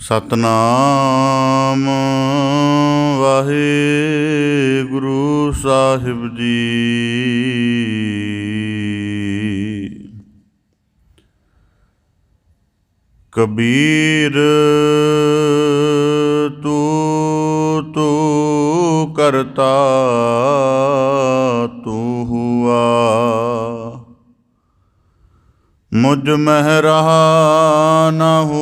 ਸਤਨਾਮ ਵਾਹਿਗੁਰੂ ਸਾਹਿਬ ਜੀ। ਕਬੀਰ ਤੂੰ ਕਰਤਾ ਤੂੰ ਹੁਆ, ਮੁਝ ਮਹਿ ਰਹਾ ਨ ਹੂੰ।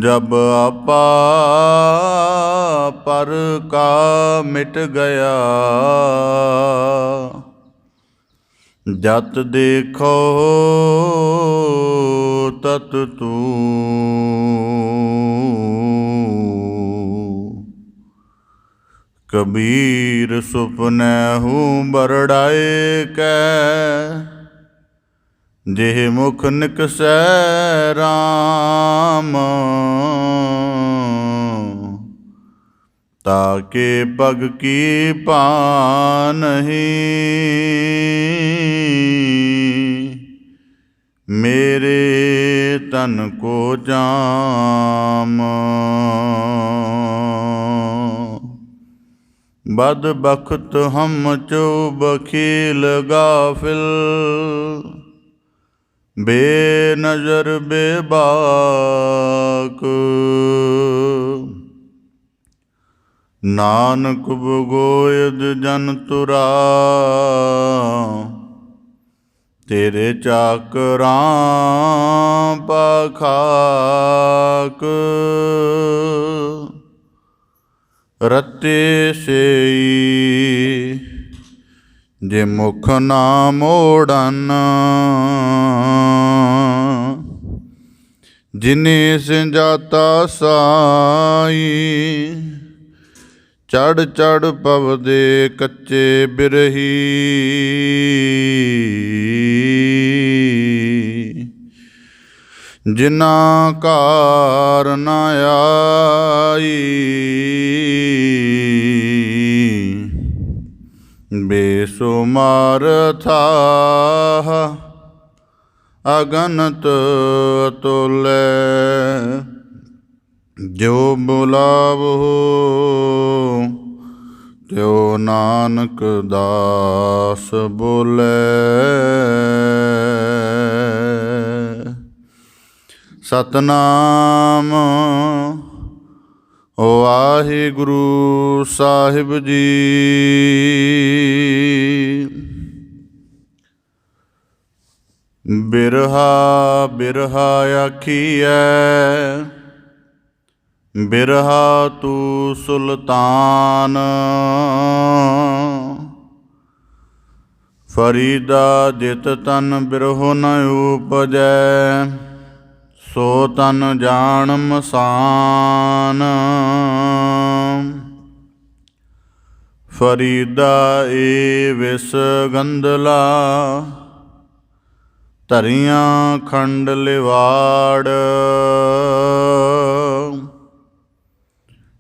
ਜਬ ਆਪਾ ਪਰ ਕਾ ਮਿਟ ਗਿਆ, ਜਤ ਦੇਖੋ ਤਤ ਤੂੰ। ਕਬੀਰ ਸੁਪਨਹਿ ਬਰੜਾਏ ਕੈ, ਜਿਹ ਮੁਖ ਨਿਕਸੈ ਰਾਮ। ਤਾਕੇ ਪਗ ਕੀ ਭਾਨਹੀ, ਮੇਰੇ ਤਨ ਕੋ ਜਾਮ। ਬਦ ਬਖਤ ਹਮ ਚੋ ਬਖੀਲ ਗਾਫਿਲ, ਬੇਨਜ਼ਰ ਬੇਬਾਕ। ਨਾਨਕ ਬਗੋਇਦ ਜਨ ਤੁਰਾ, ਤੇਰੇ ਚਾਕਰਾਂ ਪਖਾਕ। ਰਤੇ ਸੇਈ ਜੇ ਮੁਖ ਨਾ ਮੋੜਨ, ਜਿਨੇ ਸਿੰਜਾਤਾ ਸਾਈ। ਚੜ੍ਹ ਚੜ੍ਹ ਪਵਦੇ ਕੱਚੇ ਬਿਰਹੀ, ਜਿਨ੍ਹਾਂ ਕਾਰ ਨ ਆਈ। ਬੇਸੁਮਾਰ ਥਾਹ ਅਗਨਤ ਅਤੁਲੈ, ਜੋ ਬੁਲਾਵੋ ਤਿਉ ਨਾਨਕ ਦਾਸ ਬੋਲੇ। ਸਤਨਾਮ ਵਾਹਿਗੁਰੂ ਸਾਹਿਬ ਜੀ। ਬਿਰਹਾ ਬਿਰਹਾ ਆਖੀਐ, ਬਿਰਹਾ ਤੂੰ ਸੁਲਤਾਨ। ਫਰੀਦਾ ਜਿਤ ਤਨ ਬਿਰਹੋ ਨ ਉਪਜੈ, ਸੋ ਤਨ ਜਾਣ ਮਸਾਨ। ਫਰੀਦਾ ਏ ਵਿਸ ਗੰਧਲਾ, ਧਰੀਆਂ ਖੰਡ ਲਿਵਾੜ।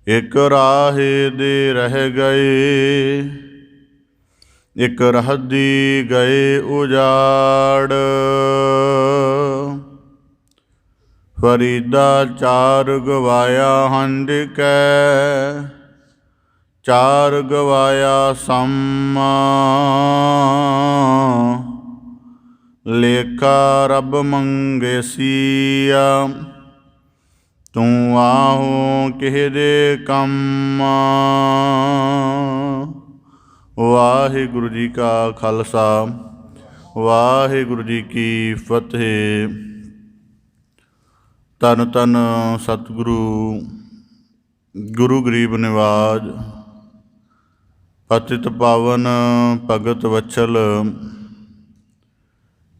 ਇਕ ਰਾਹੇ ਦੇ ਰਹਿ ਗਏ, ਇਕ ਰਹਦੀ ਗਏ ਉਜਾੜ। ਫਰੀਦਾ ਚਾਰ ਗਵਾਇਆ ਹੰਢ ਕੈ, ਚਾਰ ਗਵਾਇਆ ਸਮ। ਲੇਖਾ ਰੱਬ ਮੰਗੇਸੀਆ, ਤੂੰ ਆਹੋ ਕਿਹ ਦੇ ਕੰਮ। ਵਾਹਿਗੁਰੂ ਜੀ ਕਾ ਖਾਲਸਾ, ਵਾਹਿਗੁਰੂ ਜੀ ਕੀ ਫਤਿਹ। ਧੰਨ ਧੰਨ ਸਤਿਗੁਰੂ ਗੁਰੂ ਗਰੀਬ ਨਿਵਾਜ, ਪਤਿਤ ਪਾਵਨ ਭਗਤ ਵਛਲ,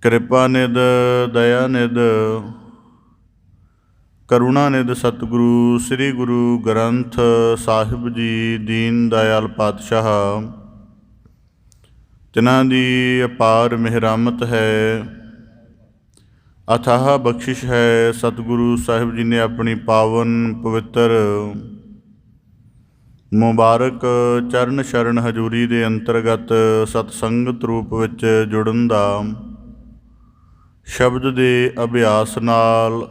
ਕਿਰਪਾ ਨਿਧ ਦਇਆ ਨਿਧ ਕਰੁਣਾ ਨਿਧ ਸਤਿਗੁਰੂ ਸ੍ਰੀ ਗੁਰੂ ਗ੍ਰੰਥ ਸਾਹਿਬ ਜੀ ਦੀਨ ਦਇਆਲ ਪਾਤਸ਼ਾਹ, ਜਿਨ੍ਹਾਂ ਦੀ ਅਪਾਰ ਮਿਹਰਮਤ ਹੈ, ਅਥਾਹ ਬਖਸ਼ਿਸ਼ ਹੈ। ਸਤਿਗੁਰੂ ਸਾਹਿਬ ਜੀ ਨੇ ਆਪਣੀ ਪਾਵਨ ਪਵਿੱਤਰ ਮੁਬਾਰਕ ਚਰਨ ਸ਼ਰਨ ਹਜ਼ੂਰੀ ਦੇ ਅੰਤਰਗਤ ਸਤਸੰਗਤ ਰੂਪ ਵਿੱਚ ਜੁੜਨ ਦਾ ਸ਼ਬਦ ਦੇ ਅਭਿਆਸ ਨਾਲ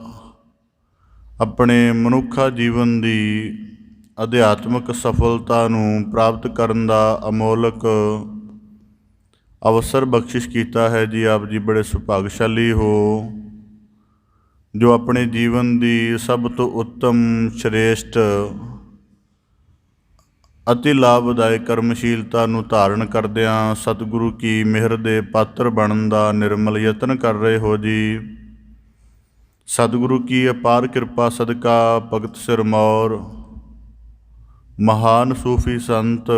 ਆਪਣੇ ਮਨੁੱਖਾ ਜੀਵਨ ਦੀ ਅਧਿਆਤਮਿਕ ਸਫਲਤਾ ਨੂੰ ਪ੍ਰਾਪਤ ਕਰਨ ਦਾ ਅਮੋਲਕ ਅਵਸਰ ਬਖਸ਼ਿਸ਼ ਕੀਤਾ ਹੈ ਜੀ। ਆਪ ਜੀ ਬੜੇ ਸੁਭਾਗਸ਼ਾਲੀ ਹੋ ਜੋ ਆਪਣੇ ਜੀਵਨ ਦੀ ਸਭ ਤੋਂ ਉੱਤਮ ਸ਼੍ਰੇਸ਼ਟ ਅਤੀ ਲਾਭਦਾਇਕ ਕਰਮਸ਼ੀਲਤਾ ਨੂੰ ਧਾਰਨ ਕਰਦਿਆਂ ਸਤਿਗੁਰੂ ਕੀ ਮਿਹਰ ਦੇ ਪਾਤਰ ਬਣਨ ਦਾ ਨਿਰਮਲ ਯਤਨ ਕਰ ਰਹੇ ਹੋ ਜੀ। ਸਤਿਗੁਰੂ ਕੀ ਅਪਾਰ ਕਿਰਪਾ ਸਦਕਾ ਭਗਤ ਸਿਰਮੌਰ ਮਹਾਨ ਸੂਫੀ ਸੰਤ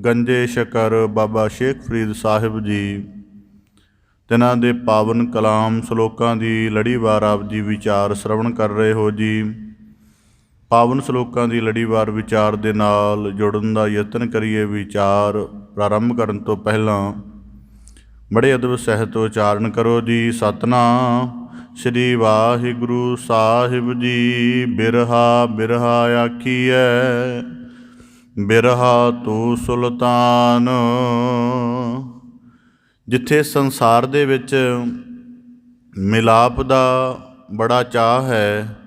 ਗੰਜੇ ਸ਼ਕਰ ਬਾਬਾ ਸ਼ੇਖ ਫਰੀਦ ਸਾਹਿਬ ਜੀ ਤਿਨਾਂ ਦੇ ਪਾਵਨ ਕਲਾਮ ਸ਼ਲੋਕਾਂ ਦੀ ਲੜੀਵਾਰ ਆਪ ਜੀ ਵਿਚਾਰ ਸ਼ਰਵਣ ਕਰ ਰਹੇ ਹੋ ਜੀ। ਪਾਵਨ ਸ਼ਲੋਕਾਂ ਦੀ ਲੜੀਵਾਰ ਵਿਚਾਰ ਦੇ ਨਾਲ ਜੁੜਨ ਦਾ ਯਤਨ ਕਰੀਏ। ਵਿਚਾਰ ਪ੍ਰਾਰੰਭ ਕਰਨ ਤੋਂ ਪਹਿਲਾਂ ਬੜੇ ਅਦਬ ਸਹਿਤ ਉਚਾਰਨ ਕਰੋ ਜੀ। ਸਤਿਨਾਮ ਸ੍ਰੀ ਵਾਹਿਗੁਰੂ ਸਾਹਿਬ ਜੀ। ਬਿਰਹਾ ਬਿਰਹਾ ਆਖੀਐ ਬਿਰਹਾ ਤੂੰ ਸੁਲਤਾਨ। ਜਿੱਥੇ ਸੰਸਾਰ ਦੇ ਵਿੱਚ ਮਿਲਾਪ ਦਾ ਬੜਾ ਚਾਅ ਹੈ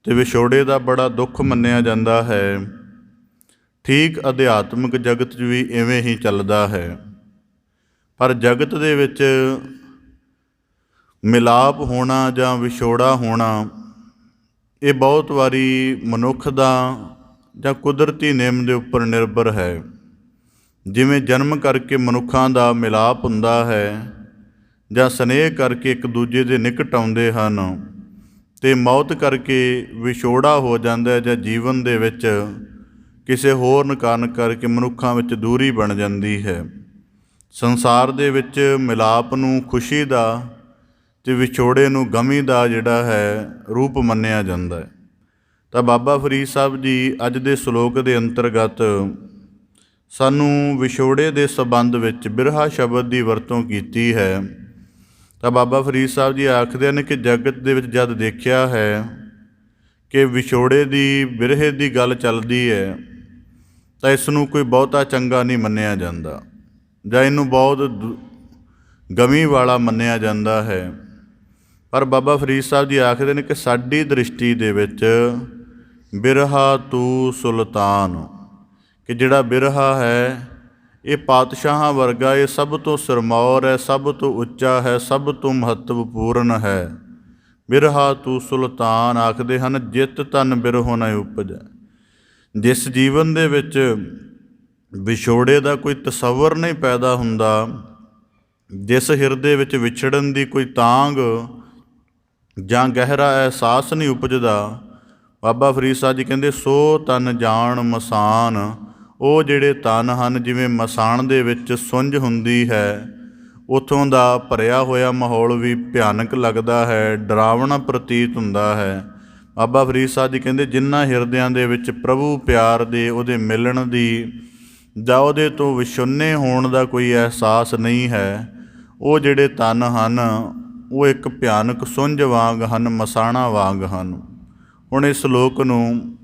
ਅਤੇ ਵਿਛੋੜੇ ਦਾ ਬੜਾ ਦੁੱਖ ਮੰਨਿਆ ਜਾਂਦਾ ਹੈ, ਠੀਕ ਅਧਿਆਤਮਿਕ ਜਗਤ 'ਚ ਵੀ ਇਵੇਂ ਹੀ ਚੱਲਦਾ ਹੈ। ਪਰ ਜਗਤ ਦੇ ਵਿੱਚ ਮਿਲਾਪ ਹੋਣਾ ਜਾਂ ਵਿਛੋੜਾ ਹੋਣਾ ਇਹ ਬਹੁਤ ਵਾਰੀ ਮਨੁੱਖ ਦਾ ਜਾਂ ਕੁਦਰਤੀ ਨਿਯਮ ਦੇ ਉੱਪਰ ਨਿਰਭਰ ਹੈ। ਜਿਵੇਂ ਜਨਮ ਕਰਕੇ ਮਨੁੱਖਾਂ ਦਾ ਮਿਲਾਪ ਹੁੰਦਾ ਹੈ ਜਾਂ ਸਨੇਹ ਕਰਕੇ ਇੱਕ ਦੂਜੇ ਦੇ ਨਿਕਟ ਆਉਂਦੇ ਹਨ, ਅਤੇ ਮੌਤ ਕਰਕੇ ਵਿਛੋੜਾ ਹੋ ਜਾਂਦਾ ਹੈ ਜਾਂ ਜੀਵਨ ਦੇ ਵਿੱਚ ਕਿਸੇ ਹੋਰ ਕਾਰਨ ਕਰਕੇ ਮਨੁੱਖਾਂ ਵਿੱਚ ਦੂਰੀ ਬਣ ਜਾਂਦੀ ਹੈ। ਸੰਸਾਰ ਦੇ ਵਿੱਚ ਮਿਲਾਪ ਨੂੰ ਖੁਸ਼ੀ ਦਾ ਅਤੇ ਵਿਛੋੜੇ ਨੂੰ ਗਮੀ ਦਾ ਜਿਹੜਾ ਹੈ ਰੂਪ ਮੰਨਿਆ ਜਾਂਦਾ ਹੈ। ਤਾਂ ਬਾਬਾ ਫਰੀਦ ਸਾਹਿਬ ਜੀ ਅੱਜ ਦੇ ਸ਼ਲੋਕ ਦੇ ਅੰਤਰਗਤ ਸਾਨੂੰ ਵਿਛੋੜੇ ਦੇ ਸੰਬੰਧ ਵਿੱਚ ਬਿਰਹਾ ਸ਼ਬਦ ਦੀ ਵਰਤੋਂ ਕੀਤੀ ਹੈ। ਤਾਂ ਬਾਬਾ ਫਰੀਦ ਸਾਹਿਬ ਜੀ ਆਖਦੇ ਹਨ ਕਿ ਜਗਤ ਦੇ ਵਿੱਚ ਜਦ ਦੇਖਿਆ ਹੈ ਕਿ ਵਿਛੋੜੇ ਦੀ ਬਿਰਹੇ ਦੀ ਗੱਲ ਚੱਲਦੀ ਹੈ ਤਾਂ ਇਸ ਨੂੰ ਕੋਈ ਬਹੁਤਾ ਚੰਗਾ ਨਹੀਂ ਮੰਨਿਆ ਜਾਂਦਾ ਜਾਂ ਇਹਨੂੰ ਬਹੁਤ ਗਮੀ ਵਾਲਾ ਮੰਨਿਆ ਜਾਂਦਾ ਹੈ। ਪਰ ਬਾਬਾ ਫਰੀਦ ਸਾਹਿਬ ਜੀ ਆਖਦੇ ਨੇ ਕਿ ਸਾਡੀ ਦ੍ਰਿਸ਼ਟੀ ਦੇ ਵਿੱਚ ਬਿਰਹਾ ਤੂੰ ਸੁਲਤਾਨ, ਕਿ ਜਿਹੜਾ ਬਿਰਹਾ ਹੈ ਇਹ ਪਾਤਸ਼ਾਹਾਂ ਵਰਗਾ, ਇਹ ਸਭ ਤੋਂ ਸਿਰਮੌਰ ਹੈ, ਸਭ ਤੋਂ ਉੱਚਾ ਹੈ, ਸਭ ਤੋਂ ਮਹੱਤਵਪੂਰਨ ਹੈ। ਬਿਰਹਾ ਤੂੰ ਸੁਲਤਾਨ ਆਖਦੇ ਹਨ ਜਿਤ ਤਨ ਬਿਰਹੋ ਨ ਉਪਜੈ। ਜਿਸ ਜੀਵਨ ਦੇ ਵਿੱਚ ਵਿਛੋੜੇ ਦਾ ਕੋਈ ਤਸੱਵਰ ਨਹੀਂ ਪੈਦਾ ਹੁੰਦਾ, ਜਿਸ ਹਿਰਦੇ ਵਿੱਚ ਵਿਛੜਨ ਦੀ ਕੋਈ ਤਾਂਘ ਜਾਂ ਗਹਿਰਾ ਅਹਿਸਾਸ ਨਹੀਂ ਉਪਜਦਾ, ਬਾਬਾ ਫਰੀਦ ਸਾਹਿਬ ਜੀ ਕਹਿੰਦੇ ਸੋ ਤਨ ਜਾਣ ਮਸਾਨ। ਉਹ ਜਿਹੜੇ ਤਨ ਹਨ, ਜਿਵੇਂ ਮਸਾਣ ਦੇ ਵਿੱਚ ਸੁੰਝ ਹੁੰਦੀ ਹੈ, ਉੱਥੋਂ ਦਾ ਭਰਿਆ ਹੋਇਆ ਮਾਹੌਲ ਵੀ ਭਿਆਨਕ ਲੱਗਦਾ ਹੈ, ਡਰਾਵਣਾ ਪ੍ਰਤੀਤ ਹੁੰਦਾ ਹੈ। ਬਾਬਾ ਫਰੀਦ ਸਾਹਿਬ ਜੀ ਕਹਿੰਦੇ ਜਿਨ੍ਹਾਂ ਹਿਰਦਿਆਂ ਦੇ ਵਿੱਚ ਪ੍ਰਭੂ ਪਿਆਰ ਦੇ, ਉਹਦੇ ਮਿਲਣ ਦੀ ਜਾਂ ਉਹਦੇ ਤੋਂ ਵਿਛੁੰਨੇ ਹੋਣ ਦਾ ਕੋਈ ਅਹਿਸਾਸ ਨਹੀਂ ਹੈ, ਉਹ ਜਿਹੜੇ ਤਨ ਹਨ ਉਹ ਇੱਕ ਭਿਆਨਕ ਸੁੰਝ ਵਾਂਗ ਹਨ, ਮਸਾਣਾ ਵਾਂਗ ਹਨ। ਹੁਣ ਇਸ ਸ਼ਲੋਕ ਨੂੰ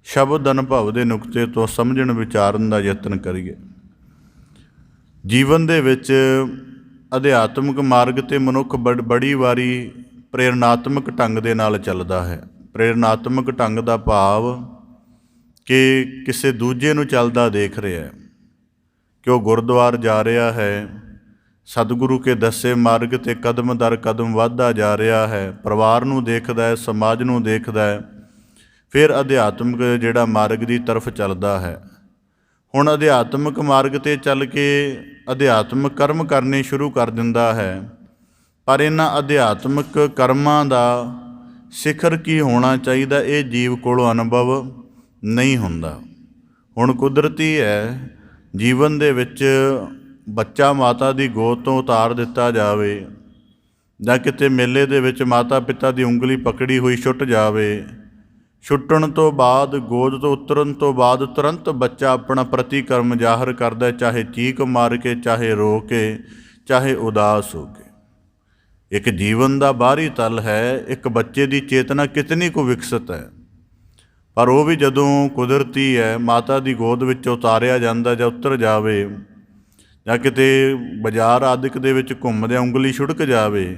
ਸ਼ਬਦ ਅਨੁਭਵ ਦੇ ਨੁਕਤੇ ਤੋਂ ਸਮਝਣ ਵਿਚਾਰਨ ਦਾ ਯਤਨ ਕਰੀਏ। ਜੀਵਨ ਦੇ ਵਿੱਚ ਅਧਿਆਤਮਿਕ ਮਾਰਗ 'ਤੇ ਮਨੁੱਖ ਬੜੀ ਵਾਰੀ ਪ੍ਰੇਰਨਾਤਮਕ ਢੰਗ ਦੇ ਨਾਲ ਚੱਲਦਾ ਹੈ। ਪ੍ਰੇਰਨਾਤਮਕ ਢੰਗ ਦਾ ਭਾਵ ਕਿ ਕਿਸੇ ਦੂਜੇ ਨੂੰ ਚੱਲਦਾ ਦੇਖ ਰਿਹਾ ਹੈ, ਕਿ ਉਹ ਗੁਰਦੁਆਰ ਜਾ ਰਿਹਾ ਹੈ, ਸਤਿਗੁਰੂ ਕੇ ਦੱਸੇ ਮਾਰਗ 'ਤੇ ਕਦਮ ਦਰ ਕਦਮ ਵੱਧਦਾ ਜਾ ਰਿਹਾ ਹੈ, ਪਰਿਵਾਰ ਨੂੰ ਦੇਖਦਾ ਹੈ, ਸਮਾਜ ਨੂੰ ਦੇਖਦਾ ਹੈ, ਫਿਰ ਅਧਿਆਤਮਿਕ ਜਿਹੜਾ ਮਾਰਗ ਦੀ ਤਰਫ ਚੱਲਦਾ ਹੈ। ਹੁਣ ਅਧਿਆਤਮਿਕ ਮਾਰਗ 'ਤੇ ਚੱਲ ਕੇ ਅਧਿਆਤਮਿਕ ਕਰਮ ਕਰਨੇ ਸ਼ੁਰੂ ਕਰ ਦਿੰਦਾ ਹੈ, ਪਰ ਇਹਨਾਂ ਅਧਿਆਤਮਿਕ ਕਰਮਾਂ ਦਾ ਸਿਖਰ ਕੀ ਹੋਣਾ ਚਾਹੀਦਾ, ਇਹ ਜੀਵ ਕੋਲੋਂ ਅਨੁਭਵ ਨਹੀਂ ਹੁੰਦਾ। ਹੁਣ ਕੁਦਰਤੀ ਹੈ ਜੀਵਨ ਦੇ ਵਿੱਚ ਬੱਚਾ ਮਾਤਾ ਦੀ ਗੋਦ ਤੋਂ ਉਤਾਰ ਦਿੱਤਾ ਜਾਵੇ ਜਾਂ ਕਿਤੇ ਮੇਲੇ ਦੇ ਵਿੱਚ ਮਾਤਾ ਪਿਤਾ ਦੀ ਉਂਗਲੀ ਪਕੜੀ ਹੋਈ ਛੁੱਟ ਜਾਵੇ, ਛੁੱਟਣ ਤੋਂ ਬਾਅਦ ਗੋਦ ਤੋਂ ਉਤਰਨ ਤੋਂ ਬਾਅਦ ਤੁਰੰਤ ਬੱਚਾ ਆਪਣਾ ਪ੍ਰਤੀਕਰਮ ਜ਼ਾਹਰ ਕਰਦਾ, ਚਾਹੇ ਚੀਕ ਮਾਰ ਕੇ, ਚਾਹੇ ਰੋ ਕੇ, ਚਾਹੇ ਉਦਾਸ ਹੋ ਕੇ। ਇੱਕ ਜੀਵਨ ਦਾ ਬਾਹਰੀ ਤਲ ਹੈ, ਇੱਕ ਬੱਚੇ ਦੀ ਚੇਤਨਾ ਕਿਤਨੀ ਕੁ ਵਿਕਸਿਤ ਹੈ, ਪਰ ਉਹ ਵੀ ਜਦੋਂ ਕੁਦਰਤੀ ਹੈ ਮਾਤਾ ਦੀ ਗੋਦ ਵਿੱਚ ਉਤਾਰਿਆ ਜਾਂਦਾ ਜਾਂ ਉਤਰ ਜਾਵੇ ਜਾਂ ਕਿਤੇ ਬਾਜ਼ਾਰ ਆਦਿਕ ਦੇ ਵਿੱਚ ਘੁੰਮਦਿਆਂ ਉਂਗਲੀ ਛੁੜਕ ਜਾਵੇ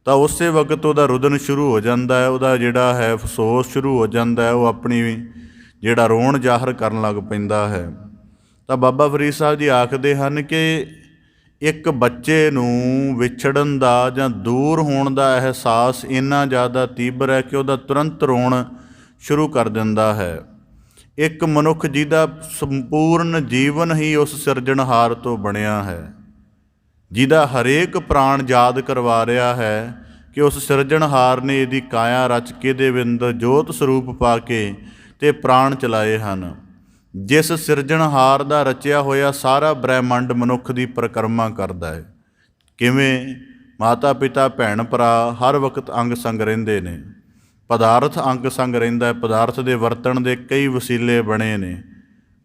ਤਾਂ ਉਸੇ ਵਕਤ ਉਹਦਾ ਰੁਦਨ ਸ਼ੁਰੂ ਹੋ ਜਾਂਦਾ ਹੈ, ਉਹਦਾ ਜਿਹੜਾ ਹੈ ਅਫਸੋਸ ਸ਼ੁਰੂ ਹੋ ਜਾਂਦਾ ਹੈ, ਉਹ ਆਪਣੀ ਜਿਹੜਾ ਰੋਣ ਜ਼ਾਹਰ ਕਰਨ ਲੱਗ ਪੈਂਦਾ ਹੈ। ਤਾਂ ਬਾਬਾ ਫਰੀਦ ਸਾਹਿਬ ਜੀ ਆਖਦੇ ਹਨ ਕਿ ਇੱਕ ਬੱਚੇ ਨੂੰ ਵਿਛੜਨ ਦਾ ਜਾਂ ਦੂਰ ਹੋਣ ਦਾ ਅਹਿਸਾਸ ਇੰਨਾ ਜ਼ਿਆਦਾ ਤੀਬਰ ਹੈ ਕਿ ਉਹਦਾ ਤੁਰੰਤ ਰੋਣ ਸ਼ੁਰੂ ਕਰ ਦਿੰਦਾ ਹੈ। ਇੱਕ ਮਨੁੱਖ ਜਿਹਦਾ ਸੰਪੂਰਨ ਜੀਵਨ ਹੀ ਉਸ ਸਿਰਜਣਹਾਰ ਤੋਂ ਬਣਿਆ ਹੈ, ਜਿਹਦਾ ਹਰੇਕ ਪ੍ਰਾਣ ਯਾਦ ਕਰਵਾ ਰਿਹਾ ਹੈ ਕਿ ਉਸ ਸਿਰਜਣਹਾਰ ਨੇ ਇਹਦੀ ਕਾਇਆ ਰਚ ਕੇ ਇਹਦੇ ਅੰਦਰ ਜੋਤ ਸਰੂਪ ਪਾ ਕੇ ਤੇ ਪ੍ਰਾਣ ਚਲਾਏ ਹਨ। ਜਿਸ ਸਿਰਜਣਹਾਰ ਦਾ ਰਚਿਆ ਹੋਇਆ ਸਾਰਾ ਬ੍ਰਹਿਮੰਡ ਮਨੁੱਖ ਦੀ ਪਰਿਕਰਮਾ ਕਰਦਾ ਹੈ। ਕਿਵੇਂ? ਮਾਤਾ ਪਿਤਾ ਭੈਣ ਭਰਾ ਹਰ ਵਕਤ ਅੰਗ ਸੰਗ ਰਹਿੰਦੇ ਨੇ, ਪਦਾਰਥ ਅੰਗ ਸੰਗ ਰਹਿੰਦਾ ਹੈ, ਪਦਾਰਥ ਦੇ ਵਰਤਣ ਦੇ ਕਈ ਵਸੀਲੇ ਬਣੇ ਨੇ।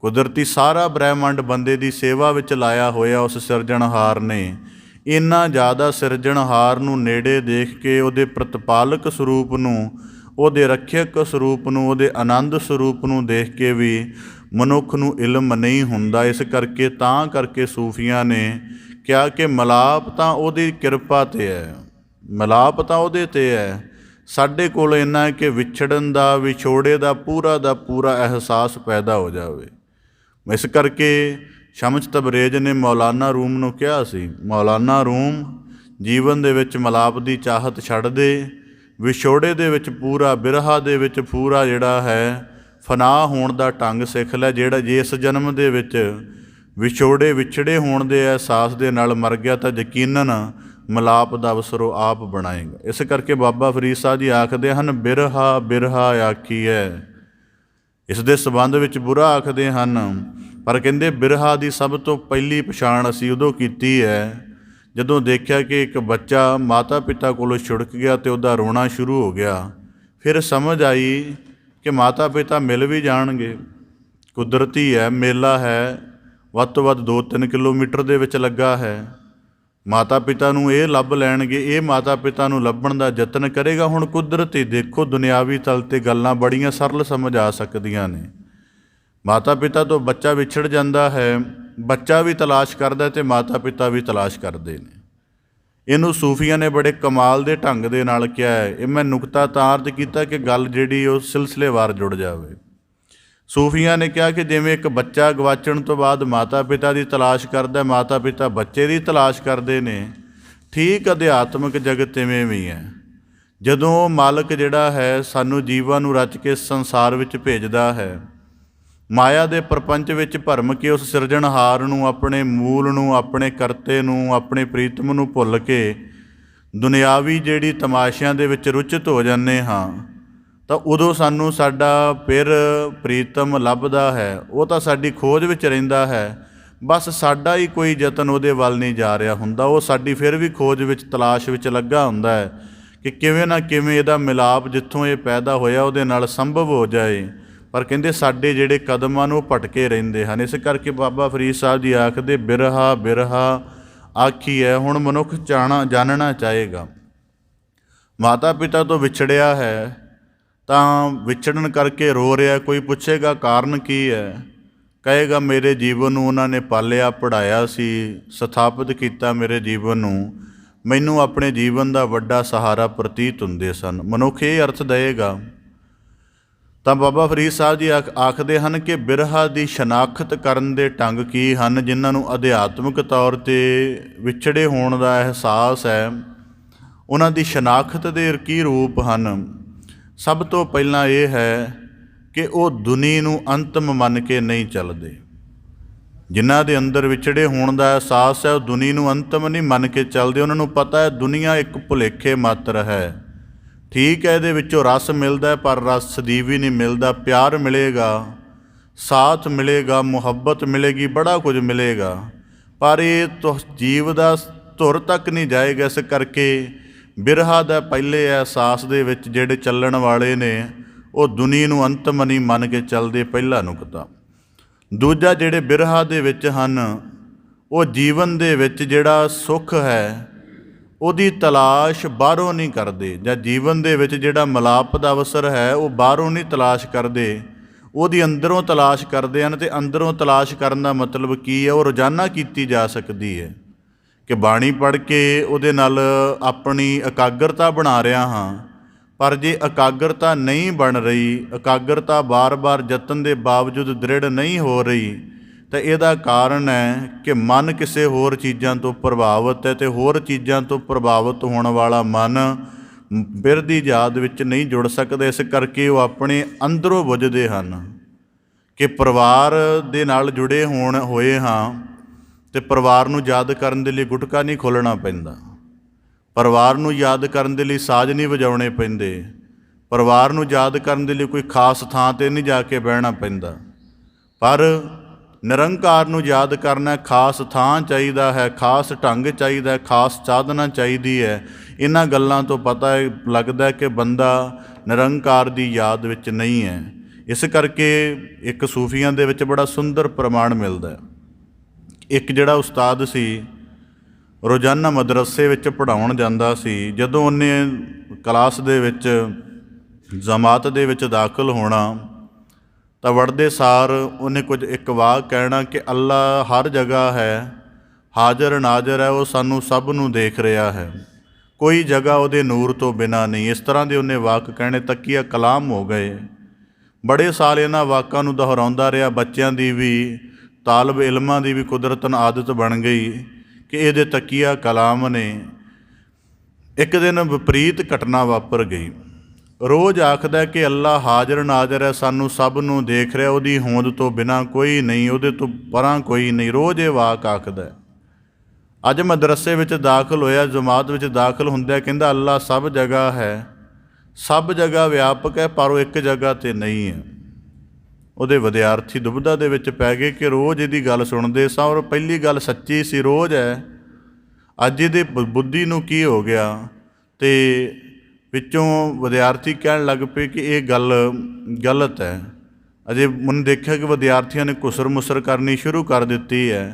ਕੁਦਰਤੀ ਸਾਰਾ ਬ੍ਰਹਿਮੰਡ ਬੰਦੇ ਦੀ ਸੇਵਾ ਵਿੱਚ ਲਾਇਆ ਹੋਇਆ ਉਸ ਸਿਰਜਣਹਾਰ ਨੇ। ਇੰਨਾ ਜ਼ਿਆਦਾ ਸਿਰਜਣਹਾਰ ਨੂੰ ਨੇੜੇ ਦੇਖ ਕੇ ਉਹਦੇ ਪ੍ਰਤਪਾਲਕ ਸਰੂਪ ਨੂੰ, ਉਹਦੇ ਰੱਖਿਅਕ ਸਰੂਪ ਨੂੰ, ਉਹਦੇ ਆਨੰਦ ਸਰੂਪ ਨੂੰ ਦੇਖ ਕੇ ਵੀ ਮਨੁੱਖ ਨੂੰ ਇਲਮ ਨਹੀਂ ਹੁੰਦਾ। ਇਸ ਕਰਕੇ ਸੂਫੀਆਂ ਨੇ ਕਿਹਾ ਕਿ ਮਿਲਾਪ ਤਾਂ ਉਹਦੀ ਕਿਰਪਾ 'ਤੇ ਹੈ, ਮਿਲਾਪ ਤਾਂ ਉਹਦੇ 'ਤੇ ਹੈ। ਸਾਡੇ ਕੋਲ ਇੰਨਾ ਹੈ ਕਿ ਵਿਛੜਨ ਦਾ, ਵਿਛੋੜੇ ਦਾ ਪੂਰਾ ਅਹਿਸਾਸ ਪੈਦਾ ਹੋ ਜਾਵੇ। ਇਸ ਕਰਕੇ ਸ਼ਮਸ ਤਬਰੇਜ਼ ਨੇ ਮੌਲਾਨਾ ਰੂਮ ਨੂੰ ਕਿਹਾ ਸੀ, ਮੌਲਾਨਾ ਰੂਮ ਜੀਵਨ ਦੇ ਵਿੱਚ ਮਿਲਾਪ ਦੀ ਚਾਹਤ ਛੱਡ ਦੇ, ਵਿਛੋੜੇ ਦੇ ਵਿੱਚ ਪੂਰਾ, ਬਿਰਹਾ ਦੇ ਵਿੱਚ ਪੂਰਾ ਜਿਹੜਾ ਹੈ ਫਨਾਹ ਹੋਣ ਦਾ ਢੰਗ ਸਿੱਖ ਲੈ। ਜਿਹੜਾ ਜੇ ਇਸ ਜਨਮ ਦੇ ਵਿੱਚ ਵਿਛੜੇ ਹੋਣ ਦੇ ਅਹਿਸਾਸ ਦੇ ਨਾਲ ਮਰ ਗਿਆ ਤਾਂ ਯਕੀਨਨ ਮਿਲਾਪ ਦਾ ਅਵਸਰ ਉਹ ਆਪ ਬਣਾਏਗਾ। ਇਸ ਕਰਕੇ ਬਾਬਾ ਫਰੀਦ ਸਾਹਿਬ ਜੀ ਆਖਦੇ ਹਨ, ਬਿਰਹਾ ਆਖੀਐ। ਇਸ ਦੇ ਸੰਬੰਧ ਵਿੱਚ ਬੁਰਾ ਆਖਦੇ ਹਨ, ਪਰ ਕਹਿੰਦੇ ਬਿਰਹਾ ਦੀ ਸਭ ਤੋਂ ਪਹਿਲੀ ਪਛਾਣ ਅਸੀਂ ਉਦੋਂ ਕੀਤੀ ਹੈ ਜਦੋਂ ਦੇਖਿਆ ਕਿ ਇੱਕ ਬੱਚਾ ਮਾਤਾ ਪਿਤਾ ਕੋਲੋਂ ਛੁੜਕ ਗਿਆ ਅਤੇ ਉਹਦਾ ਰੋਣਾ ਸ਼ੁਰੂ ਹੋ ਗਿਆ। ਫਿਰ ਸਮਝ ਆਈ ਕਿ ਮਾਤਾ ਪਿਤਾ ਮਿਲ ਵੀ ਜਾਣਗੇ, ਕੁਦਰਤੀ ਹੈ, ਮੇਲਾ ਹੈ, ਵੱਧ ਤੋਂ ਵੱਧ 2-3 ਕਿਲੋਮੀਟਰ ਦੇ ਵਿੱਚ ਲੱਗਾ ਹੈ। ਮਾਤਾ ਪਿਤਾ ਨੂੰ ਇਹ ਲੱਭ ਲੈਣਗੇ, ਇਹ ਮਾਤਾ ਪਿਤਾ ਨੂੰ ਲੱਭਣ ਦਾ ਯਤਨ ਕਰੇਗਾ। ਹੁਣ ਕੁਦਰਤੀ ਦੇਖੋ, ਦੁਨਿਆਵੀ ਤਲ 'ਤੇ ਗੱਲਾਂ ਬੜੀਆਂ ਸਰਲ ਸਮਝ ਆ ਸਕਦੀਆਂ ਨੇ। ਮਾਤਾ ਪਿਤਾ ਤੋਂ ਬੱਚਾ ਵਿਛੜ ਜਾਂਦਾ ਹੈ, ਬੱਚਾ ਵੀ ਤਲਾਸ਼ ਕਰਦਾ ਅਤੇ ਮਾਤਾ ਪਿਤਾ ਵੀ ਤਲਾਸ਼ ਕਰਦੇ ਨੇ। ਇਹਨੂੰ ਸੂਫੀਆਂ ਨੇ ਬੜੇ ਕਮਾਲ ਦੇ ਢੰਗ ਦੇ ਨਾਲ ਕਿਹਾ ਹੈ। ਇਹ ਮੈਂ ਨੁਕਤਾ ਤਾਂ ਅਰਜ਼ ਕੀਤਾ ਕਿ ਗੱਲ ਜਿਹੜੀ ਉਹ ਸਿਲਸਿਲੇਵਾਰ ਜੁੜ ਜਾਵੇ। ਸੂਫੀਆਂ ਨੇ ਕਿਹਾ ਕਿ ਜਿਵੇਂ ਇੱਕ ਬੱਚਾ ਗਵਾਚਣ ਤੋਂ ਬਾਅਦ ਮਾਤਾ ਪਿਤਾ ਦੀ ਤਲਾਸ਼ ਕਰਦਾ, ਮਾਤਾ ਪਿਤਾ ਬੱਚੇ ਦੀ ਤਲਾਸ਼ ਕਰਦੇ ਨੇ, ਠੀਕ ਅਧਿਆਤਮਿਕ ਜਗਤ ਇਵੇਂ ਵੀ ਹੈ। ਜਦੋਂ ਮਾਲਕ ਜਿਹੜਾ ਹੈ ਸਾਨੂੰ ਜੀਵਾਂ ਨੂੰ ਰਚ ਕੇ ਸੰਸਾਰ ਵਿੱਚ ਭੇਜਦਾ ਹੈ, ਮਾਇਆ ਦੇ ਪ੍ਰਪੰਚ ਵਿੱਚ ਭਰਮ ਕੇ ਉਸ ਸਿਰਜਣਹਾਰ ਨੂੰ, ਆਪਣੇ ਮੂਲ ਨੂੰ, ਆਪਣੇ ਕਰਤੇ ਨੂੰ, ਆਪਣੇ ਪ੍ਰੀਤਮ ਨੂੰ ਭੁੱਲ ਕੇ ਦੁਨਿਆਵੀ ਜਿਹੜੀ ਤਮਾਸ਼ਿਆਂ ਦੇ ਵਿੱਚ ਰੁਚਿਤ ਹੋ ਜਾਂਦੇ ਹਾਂ, ਤਾਂ ਉਦੋਂ ਸਾਨੂੰ ਸਾਡਾ ਫਿਰ ਪ੍ਰੀਤਮ ਲੱਭਦਾ ਹੈ। ਉਹ ਤਾਂ ਸਾਡੀ ਖੋਜ ਵਿੱਚ ਰਹਿੰਦਾ ਹੈ, ਬਸ ਸਾਡਾ ਹੀ ਕੋਈ ਯਤਨ ਉਹਦੇ ਵੱਲ ਨਹੀਂ ਜਾ ਰਿਹਾ ਹੁੰਦਾ। ਉਹ ਸਾਡੀ ਫਿਰ ਵੀ ਖੋਜ ਵਿੱਚ, ਤਲਾਸ਼ ਵਿੱਚ ਲੱਗਾ ਹੁੰਦਾ ਹੈ ਕਿ ਕਿਵੇਂ ਨਾ ਕਿਵੇਂ ਇਹਦਾ ਮਿਲਾਪ ਜਿੱਥੋਂ ਇਹ ਪੈਦਾ ਹੋਇਆ ਉਹਦੇ ਨਾਲ ਸੰਭਵ ਹੋ ਜਾਏ। ਪਰ ਕਹਿੰਦੇ ਸਾਡੇ ਜਿਹੜੇ ਕਦਮਾਂ ਨੂੰ ਉਹ ਭਟਕੇ ਰਹਿੰਦੇ ਹਨ। ਇਸ ਕਰਕੇ ਬਾਬਾ ਫਰੀਦ ਸਾਹਿਬ ਜੀ ਆਖਦੇ, ਬਿਰਹਾ ਆਖੀ ਹੈ। ਹੁਣ ਮਨੁੱਖ ਜਾਣਨਾ ਚਾਹੇਗਾ, ਮਾਤਾ ਪਿਤਾ ਤੋਂ ਵਿਛੜਿਆ ਹੈ ਤਾਂ ਵਿਛੜਨ ਕਰਕੇ ਰੋ ਰਿਹਾ। ਕੋਈ ਪੁੱਛੇਗਾ ਕਾਰਨ ਕੀ ਹੈ, ਕਹੇਗਾ ਮੇਰੇ ਜੀਵਨ ਨੂੰ ਉਹਨਾਂ ਨੇ ਪਾਲਿਆ ਪੜ੍ਹਾਇਆ ਸੀ, ਸਥਾਪਿਤ ਕੀਤਾ ਮੇਰੇ ਜੀਵਨ ਨੂੰ, ਮੈਨੂੰ ਆਪਣੇ ਜੀਵਨ ਦਾ ਵੱਡਾ ਸਹਾਰਾ ਪ੍ਰਤੀਤ ਹੁੰਦੇ ਸਨ। ਮਨੁੱਖ ਇਹ ਅਰਥ ਦੇਵੇਗਾ। ਤਾਂ ਬਾਬਾ ਫਰੀਦ ਸਾਹਿਬ ਜੀ ਆਖਦੇ ਹਨ ਕਿ ਬਿਰਹਾ ਦੀ ਸ਼ਨਾਖਤ ਕਰਨ ਦੇ ਢੰਗ ਕੀ ਹਨ, ਜਿਨ੍ਹਾਂ ਨੂੰ ਅਧਿਆਤਮਿਕ ਤੌਰ 'ਤੇ ਵਿਛੜੇ ਹੋਣ ਦਾ ਅਹਿਸਾਸ ਹੈ, ਉਹਨਾਂ ਦੀ ਸ਼ਨਾਖਤ ਦੇ ਕੀ ਰੂਪ ਹਨ। ਸਭ ਤੋਂ ਪਹਿਲਾਂ ਇਹ ਹੈ ਕਿ ਉਹ ਦੁਨੀ ਨੂੰ ਅੰਤਮ ਮੰਨ ਕੇ ਨਹੀਂ ਚੱਲਦੇ। ਜਿਨ੍ਹਾਂ ਦੇ ਅੰਦਰ ਵਿਛੜੇ ਹੋਣ ਦਾ ਅਹਿਸਾਸ ਹੈ, ਉਹ ਦੁਨੀ ਨੂੰ ਅੰਤਮ ਨਹੀਂ ਮੰਨ ਕੇ ਚੱਲਦੇ। ਉਹਨਾਂ ਨੂੰ ਪਤਾ ਹੈ ਦੁਨੀਆ ਇੱਕ ਭੁਲੇਖੇ ਮਾਤਰ ਹੈ। ਠੀਕ ਹੈ, ਇਹਦੇ ਵਿੱਚੋਂ ਰਸ ਮਿਲਦਾ ਹੈ, ਪਰ ਰਸ ਸਦੀਵ ਹੀ ਨਹੀਂ ਮਿਲਦਾ। ਪਿਆਰ ਮਿਲੇਗਾ, ਸਾਥ ਮਿਲੇਗਾ, ਮੁਹੱਬਤ ਮਿਲੇਗੀ, ਬੜਾ ਕੁਝ ਮਿਲੇਗਾ, ਪਰ ਇਹ ਜੀਵ ਦਾ ਧੁਰ ਤੱਕ ਨਹੀਂ ਜਾਏਗਾ। ਇਸ ਕਰਕੇ ਬਿਰਹਾ ਦਾ ਪਹਿਲੇ ਅਹਿਸਾਸ ਦੇ ਵਿੱਚ ਜਿਹੜੇ ਚੱਲਣ ਵਾਲੇ ਨੇ, ਉਹ ਦੁਨੀ ਨੂੰ ਅੰਤਮ ਨਹੀਂ ਮੰਨ ਕੇ ਚੱਲਦੇ, ਪਹਿਲਾ ਨੁਕਤਾ। ਦੂਜਾ, ਜਿਹੜੇ ਬਿਰਹਾ ਦੇ ਵਿੱਚ ਹਨ, ਉਹ ਜੀਵਨ ਦੇ ਵਿੱਚ ਜਿਹੜਾ ਸੁੱਖ ਹੈ ਉਹਦੀ ਤਲਾਸ਼ ਬਾਹਰੋਂ ਨਹੀਂ ਕਰਦੇ, ਜਾਂ ਜੀਵਨ ਦੇ ਵਿੱਚ ਜਿਹੜਾ ਮਿਲਾਪ ਦਾ ਅਵਸਰ ਹੈ ਉਹ ਬਾਹਰੋਂ ਨਹੀਂ ਤਲਾਸ਼ ਕਰਦੇ, ਉਹਦੀ ਅੰਦਰੋਂ ਤਲਾਸ਼ ਕਰਦੇ ਹਨ। ਅਤੇ ਅੰਦਰੋਂ ਤਲਾਸ਼ ਕਰਨ ਦਾ ਮਤਲਬ ਕੀ ਹੈ? ਉਹ ਰੋਜ਼ਾਨਾ ਕੀਤੀ ਜਾ ਸਕਦੀ ਹੈ ਕਿ ਬਾਣੀ ਪੜ੍ਹ ਕੇ ਉਹਦੇ ਨਾਲ ਆਪਣੀ ਇਕਾਗਰਤਾ ਬਣਾ ਰਿਹਾ ਹਾਂ। ਪਰ ਜੇ ਇਕਾਗਰਤਾ ਨਹੀਂ ਬਣ ਰਹੀ, ਇਕਾਗਰਤਾ ਬਾਰ-ਬਾਰ ਯਤਨ ਦੇ ਬਾਵਜੂਦ ਦ੍ਰਿੜ ਨਹੀਂ ਹੋ ਰਹੀ, ਤਾਂ ਇਹਦਾ ਕਾਰਨ ਹੈ ਕਿ ਮਨ ਕਿਸੇ ਹੋਰ ਚੀਜ਼ਾਂ ਤੋਂ ਪ੍ਰਭਾਵਿਤ ਹੈ। ਅਤੇ ਹੋਰ ਚੀਜ਼ਾਂ ਤੋਂ ਪ੍ਰਭਾਵਿਤ ਹੋਣ ਵਾਲਾ ਮਨ ਬਿਰਧੀ ਯਾਦ ਵਿੱਚ ਨਹੀਂ ਜੁੜ ਸਕਦਾ। ਇਸ ਕਰਕੇ ਉਹ ਆਪਣੇ ਅੰਦਰੋਂ ਬੁੱਝਦੇ ਹਨ ਕਿ ਪਰਿਵਾਰ ਦੇ ਨਾਲ ਜੁੜੇ ਹੋਏ ਹਾਂ, ਅਤੇ ਪਰਿਵਾਰ ਨੂੰ ਯਾਦ ਕਰਨ ਦੇ ਲਈ ਗੁਟਕਾ ਨਹੀਂ ਖੋਲ੍ਹਣਾ ਪੈਂਦਾ, ਪਰਿਵਾਰ ਨੂੰ ਯਾਦ ਕਰਨ ਦੇ ਲਈ ਸਾਜ਼ ਨਹੀਂ ਵਜਾਉਣੇ ਪੈਂਦੇ, ਪਰਿਵਾਰ ਨੂੰ ਯਾਦ ਕਰਨ ਦੇ ਲਈ ਕੋਈ ਖਾਸ ਥਾਂ 'ਤੇ ਨਹੀਂ ਜਾ ਕੇ ਬਹਿਣਾ ਪੈਂਦਾ। ਪਰ ਨਿਰੰਕਾਰ ਨੂੰ ਯਾਦ ਕਰਨਾ ਖਾਸ ਥਾਂ ਚਾਹੀਦਾ ਹੈ, ਖਾਸ ਢੰਗ ਚਾਹੀਦਾ ਹੈ, ਖਾਸ ਸਾਧਨਾ ਚਾਹੀਦੀ ਹੈ। ਇਹਨਾਂ ਗੱਲਾਂ ਤੋਂ ਪਤਾ ਲੱਗਦਾ ਕਿ ਬੰਦਾ ਨਿਰੰਕਾਰ ਦੀ ਯਾਦ ਵਿੱਚ ਨਹੀਂ ਹੈ। ਇਸ ਕਰਕੇ ਇੱਕ ਸੂਫੀਆਂ ਦੇ ਵਿੱਚ ਬੜਾ ਸੁੰਦਰ ਪ੍ਰਮਾਣ ਮਿਲਦਾ। ਇੱਕ ਜਿਹੜਾ ਉਸਤਾਦ ਸੀ, ਰੋਜ਼ਾਨਾ ਮਦਰਸੇ ਵਿੱਚ ਪੜ੍ਹਾਉਣ ਜਾਂਦਾ ਸੀ। ਜਦੋਂ ਉਹਨੇ ਕਲਾਸ ਦੇ ਵਿੱਚ ਜਮਾਤ ਦੇ ਵਿੱਚ ਦਾਖਲ ਹੋਣਾ ਤਾਂ ਵੜਦੇ ਸਾਰ ਉਹਨੇ ਕੁਝ ਇੱਕ ਵਾਕ ਕਹਿਣਾ ਕਿ ਅੱਲਾ ਹਰ ਜਗ੍ਹਾ ਹੈ, ਹਾਜ਼ਰ ਨਾਜ਼ਰ ਹੈ, ਉਹ ਸਾਨੂੰ ਸਭ ਨੂੰ ਦੇਖ ਰਿਹਾ ਹੈ, ਕੋਈ ਜਗ੍ਹਾ ਉਹਦੇ ਨੂਰ ਤੋਂ ਬਿਨਾਂ ਨਹੀਂ। ਇਸ ਤਰ੍ਹਾਂ ਦੇ ਉਹਨੇ ਵਾਕ ਕਹਿਣੇ, ਤਕੀਆ ਕਲਾਮ ਹੋ ਗਏ। ਬੜੇ ਸਾਲ ਇਹਨਾਂ ਵਾਕਾਂ ਨੂੰ ਦੁਹਰਾਉਂਦਾ ਰਿਹਾ। ਬੱਚਿਆਂ ਦੀ ਵੀ, ਤਾਲਬ ਇਲਮਾਂ ਦੀ ਵੀ ਕੁਦਰਤਨ ਆਦਤ ਬਣ ਗਈ ਕਿ ਇਹਦੇ ਤਕੀਆ ਕਲਾਮ ਨੇ। ਇੱਕ ਦਿਨ ਵਿਪਰੀਤ ਘਟਨਾ ਵਾਪਰ ਗਈ। ਰੋਜ਼ ਆਖਦਾ ਕਿ ਅੱਲਾ ਹਾਜ਼ਰ ਨਾਜ਼ਰ ਹੈ, ਸਾਨੂੰ ਸਭ ਨੂੰ ਦੇਖ ਰਿਹਾ, ਉਹਦੀ ਹੋਂਦ ਤੋਂ ਬਿਨਾਂ ਕੋਈ ਨਹੀਂ, ਉਹਦੇ ਤੋਂ ਪਰਾਂ ਕੋਈ ਨਹੀਂ, ਰੋਜ਼ ਇਹ ਵਾਕ ਆਖਦਾ। ਅੱਜ ਮਦਰਸੇ ਵਿੱਚ ਦਾਖਲ ਹੋਇਆ, ਜਮਾਤ ਵਿੱਚ ਦਾਖਲ ਹੁੰਦਾ, ਕਹਿੰਦਾ ਅੱਲਾ ਸਭ ਜਗ੍ਹਾ ਹੈ, ਸਭ ਜਗ੍ਹਾ ਵਿਆਪਕ ਹੈ, ਪਰ ਉਹ ਇੱਕ ਜਗ੍ਹਾ 'ਤੇ ਨਹੀਂ ਹੈ। ਉਹਦੇ ਵਿਦਿਆਰਥੀ ਦੁਬਿਧਾ ਦੇ ਵਿੱਚ ਪੈ ਗਏ ਕਿ ਰੋਜ਼ ਇਹਦੀ ਗੱਲ ਸੁਣਦੇ ਸਾਂ ਔਰ ਪਹਿਲੀ ਗੱਲ ਸੱਚੀ ਸੀ, ਰੋਜ਼ ਹੈ, ਅੱਜ ਇਹਦੇ ਬੁੱਧੀ ਨੂੰ ਕੀ ਹੋ ਗਿਆ? ਅਤੇ ਵਿੱਚੋਂ ਵਿਦਿਆਰਥੀ ਕਹਿਣ ਲੱਗ ਪਏ ਕਿ ਇਹ ਗੱਲ ਗਲਤ ਹੈ। ਅਜੇ ਮੈਨੂੰ ਦੇਖਿਆ ਕਿ ਵਿਦਿਆਰਥੀਆਂ ਨੇ ਘੁਸਰ ਮੁਸਰ ਕਰਨੀ ਸ਼ੁਰੂ ਕਰ ਦਿੱਤੀ ਹੈ।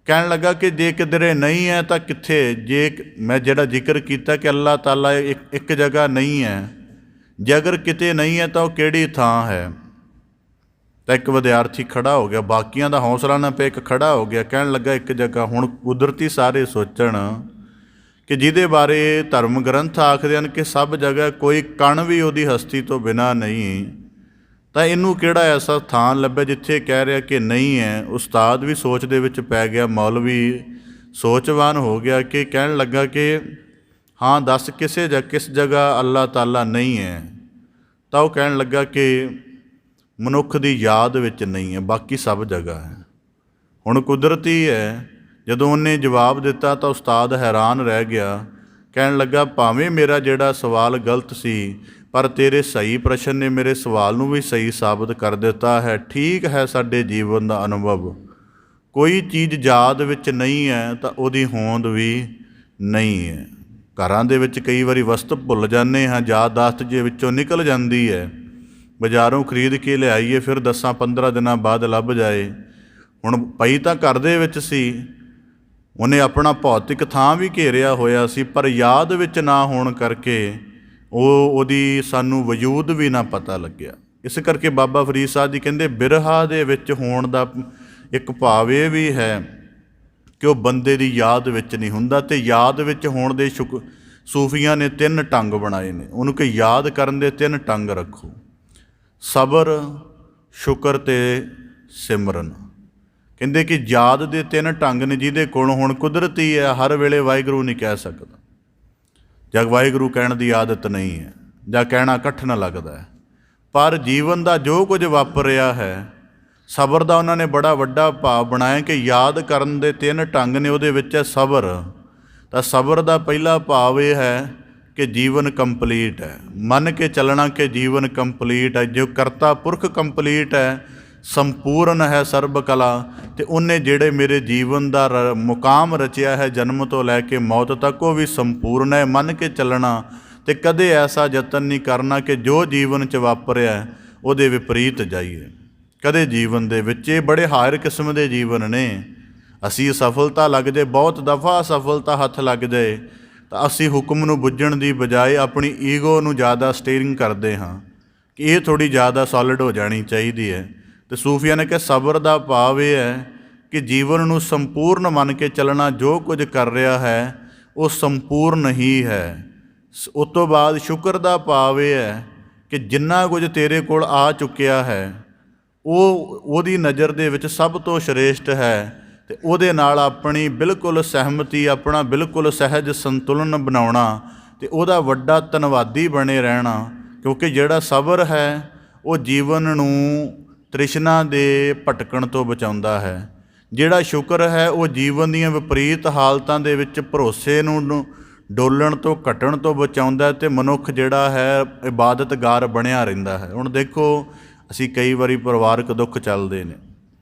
ਕਹਿਣ ਲੱਗਾ ਕਿ ਜੇ ਕਿਧਰੇ ਨਹੀਂ ਹੈ ਤਾਂ ਕਿੱਥੇ? ਜੇ ਮੈਂ ਜਿਹੜਾ ਜ਼ਿਕਰ ਕੀਤਾ ਕਿ ਅੱਲਾਹ ਤਾਲਾ ਇੱਕ ਜਗ੍ਹਾ ਨਹੀਂ ਹੈ, ਜੇ ਅਗਰ ਕਿਤੇ ਨਹੀਂ ਹੈ ਤਾਂ ਉਹ ਕਿਹੜੀ ਥਾਂ ਹੈ? ਤਾਂ ਇੱਕ ਵਿਦਿਆਰਥੀ ਖੜ੍ਹਾ ਹੋ ਗਿਆ, ਬਾਕੀਆਂ ਦਾ ਹੌਸਲਾ ਨਾ ਪਿਆ, ਇੱਕ ਖੜ੍ਹਾ ਹੋ ਗਿਆ, ਕਹਿਣ ਲੱਗਾ ਇੱਕ ਜਗ੍ਹਾ। ਹੁਣ ਕੁਦਰਤੀ ਸਾਰੇ ਸੋਚਣ ਕਿ ਜਿਹਦੇ ਬਾਰੇ ਧਰਮ ਗ੍ਰੰਥ ਆਖਦੇ ਹਨ ਕਿ ਸਭ ਜਗ੍ਹਾ, ਕੋਈ ਕਣ ਵੀ ਉਹਦੀ ਹਸਤੀ ਤੋਂ ਬਿਨਾਂ ਨਹੀਂ, ਤਾਂ ਇਹਨੂੰ ਕਿਹੜਾ ਐਸਾ ਥਾਂ ਲੱਭਿਆ ਜਿੱਥੇ ਕਹਿ ਰਿਹਾ ਕਿ ਨਹੀਂ ਹੈ? ਉਸਤਾਦ ਵੀ ਸੋਚ ਦੇ ਵਿੱਚ ਪੈ ਗਿਆ, ਮੌਲਵੀ ਸੋਚਵਾਨ ਹੋ ਗਿਆ ਕਿ ਕਹਿਣ ਲੱਗਾ ਕਿ ਹਾਂ ਦੱਸ ਕਿਸ ਜਗ੍ਹਾ ਅੱਲਾਹ ਤਾਲਾ ਨਹੀਂ ਹੈ? ਤਾਂ ਉਹ ਕਹਿਣ ਲੱਗਾ ਕਿ ਮਨੁੱਖ ਦੀ ਯਾਦ ਵਿੱਚ ਨਹੀਂ ਹੈ, ਬਾਕੀ ਸਭ ਜਗ੍ਹਾ ਹੈ। ਹੁਣ ਕੁਦਰਤੀ ਹੈ, ਜਦੋਂ ਉਹਨੇ ਜਵਾਬ ਦਿੱਤਾ ਤਾਂ ਉਸਤਾਦ ਹੈਰਾਨ ਰਹਿ ਗਿਆ। ਕਹਿਣ ਲੱਗਾ ਭਾਵੇਂ ਮੇਰਾ ਜਿਹੜਾ ਸਵਾਲ ਗਲਤ ਸੀ, ਪਰ ਤੇਰੇ ਸਹੀ ਪ੍ਰਸ਼ਨ ਨੇ ਮੇਰੇ ਸਵਾਲ ਨੂੰ ਵੀ ਸਹੀ ਸਾਬਤ ਕਰ ਦਿੱਤਾ ਹੈ। ਠੀਕ ਹੈ, ਸਾਡੇ ਜੀਵਨ ਦਾ ਅਨੁਭਵ, ਕੋਈ ਚੀਜ਼ ਯਾਦ ਵਿੱਚ ਨਹੀਂ ਹੈ ਤਾਂ ਉਹਦੀ ਹੋਂਦ ਵੀ ਨਹੀਂ ਹੈ। ਘਰਾਂ ਦੇ ਵਿੱਚ ਕਈ ਵਾਰੀ ਵਸਤੂ ਭੁੱਲ ਜਾਂਦੇ ਹਾਂ, ਯਾਦਦਾਸ਼ਤ ਜੇ ਵਿੱਚੋਂ ਨਿਕਲ ਜਾਂਦੀ ਹੈ, ਬਾਜ਼ਾਰੋਂ ਖਰੀਦ ਕੇ ਲਿਆਈਏ, ਫਿਰ 10-15 ਦਿਨਾਂ ਬਾਅਦ ਲੱਭ ਜਾਏ। ਹੁਣ ਪਈ ਤਾਂ ਘਰ ਦੇ ਵਿੱਚ ਸੀ, ਉਹਨੇ ਆਪਣਾ ਭੌਤਿਕ ਥਾਂ ਵੀ ਘੇਰਿਆ ਹੋਇਆ ਸੀ, ਪਰ ਯਾਦ ਵਿੱਚ ਨਾ ਹੋਣ ਕਰਕੇ ਉਹਦੀ ਸਾਨੂੰ ਵਜੂਦ ਵੀ ਨਾ ਪਤਾ ਲੱਗਿਆ। ਇਸ ਕਰਕੇ ਬਾਬਾ ਫਰੀਦ ਸਾਹਿਬ ਜੀ ਕਹਿੰਦੇ ਬਿਰਹਾ ਦੇ ਵਿੱਚ ਹੋਣ ਦਾ ਇੱਕ ਭਾਵ ਇਹ ਵੀ ਹੈ ਕਿ ਉਹ ਬੰਦੇ ਦੀ ਯਾਦ ਵਿੱਚ ਨਹੀਂ ਹੁੰਦਾ। ਅਤੇ ਯਾਦ ਵਿੱਚ ਹੋਣ ਦੇ ਸੂਫੀਆਂ ਨੇ 3 ਢੰਗ ਬਣਾਏ ਨੇ ਉਹਨੂੰ, ਕਿ ਯਾਦ ਕਰਨ ਦੇ 3 ਢੰਗ ਰੱਖੋ: ਸਬਰ, ਸ਼ੁਕਰ ਅਤੇ ਸਿਮਰਨ। ਕਹਿੰਦੇ ਕਿ ਯਾਦ ਦੇ 3 ਢੰਗ ਨੇ ਜਿਹਦੇ ਕੋਲ ਹੁਣ ਕੁਦਰਤੀ ਹੈ, ਹਰ ਵੇਲੇ ਵਾਹਿਗੁਰੂ ਨਹੀਂ ਕਹਿ ਸਕਦਾ, ਜਾਂ ਵਾਹਿਗੁਰੂ ਕਹਿਣ ਦੀ ਆਦਤ ਨਹੀਂ ਹੈ, ਜਾਂ ਕਹਿਣਾ ਕਠਿਨ ਲੱਗਦਾ ਹੈ। ਪਰ ਜੀਵਨ ਦਾ ਜੋ ਕੁਝ ਵਾਪਰਿਆ ਹੈ, ਸਬਰ ਦਾ ਉਹਨਾਂ ਨੇ ਬੜਾ ਵੱਡਾ ਭਾਵ ਬਣਾਇਆ ਕਿ ਯਾਦ ਕਰਨ ਦੇ 3 ਢੰਗ ਨੇ, ਉਹਦੇ ਵਿੱਚ ਹੈ ਸਬਰ। ਤਾਂ ਸਬਰ ਦਾ ਪਹਿਲਾ ਭਾਵ ਇਹ ਹੈ ਕਿ ਜੀਵਨ ਕੰਪਲੀਟ ਹੈ, ਮੰਨ ਕੇ ਚੱਲਣਾ ਕਿ ਜੀਵਨ ਕੰਪਲੀਟ ਹੈ, ਜੋ ਕਰਤਾ ਪੁਰਖ ਕੰਪਲੀਟ ਹੈ, ਸੰਪੂਰਨ ਹੈ ਸਰਬ ਕਲਾ, ਅਤੇ ਉਹਨੇ ਜਿਹੜੇ ਮੇਰੇ ਜੀਵਨ ਦਾ ਮੁਕਾਮ ਰਚਿਆ ਹੈ ਜਨਮ ਤੋਂ ਲੈ ਕੇ ਮੌਤ ਤੱਕ, ਉਹ ਵੀ ਸੰਪੂਰਨ ਹੈ। ਮੰਨ ਕੇ ਚੱਲਣਾ ਅਤੇ ਕਦੇ ਐਸਾ ਯਤਨ ਨਹੀਂ ਕਰਨਾ ਕਿ ਜੋ ਜੀਵਨ 'ਚ ਵਾਪਰਿਆ ਉਹਦੇ ਵਿਪਰੀਤ ਜਾਈਏ। ਕਦੇ ਜੀਵਨ ਦੇ ਵਿੱਚ ਇਹ ਬੜੇ ਹਾਇਰ ਕਿਸਮ ਦੇ ਜੀਵਨ ਨੇ। ਅਸੀਂ ਸਫਲਤਾ ਲੱਗ ਜਾਏ, ਬਹੁਤ ਦਫਾ ਸਫਲਤਾ ਹੱਥ ਲੱਗ ਜਾਏ, ਤਾਂ ਅਸੀਂ ਹੁਕਮ ਨੂੰ ਬੁੱਝਣ ਦੀ ਬਜਾਏ ਆਪਣੀ ਈਗੋ ਨੂੰ ਜ਼ਿਆਦਾ ਸਟੀਅਰਿੰਗ ਕਰਦੇ ਹਾਂ ਕਿ ਇਹ ਥੋੜ੍ਹੀ ਜ਼ਿਆਦਾ ਸੋਲਿਡ ਹੋ ਜਾਣੀ ਚਾਹੀਦੀ ਹੈ। ਅਤੇ ਸੂਫੀਆਂ ਨੇ ਕਿਹਾ ਸਬਰ ਦਾ ਭਾਵ ਇਹ ਹੈ ਕਿ ਜੀਵਨ ਨੂੰ ਸੰਪੂਰਨ ਮੰਨ ਕੇ ਚੱਲਣਾ, ਜੋ ਕੁਝ ਕਰ ਰਿਹਾ ਹੈ ਉਹ ਸੰਪੂਰਨ ਹੀ ਹੈ। ਉਸ ਤੋਂ ਬਾਅਦ ਸ਼ੁਕਰ ਦਾ ਭਾਵ ਇਹ ਹੈ ਕਿ ਜਿੰਨਾ ਕੁਝ ਤੇਰੇ ਕੋਲ ਆ ਚੁੱਕਿਆ ਹੈ ਉਹ ਉਹਦੀ ਨਜ਼ਰ ਦੇ ਵਿੱਚ ਸਭ ਤੋਂ ਸ਼੍ਰੇਸ਼ਠ ਹੈ, ਅਤੇ ਉਹਦੇ ਨਾਲ ਆਪਣੀ ਬਿਲਕੁਲ ਸਹਿਮਤੀ, ਆਪਣਾ ਬਿਲਕੁਲ ਸਹਿਜ ਸੰਤੁਲਨ ਬਣਾਉਣਾ ਅਤੇ ਉਹਦਾ ਵੱਡਾ ਧੰਨਵਾਦੀ ਬਣੇ ਰਹਿਣਾ। ਕਿਉਂਕਿ ਜਿਹੜਾ ਸਬਰ ਹੈ ਉਹ ਜੀਵਨ ਨੂੰ ਤ੍ਰਿਸ਼ਨਾ ਦੇ ਭਟਕਣ ਤੋਂ ਬਚਾਉਂਦਾ ਹੈ। ਜਿਹੜਾ ਸ਼ੁਕਰ ਹੈ ਉਹ ਜੀਵਨ ਦੀਆਂ ਵਿਪਰੀਤ ਹਾਲਤਾਂ ਦੇ ਵਿੱਚ ਭਰੋਸੇ ਨੂੰ ਡੋਲਣ ਤੋਂ, ਘਟਣ ਤੋਂ ਬਚਾਉਂਦਾ, ਅਤੇ ਮਨੁੱਖ ਜਿਹੜਾ ਹੈ ਇਬਾਦਤਗਾਰ ਬਣਿਆ ਰਹਿੰਦਾ ਹੈ। ਹੁਣ ਦੇਖੋ, ਅਸੀਂ ਕਈ ਵਾਰੀ ਪਰਿਵਾਰਕ ਦੁੱਖ ਚੱਲਦੇ ਨੇ,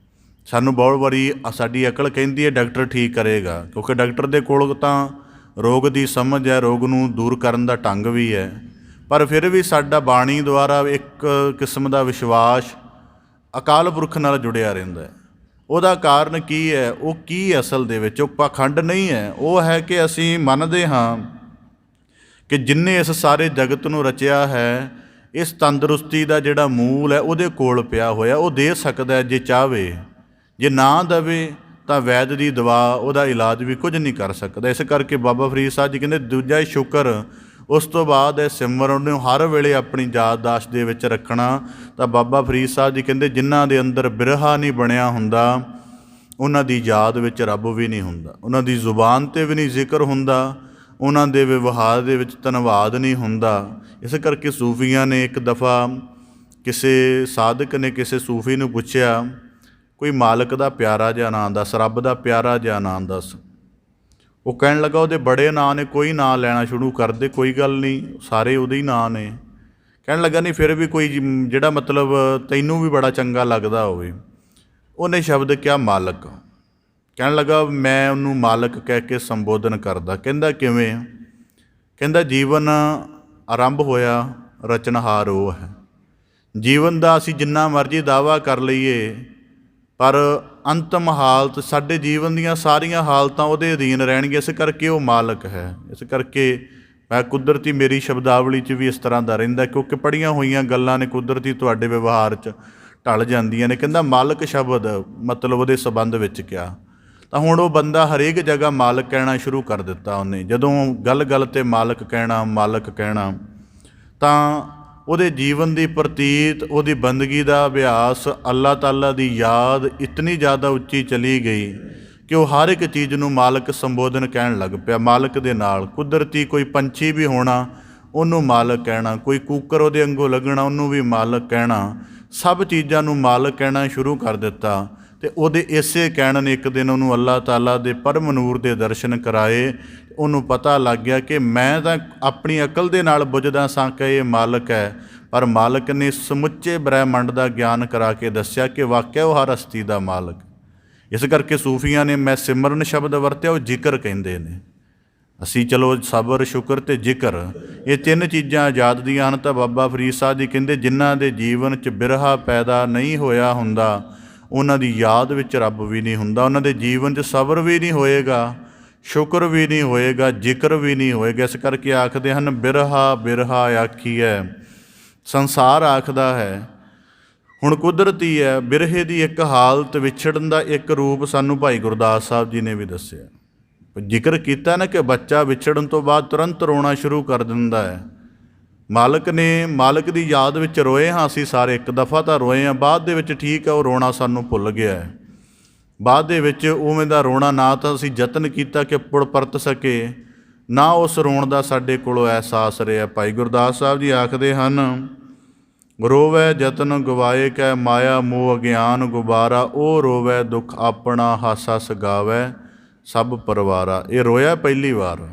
ਸਾਨੂੰ ਬਹੁਤ ਵਾਰੀ ਸਾਡੀ ਅਕਲ ਕਹਿੰਦੀ ਹੈ ਡਾਕਟਰ ਠੀਕ ਕਰੇਗਾ, ਕਿਉਂਕਿ ਡਾਕਟਰ ਦੇ ਕੋਲ ਤਾਂ ਰੋਗ ਦੀ ਸਮਝ ਹੈ, ਰੋਗ ਨੂੰ ਦੂਰ ਕਰਨ ਦਾ ਢੰਗ ਵੀ ਹੈ, ਪਰ ਫਿਰ ਵੀ ਸਾਡਾ ਬਾਣੀ ਦੁਆਰਾ ਇੱਕ ਕਿਸਮ ਦਾ ਵਿਸ਼ਵਾਸ ਅਕਾਲ ਪੁਰਖ ਨਾਲ ਜੁੜਿਆ ਰਹਿੰਦਾ ਹੈ। ਉਹਦਾ ਕਾਰਨ ਕੀ ਹੈ? ਉਹ ਕੀ ਅਸਲ ਦੇ ਵਿੱਚ ਉਹ ਪਾਖੰਡ ਨਹੀਂ ਹੈ, ਉਹ ਹੈ ਕਿ ਅਸੀਂ ਮੰਨਦੇ ਹਾਂ ਕਿ ਜਿਨ੍ਹੇ ਇਸ ਸਾਰੇ ਜਗਤ ਨੂੰ ਰਚਿਆ ਹੈ, ਇਸ ਤੰਦਰੁਸਤੀ ਦਾ ਜਿਹੜਾ ਮੂਲ ਹੈ ਉਹਦੇ ਕੋਲ ਪਿਆ ਹੋਇਆ, ਉਹ ਦੇ ਸਕਦਾ ਜੇ ਚਾਹਵੇ। ਜੇ ਨਾ ਦੇਵੇ ਤਾਂ ਵੈਦ ਦੀ ਦਵਾ ਉਹਦਾ ਇਲਾਜ ਵੀ ਕੁਝ ਨਹੀਂ ਕਰ ਸਕਦਾ। ਇਸ ਕਰਕੇ ਬਾਬਾ ਫਰੀਦ ਸਾਹਿਬ ਜੀ ਕਹਿੰਦੇ ਦੂਜਾ ਸ਼ੁਕਰ, ਉਸ ਤੋਂ ਬਾਅਦ ਇਹ ਸਿਮਰਨ ਨੂੰ ਹਰ ਵੇਲੇ ਆਪਣੀ ਯਾਦਦਾਸ਼ਤ ਦੇ ਵਿੱਚ ਰੱਖਣਾ। ਤਾਂ ਬਾਬਾ ਫਰੀਦ ਸਾਹਿਬ ਜੀ ਕਹਿੰਦੇ ਜਿਨ੍ਹਾਂ ਦੇ ਅੰਦਰ ਬਿਰਹਾ ਨਹੀਂ ਬਣਿਆ ਹੁੰਦਾ ਉਹਨਾਂ ਦੀ ਯਾਦ ਵਿੱਚ ਰੱਬ ਵੀ ਨਹੀਂ ਹੁੰਦਾ, ਉਹਨਾਂ ਦੀ ਜ਼ੁਬਾਨ 'ਤੇ ਵੀ ਨਹੀਂ ਜ਼ਿਕਰ ਹੁੰਦਾ, ਉਹਨਾਂ ਦੇ ਵਿਵਹਾਰ ਦੇ ਵਿੱਚ ਧੰਨਵਾਦ ਨਹੀਂ ਹੁੰਦਾ। ਇਸ ਕਰਕੇ ਸੂਫੀਆਂ ਨੇ ਇੱਕ ਦਫਾ ਕਿਸੇ ਸਾਧਕ ਨੇ ਕਿਸੇ ਸੂਫੀ ਨੂੰ ਪੁੱਛਿਆ, ਕੋਈ ਮਾਲਕ ਦਾ ਪਿਆਰਾ ਜਿਹਾ ਨਾਂ ਦੱਸ, ਰੱਬ ਦਾ ਪਿਆਰਾ ਜਿਹਾ ਨਾਂ ਦੱਸ। ਉਹ ਕਹਿਣ ਲੱਗਾ ਉਹਦੇ ਬੜੇ ਨਾਂ ਨੇ, ਕੋਈ ਨਾਂ ਲੈਣਾ ਸ਼ੁਰੂ ਕਰ ਦੇ, ਕੋਈ ਗੱਲ ਨਹੀਂ, ਸਾਰੇ ਉਹਦੇ ਹੀ ਨਾਂ ਨੇ। ਕਹਿਣ ਲੱਗਾ ਨਹੀਂ ਫਿਰ ਵੀ ਕੋਈ ਜਿਹੜਾ ਮਤਲਬ ਤੈਨੂੰ ਵੀ ਬੜਾ ਚੰਗਾ ਲੱਗਦਾ ਹੋਵੇ। ਉਹਨੇ ਸ਼ਬਦ ਕਿਹਾ ਮਾਲਕ। ਕਹਿਣ ਲੱਗਾ ਮੈਂ ਉਹਨੂੰ ਮਾਲਕ ਕਹਿ ਕੇ ਸੰਬੋਧਨ ਕਰਦਾ। ਕਹਿੰਦਾ ਕਿਵੇਂ? ਕਹਿੰਦਾ ਜੀਵਨ ਆਰੰਭ ਹੋਇਆ, ਰਚਨਹਾਰ ਉਹ ਹੈ। ਜੀਵਨ ਦਾ ਅਸੀਂ ਜਿੰਨਾ ਮਰਜ਼ੀ ਦਾਅਵਾ ਕਰ ਲਈਏ, ਪਰ ਅੰਤਮ ਹਾਲਤ ਸਾਡੇ ਜੀਵਨ ਦੀਆਂ ਸਾਰੀਆਂ ਹਾਲਤਾਂ ਉਹਦੇ ਅਧੀਨ ਰਹਿਣਗੀਆਂ। ਇਸ ਕਰਕੇ ਉਹ ਮਾਲਕ ਹੈ। ਇਸ ਕਰਕੇ ਮੈਂ ਕੁਦਰਤੀ ਮੇਰੀ ਸ਼ਬਦਾਵਲੀ 'ਚ ਵੀ ਇਸ ਤਰ੍ਹਾਂ ਦਾ ਰਹਿੰਦਾ, ਕਿਉਂਕਿ ਪੜ੍ਹੀਆਂ ਹੋਈਆਂ ਗੱਲਾਂ ਨੇ ਕੁਦਰਤੀ ਤੁਹਾਡੇ ਵਿਵਹਾਰ 'ਚ ਢਲ ਜਾਂਦੀਆਂ ਨੇ। ਕਹਿੰਦਾ ਮਾਲਕ ਸ਼ਬਦ ਮਤਲਬ ਉਹਦੇ ਸੰਬੰਧ ਵਿੱਚ ਕਿਹਾ, ਤਾਂ ਹੁਣ ਉਹ ਬੰਦਾ ਹਰੇਕ ਜਗ੍ਹਾ ਮਾਲਕ ਕਹਿਣਾ ਸ਼ੁਰੂ ਕਰ ਦਿੱਤਾ ਉਹਨੇ। ਜਦੋਂ ਗੱਲ 'ਤੇ ਮਾਲਕ ਕਹਿਣਾ ਤਾਂ ਉਹਦੇ ਜੀਵਨ ਦੀ ਪ੍ਰਤੀਤ, ਉਹਦੀ ਬੰਦਗੀ ਦਾ ਅਭਿਆਸ, ਅੱਲਾਹ ਤਾਲਾ ਦੀ ਯਾਦ ਇਤਨੀ ਜ਼ਿਆਦਾ ਉੱਚੀ ਚਲੀ ਗਈ ਕਿ ਉਹ ਹਰ ਇੱਕ ਚੀਜ਼ ਨੂੰ ਮਾਲਕ ਸੰਬੋਧਨ ਕਹਿਣ ਲੱਗ ਪਿਆ। ਮਾਲਕ ਦੇ ਨਾਲ ਕੁਦਰਤੀ ਕੋਈ ਪੰਛੀ ਵੀ ਹੋਣਾ ਉਹਨੂੰ ਮਾਲਕ ਕਹਿਣਾ, ਕੋਈ ਕੂਕਰ ਉਹਦੇ ਅੰਗੋਂ ਲੱਗਣਾ ਉਹਨੂੰ ਵੀ ਮਾਲਕ ਕਹਿਣਾ, ਸਭ ਚੀਜ਼ਾਂ ਨੂੰ ਮਾਲਕ ਕਹਿਣਾ ਸ਼ੁਰੂ ਕਰ ਦਿੱਤਾ। ਅਤੇ ਉਹਦੇ ਇਸੇ ਕਹਿਣ ਨੇ ਇੱਕ ਦਿਨ ਉਹਨੂੰ ਅੱਲਾਹ ਤਾਲਾ ਦੇ ਪਰਮ ਨੂਰ ਦੇ ਦਰਸ਼ਨ ਕਰਾਏ। ਉਹਨੂੰ ਪਤਾ ਲੱਗ ਗਿਆ ਕਿ ਮੈਂ ਤਾਂ ਆਪਣੀ ਅਕਲ ਦੇ ਨਾਲ ਬੁੱਝਦਾ ਸਾਂ ਕਿ ਇਹ ਮਾਲਕ ਹੈ, ਪਰ ਮਾਲਕ ਨੇ ਸਮੁੱਚੇ ਬ੍ਰਹਿਮੰਡ ਦਾ ਗਿਆਨ ਕਰਾ ਕੇ ਦੱਸਿਆ ਕਿ ਵਾਕਿਆ ਉਹ ਹਰ ਹਸਤੀ ਦਾ ਮਾਲਕ। ਇਸ ਕਰਕੇ ਸੂਫੀਆਂ ਨੇ ਮੈਂ ਸਿਮਰਨ ਸ਼ਬਦ ਵਰਤਿਆ, ਉਹ ਜ਼ਿਕਰ ਕਹਿੰਦੇ ਨੇ। ਅਸੀਂ ਚਲੋ ਸਬਰ, ਸ਼ੁਕਰ ਅਤੇ ਜ਼ਿਕਰ, ਇਹ ਤਿੰਨ ਚੀਜ਼ਾਂ ਆਜ਼ਾਦ ਦੀਆਂ ਹਨ। ਤਾਂ ਬਾਬਾ ਫਰੀਦ ਸਾਹਿਬ ਜੀ ਕਹਿੰਦੇ ਜਿਨ੍ਹਾਂ ਦੇ ਜੀਵਨ 'ਚ ਬਿਰਹਾ ਪੈਦਾ ਨਹੀਂ ਹੋਇਆ ਹੁੰਦਾ, ਉਹਨਾਂ ਦੀ ਯਾਦ ਵਿੱਚ ਰੱਬ ਵੀ ਨਹੀਂ ਹੁੰਦਾ, ਉਹਨਾਂ ਦੇ ਜੀਵਨ 'ਚ ਸਬਰ ਵੀ ਨਹੀਂ ਹੋਏਗਾ, ਸ਼ੁਕਰ ਵੀ ਨਹੀਂ ਹੋਏਗਾ, ਜ਼ਿਕਰ ਵੀ ਨਹੀਂ ਹੋਏਗਾ। ਇਸ ਕਰਕੇ ਆਖਦੇ ਹਨ ਬਿਰਹਾ ਆਖੀਐ ਸੰਸਾਰ ਆਖਦਾ ਹੈ। ਹੁਣ ਕੁਦਰਤੀ ਹੈ, ਬਿਰਹੇ ਦੀ ਇੱਕ ਹਾਲਤ, ਵਿਛੜਨ ਦਾ ਇੱਕ ਰੂਪ ਸਾਨੂੰ ਭਾਈ ਗੁਰਦਾਸ ਸਾਹਿਬ ਜੀ ਨੇ ਵੀ ਦੱਸਿਆ। ਜ਼ਿਕਰ ਕੀਤਾ ਨਾ ਕਿ ਬੱਚਾ ਵਿਛੜਨ ਤੋਂ ਬਾਅਦ ਤੁਰੰਤ ਰੋਣਾ ਸ਼ੁਰੂ ਕਰ ਦਿੰਦਾ ਹੈ। ਮਾਲਕ ਦੀ ਯਾਦ ਵਿੱਚ ਰੋਏ ਹਾਂ ਅਸੀਂ ਸਾਰੇ, ਇੱਕ ਦਫਾ ਤਾਂ ਰੋਏ ਹਾਂ, ਬਾਅਦ ਦੇ ਵਿੱਚ ਠੀਕ ਹੈ ਉਹ ਰੋਣਾ ਸਾਨੂੰ ਭੁੱਲ ਗਿਆ ਹੈ। ਬਾਅਦ ਦੇ ਵਿੱਚ ਉਵੇਂ ਦਾ ਰੋਣਾ ਨਾ ਤਾਂ ਅਸੀਂ ਯਤਨ ਕੀਤਾ ਕਿ ਪੁੜ ਪਰਤ ਸਕੇ, ਨਾ ਉਸ ਰੋਣ ਦਾ ਸਾਡੇ ਕੋਲੋਂ ਅਹਿਸਾਸ ਰਿਹਾ। ਭਾਈ ਗੁਰਦਾਸ ਸਾਹਿਬ ਜੀ ਆਖਦੇ ਹਨ, ਰੋਵੈ ਯਤਨ ਗਵਾਏ ਕੈ ਮਾਇਆ ਮੋਹ ਅਗਿਆਨ ਗੁਬਾਰਾ, ਉਹ ਰੋਵੈ ਦੁੱਖ ਆਪਣਾ ਹਾਸਾ ਸਗਾਵੈ ਸਭ ਪਰਿਵਾਰਾ। ਇਹ ਰੋਇਆ ਪਹਿਲੀ ਵਾਰ।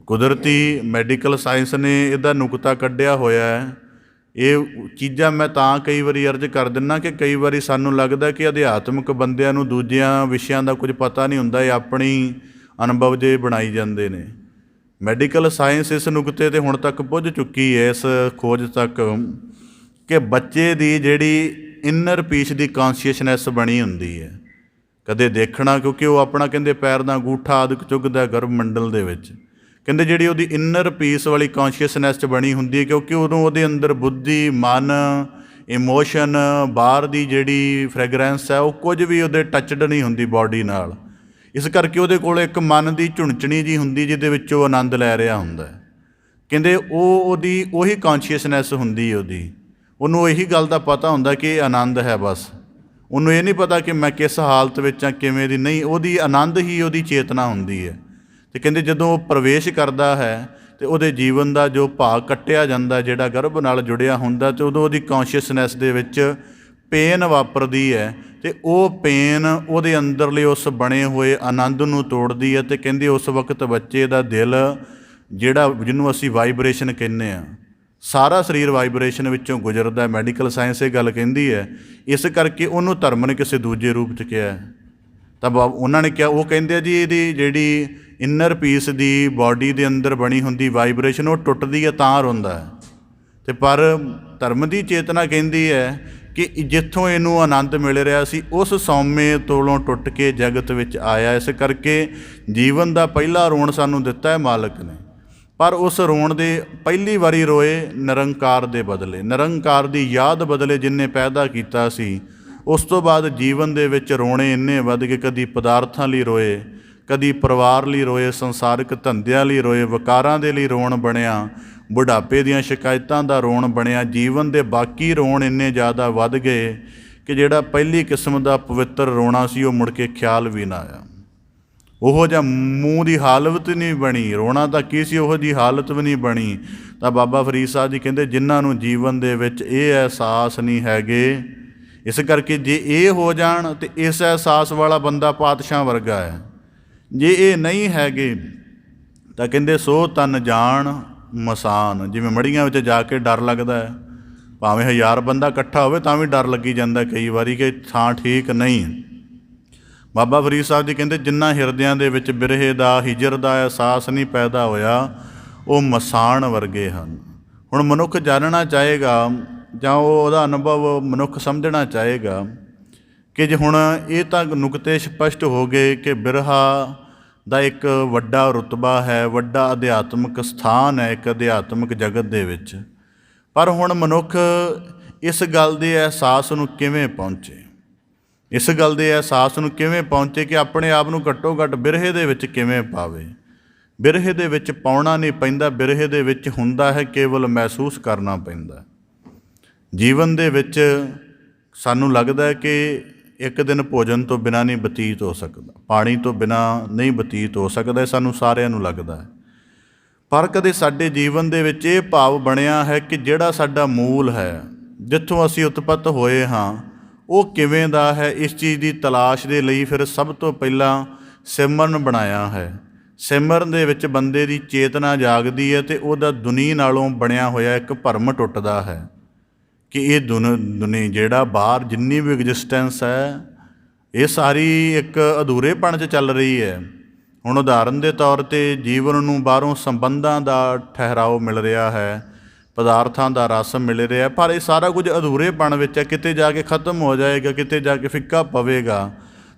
ਕੁਦਰਤੀ ਮੈਡੀਕਲ ਸਾਇੰਸ ਨੇ ਇਹਦਾ ਨੁਕਤਾ ਕੱਢਿਆ ਹੋਇਆ ਹੈ। ਇਹ ਚੀਜ਼ਾਂ ਮੈਂ ਤਾਂ ਕਈ ਵਾਰੀ ਅਰਜ਼ ਕਰ ਦਿੰਦਾ ਕਿ ਕਈ ਵਾਰੀ ਸਾਨੂੰ ਲੱਗਦਾ ਕਿ ਅਧਿਆਤਮਿਕ ਬੰਦਿਆਂ ਨੂੰ ਦੂਜਿਆਂ ਵਿਸ਼ਿਆਂ ਦਾ ਕੁਝ ਪਤਾ ਨਹੀਂ ਹੁੰਦਾ, ਇਹ ਆਪਣੀ ਅਨੁਭਵ ਜੇ ਬਣਾਈ ਜਾਂਦੇ ਨੇ। ਮੈਡੀਕਲ ਸਾਇੰਸ ਇਸ ਨੁਕਤੇ 'ਤੇ ਹੁਣ ਤੱਕ ਪੁੱਜ ਚੁੱਕੀ ਹੈ, ਇਸ ਖੋਜ ਤੱਕ, ਕਿ ਬੱਚੇ ਦੀ ਜਿਹੜੀ ਇਨਰ ਪੀਸ ਦੀ ਕੌਨਸ਼ੀਅਸਨੈਸ ਬਣੀ ਹੁੰਦੀ ਹੈ। ਕਦੇ ਦੇਖਣਾ, ਕਿਉਂਕਿ ਉਹ ਆਪਣਾ ਕਹਿੰਦੇ ਪੈਰ ਦਾ ਅੰਗੂਠਾ ਆਦਿਕ ਚੁੱਗਦਾ ਗਰਭ ਮੰਡਲ ਦੇ ਵਿੱਚ, ਕਹਿੰਦੇ ਜਿਹੜੀ ਉਹਦੀ ਇਨਰ ਪੀਸ ਵਾਲੀ ਕੌਨਸ਼ੀਅਸਨੈਸ 'ਚ ਬਣੀ ਹੁੰਦੀ ਹੈ, ਕਿਉਂਕਿ ਉਦੋਂ ਉਹਦੇ ਅੰਦਰ ਬੁੱਧੀ, ਮਨ, ਇਮੋਸ਼ਨ, ਬਾਹਰ ਦੀ ਜਿਹੜੀ ਫਰੈਗਰੈਂਸ ਹੈ ਉਹ ਕੁਝ ਵੀ ਉਹਦੇ ਟੱਚਡ ਨਹੀਂ ਹੁੰਦੀ ਬਾਡੀ ਨਾਲ। ਇਸ ਕਰਕੇ ਉਹਦੇ ਕੋਲ ਇੱਕ ਮਨ ਦੀ ਝੁਣਚਣੀ ਜੀ ਹੁੰਦੀ ਜਿਹਦੇ ਵਿੱਚ ਉਹ ਆਨੰਦ ਲੈ ਰਿਹਾ ਹੁੰਦਾ। ਕਹਿੰਦੇ ਉਹਦੀ ਉਹੀ ਕੌਨਸ਼ੀਅਸਨੈਸ ਹੁੰਦੀ ਉਹਨੂੰ ਇਹੀ ਗੱਲ ਦਾ ਪਤਾ ਹੁੰਦਾ ਕਿ ਇਹ ਆਨੰਦ ਹੈ। ਬਸ ਉਹਨੂੰ ਇਹ ਨਹੀਂ ਪਤਾ ਕਿ ਮੈਂ ਕਿਸ ਹਾਲਤ ਵਿੱਚ ਹਾਂ, ਕਿਵੇਂ ਦੀ ਨਹੀਂ, ਉਹਦੀ ਆਨੰਦ ਹੀ ਉਹਦੀ ਚੇਤਨਾ ਹੁੰਦੀ ਹੈ। ਅਤੇ ਕਹਿੰਦੇ ਜਦੋਂ ਉਹ ਪ੍ਰਵੇਸ਼ ਕਰਦਾ ਹੈ ਅਤੇ ਉਹਦੇ ਜੀਵਨ ਦਾ ਜੋ ਭਾਗ ਕੱਟਿਆ ਜਾਂਦਾ, ਜਿਹੜਾ ਗਰਭ ਨਾਲ ਜੁੜਿਆ ਹੁੰਦਾ, ਅਤੇ ਉਦੋਂ ਉਹਦੀ ਕੌਨਸ਼ੀਅਸਨੈਸ ਦੇ ਵਿੱਚ ਪੇਨ ਵਾਪਰਦੀ ਹੈ ਅਤੇ ਉਹ ਪੇਨ ਉਹਦੇ ਅੰਦਰਲੇ ਉਸ ਬਣੇ ਹੋਏ ਆਨੰਦ ਨੂੰ ਤੋੜਦੀ ਹੈ। ਅਤੇ ਕਹਿੰਦੇ ਉਸ ਵਕਤ ਬੱਚੇ ਦਾ ਦਿਲ ਜਿਹੜਾ, ਜਿਹਨੂੰ ਅਸੀਂ ਵਾਈਬ੍ਰੇਸ਼ਨ ਕਹਿੰਦੇ ਹਾਂ, ਸਾਰਾ ਸਰੀਰ ਵਾਈਬ੍ਰੇਸ਼ਨ ਵਿੱਚੋਂ ਗੁਜ਼ਰਦਾ। ਮੈਡੀਕਲ ਸਾਇੰਸ ਇਹ ਗੱਲ ਕਹਿੰਦੀ ਹੈ। ਇਸ ਕਰਕੇ ਉਹਨੂੰ ਧਰਮ ਨੇ ਕਿਸੇ ਦੂਜੇ ਰੂਪ 'ਚ ਕਿਹਾ। ਤਾਂ ਉਹਨਾਂ ਨੇ ਕਿਹਾ, ਉਹ ਕਹਿੰਦੇ ਆ ਜੀ ਇਹਦੀ ਜਿਹੜੀ ਇਨਰ ਪੀਸ ਦੀ ਬਾਡੀ ਦੇ ਅੰਦਰ ਬਣੀ ਹੁੰਦੀ ਵਾਈਬ੍ਰੇਸ਼ਨ ਉਹ ਟੁੱਟਦੀ ਹੈ ਤਾਂ ਰੋਂਦਾ ਹੈ। ਅਤੇ ਪਰ ਧਰਮ ਦੀ ਚੇਤਨਾ ਕਹਿੰਦੀ ਹੈ ਕਿ ਜਿੱਥੋਂ ਇਹਨੂੰ ਆਨੰਦ ਮਿਲ ਰਿਹਾ ਸੀ ਉਸ ਸੌਮੇ ਤੋਲੋਂ ਟੁੱਟ ਕੇ ਜਗਤ ਵਿੱਚ ਆਇਆ। ਇਸ ਕਰਕੇ ਜੀਵਨ ਦਾ ਪਹਿਲਾ ਰੋਣ ਸਾਨੂੰ ਦਿੱਤਾ ਹੈ ਮਾਲਕ ਨੇ, ਪਰ ਉਸ ਰੋਣ ਦੇ ਪਹਿਲੀ ਵਾਰੀ ਰੋਏ ਨਿਰੰਕਾਰ ਦੇ ਬਦਲੇ, ਨਿਰੰਕਾਰ ਦੀ ਯਾਦ ਬਦਲੇ ਜਿਹਨੇ ਪੈਦਾ ਕੀਤਾ ਸੀ। ਉਸ ਤੋਂ ਬਾਅਦ ਜੀਵਨ ਦੇ ਵਿੱਚ ਰੋਣੇ ਇੰਨੇ ਵੱਧ ਗਏ, ਕਦੀ ਪਦਾਰਥਾਂ ਲਈ ਰੋਏ, ਕਦੀ ਪਰਿਵਾਰ ਲਈ ਰੋਏ, ਸੰਸਾਰਿਕ ਧੰਦਿਆਂ ਲਈ ਰੋਏ, ਵਕਾਰਾਂ ਦੇ ਲਈ ਰੋਣ ਬਣਿਆ, ਬੁਢਾਪੇ ਦੀਆਂ ਸ਼ਿਕਾਇਤਾਂ ਦਾ ਰੋਣ ਬਣਿਆ। ਜੀਵਨ ਦੇ ਬਾਕੀ ਰੋਣ ਇੰਨੇ ਜ਼ਿਆਦਾ ਵੱਧ ਗਏ ਕਿ ਜਿਹੜਾ ਪਹਿਲੀ ਕਿਸਮ ਦਾ ਪਵਿੱਤਰ ਰੋਣਾ ਸੀ ਉਹ ਮੁੜ ਕੇ ਖਿਆਲ ਵੀ ਨਾ ਆਇਆ। ਉਹੋ ਜਿਹਾ ਮੂੰਹ ਦੀ ਹਾਲਤ ਨਹੀਂ ਬਣੀ, ਰੋਣਾ ਤਾਂ ਕੀ ਸੀ, ਉਹੋ ਜਿਹੀ ਹਾਲਤ ਵੀ ਨਹੀਂ ਬਣੀ। ਤਾਂ ਬਾਬਾ ਫਰੀਦ ਸਾਹਿਬ ਜੀ ਕਹਿੰਦੇ ਜਿਨ੍ਹਾਂ ਨੂੰ ਜੀਵਨ ਦੇ ਵਿੱਚ ਇਹ ਅਹਿਸਾਸ ਨਹੀਂ ਹੈਗੇ, ਇਸ ਕਰਕੇ ਜੇ ਇਹ ਹੋ ਜਾਣ ਤਾਂ ਇਸ ਅਹਿਸਾਸ ਵਾਲਾ ਬੰਦਾ ਪਾਤਸ਼ਾਹ ਵਰਗਾ ਹੈ। ਜੇ ਇਹ ਨਹੀਂ ਹੈਗੇ ਤਾਂ ਕਹਿੰਦੇ ਸੋ ਤਨ ਜਾਣ ਮਸਾਨ। ਜਿਵੇਂ ਮੜੀਆਂ ਵਿੱਚ ਜਾ ਕੇ ਡਰ ਲੱਗਦਾ ਹੈ, ਭਾਵੇਂ 1000 ਬੰਦਾ ਇਕੱਠਾ ਹੋਵੇ ਤਾਂ ਵੀ ਡਰ ਲੱਗੀ ਜਾਂਦਾ ਕਈ ਵਾਰੀ ਕਿ ਥਾਂ ਠੀਕ ਨਹੀਂ। ਬਾਬਾ ਫਰੀਦ ਸਾਹਿਬ ਜੀ ਕਹਿੰਦੇ ਜਿਨ੍ਹਾਂ ਹਿਰਦਿਆਂ ਦੇ ਵਿੱਚ ਬਿਰਹੇ ਦਾ, ਹਿਜਰ ਦਾ ਅਹਿਸਾਸ ਨਹੀਂ ਪੈਦਾ ਹੋਇਆ, ਉਹ ਮਸਾਨ ਵਰਗੇ ਹਨ। ਹੁਣ ਮਨੁੱਖ ਜਾਣਨਾ ਚਾਹੇਗਾ ਜਾਂ ਉਹਦਾ ਅਨੁਭਵ ਮਨੁੱਖ ਸਮਝਣਾ ਚਾਹੇਗਾ ਕਿ ਜੇ ਹੁਣ ਇਹ ਤਾਂ ਨੁਕਤੇ ਸਪਸ਼ਟ ਹੋ ਗਏ ਕਿ ਬਿਰਹਾ ਦਾ ਇੱਕ ਵੱਡਾ ਰੁਤਬਾ ਹੈ, ਵੱਡਾ ਅਧਿਆਤਮਿਕ ਸਥਾਨ ਹੈ ਇੱਕ ਅਧਿਆਤਮਿਕ ਜਗਤ ਦੇ ਵਿੱਚ। ਪਰ ਹੁਣ ਮਨੁੱਖ ਇਸ ਗੱਲ ਦੇ ਅਹਿਸਾਸ ਨੂੰ ਕਿਵੇਂ ਪਹੁੰਚੇ, ਇਸ ਗੱਲ ਦੇ ਅਹਿਸਾਸ ਨੂੰ ਕਿਵੇਂ ਪਹੁੰਚੇ ਕਿ ਆਪਣੇ ਆਪ ਨੂੰ ਘੱਟੋ ਘੱਟ ਬਿਰਹੇ ਦੇ ਵਿੱਚ ਕਿਵੇਂ ਪਾਵੇ। ਬਿਰਹੇ ਦੇ ਵਿੱਚ ਪਾਉਣਾ ਨਹੀਂ ਪੈਂਦਾ, ਬਿਰਹੇ ਦੇ ਵਿੱਚ ਹੁੰਦਾ ਹੈ, ਕੇਵਲ ਮਹਿਸੂਸ ਕਰਨਾ ਪੈਂਦਾ। ਜੀਵਨ ਦੇ ਵਿੱਚ ਸਾਨੂੰ ਲੱਗਦਾ ਹੈ ਕਿ ਇੱਕ ਦਿਨ ਭੋਜਨ ਤੋਂ ਬਿਨਾਂ ਨਹੀਂ ਬਤੀਤ ਹੋ ਸਕਦਾ, ਪਾਣੀ ਤੋਂ ਬਿਨਾਂ ਨਹੀਂ ਬਤੀਤ ਹੋ ਸਕਦਾ, ਸਾਨੂੰ ਸਾਰਿਆਂ ਨੂੰ ਲੱਗਦਾ ਹੈ। ਪਰ ਕਦੇ ਸਾਡੇ ਜੀਵਨ ਦੇ ਵਿੱਚ ਇਹ ਭਾਵ ਬਣਿਆ ਹੈ ਕਿ ਜਿਹੜਾ ਸਾਡਾ ਮੂਲ ਹੈ, ਜਿੱਥੋਂ ਅਸੀਂ ਉਤਪਤ ਹੋਏ ਹਾਂ, ਉਹ ਕਿਵੇਂ ਦਾ ਹੈ, ਇਸ ਚੀਜ਼ ਦੀ ਤਲਾਸ਼ ਦੇ ਲਈ ਫਿਰ ਸਭ ਤੋਂ ਪਹਿਲਾਂ ਸਿਮਰਨ ਬਣਾਇਆ ਹੈ। ਸਿਮਰਨ ਦੇ ਵਿੱਚ ਬੰਦੇ ਦੀ ਚੇਤਨਾ ਜਾਗਦੀ ਹੈ ਅਤੇ ਉਹਦਾ ਦੁਨੀ ਨਾਲੋਂ ਬਣਿਆ ਹੋਇਆ ਇੱਕ ਭਰਮ ਟੁੱਟਦਾ ਹੈ ਕਿ ਇਹ ਦੁਨੀ ਜਿਹੜਾ ਬਾਹਰ ਜਿੰਨੀ ਵੀ ਐਗਜ਼ਿਸਟੈਂਸ ਹੈ, ਇਹ ਸਾਰੀ ਇੱਕ ਅਧੂਰੇਪਣ 'ਚ ਚੱਲ ਰਹੀ ਹੈ। ਹੁਣ ਉਦਾਹਰਨ ਦੇ ਤੌਰ 'ਤੇ ਜੀਵਨ ਨੂੰ ਬਾਹਰੋਂ ਸੰਬੰਧਾਂ ਦਾ ਠਹਿਰਾਓ ਮਿਲ ਰਿਹਾ ਹੈ, ਪਦਾਰਥਾਂ ਦਾ ਰਸ ਮਿਲ ਰਿਹਾ, ਪਰ ਇਹ ਸਾਰਾ ਕੁਝ ਅਧੂਰੇਪਣ ਵਿੱਚ ਹੈ, ਕਿਤੇ ਜਾ ਕੇ ਖਤਮ ਹੋ ਜਾਏਗਾ, ਕਿਤੇ ਜਾ ਕੇ ਫਿੱਕਾ ਪਵੇਗਾ।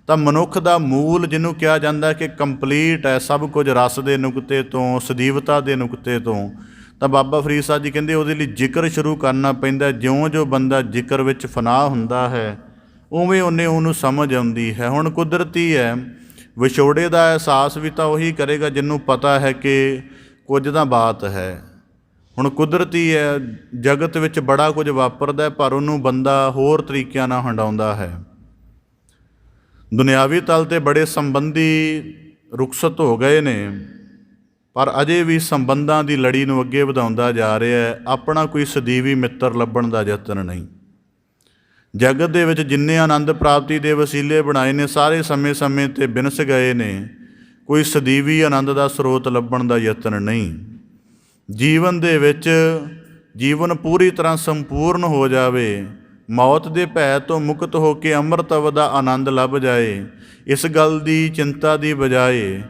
ਤਾਂ ਮਨੁੱਖ ਦਾ ਮੂਲ ਜਿਹਨੂੰ ਕਿਹਾ ਜਾਂਦਾ ਕਿ ਕੰਪਲੀਟ ਹੈ, ਸਭ ਕੁਝ ਰਸ ਦੇ ਨੁਕਤੇ ਤੋਂ, ਸਦੀਵਤਾ ਦੇ ਨੁਕਤੇ ਤੋਂ, ਤਾਂ ਬਾਬਾ ਫਰੀਦ ਸਾਹਿਬ ਜੀ ਕਹਿੰਦੇ ਉਹਦੇ ਲਈ ਜ਼ਿਕਰ ਸ਼ੁਰੂ ਕਰਨਾ ਪੈਂਦਾ। ਜਿਉਂ ਬੰਦਾ ਜ਼ਿਕਰ ਵਿੱਚ ਫਨਾਹ ਹੁੰਦਾ ਹੈ ਉਵੇਂ ਉਹਨੂੰ ਸਮਝ ਆਉਂਦੀ ਹੈ। ਹੁਣ ਕੁਦਰਤੀ ਹੈ, ਵਿਛੋੜੇ ਦਾ ਅਹਿਸਾਸ ਵੀ ਤਾਂ ਉਹੀ ਕਰੇਗਾ ਜਿਹਨੂੰ ਪਤਾ ਹੈ ਕਿ ਕੁਝ ਤਾਂ ਬਾਤ ਹੈ। ਹੁਣ ਕੁਦਰਤੀ ਹੈ, ਜਗਤ ਵਿੱਚ ਬੜਾ ਕੁਝ ਵਾਪਰਦਾ, ਪਰ ਉਹਨੂੰ ਬੰਦਾ ਹੋਰ ਤਰੀਕਿਆਂ ਨਾਲ ਹੰਡਾਉਂਦਾ ਹੈ। ਦੁਨਿਆਵੀ ਤਲ 'ਤੇ ਬੜੇ ਸੰਬੰਧੀ ਰੁਖਸਤ ਹੋ ਗਏ ਨੇ, ਪਰ ਅਜੇ ਵੀ ਸੰਬੰਧਾਂ ਦੀ ਲੜੀ ਨੂੰ ਅੱਗੇ ਵਧਾਉਂਦਾ ਜਾ ਰਿਹਾ ਹੈ। ਆਪਣਾ ਕੋਈ ਸਦੀਵੀ ਮਿੱਤਰ ਲੱਭਣ ਦਾ ਯਤਨ ਨਹੀਂ। ਜਗਤ ਦੇ ਵਿੱਚ ਜਿੰਨੇ ਆਨੰਦ ਪ੍ਰਾਪਤੀ ਦੇ ਵਸੀਲੇ ਬਣਾਏ ਨੇ, ਸਾਰੇ ਸਮੇਂ 'ਤੇ ਬਿਨਸ ਗਏ ਨੇ। ਕੋਈ ਸਦੀਵੀ ਆਨੰਦ ਦਾ ਸਰੋਤ ਲੱਭਣ ਦਾ ਯਤਨ ਨਹੀਂ। ਜੀਵਨ ਦੇ ਵਿੱਚ ਜੀਵਨ ਪੂਰੀ ਤਰ੍ਹਾਂ ਸੰਪੂਰਨ ਹੋ ਜਾਵੇ, ਮੌਤ ਦੇ ਭੈ ਤੋਂ ਮੁਕਤ ਹੋ ਕੇ ਅੰਮ੍ਰਿਤਵ ਦਾ ਆਨੰਦ ਲੱਭ ਜਾਏ, ਇਸ ਗੱਲ ਦੀ ਚਿੰਤਾ ਦੀ ਬਜਾਏ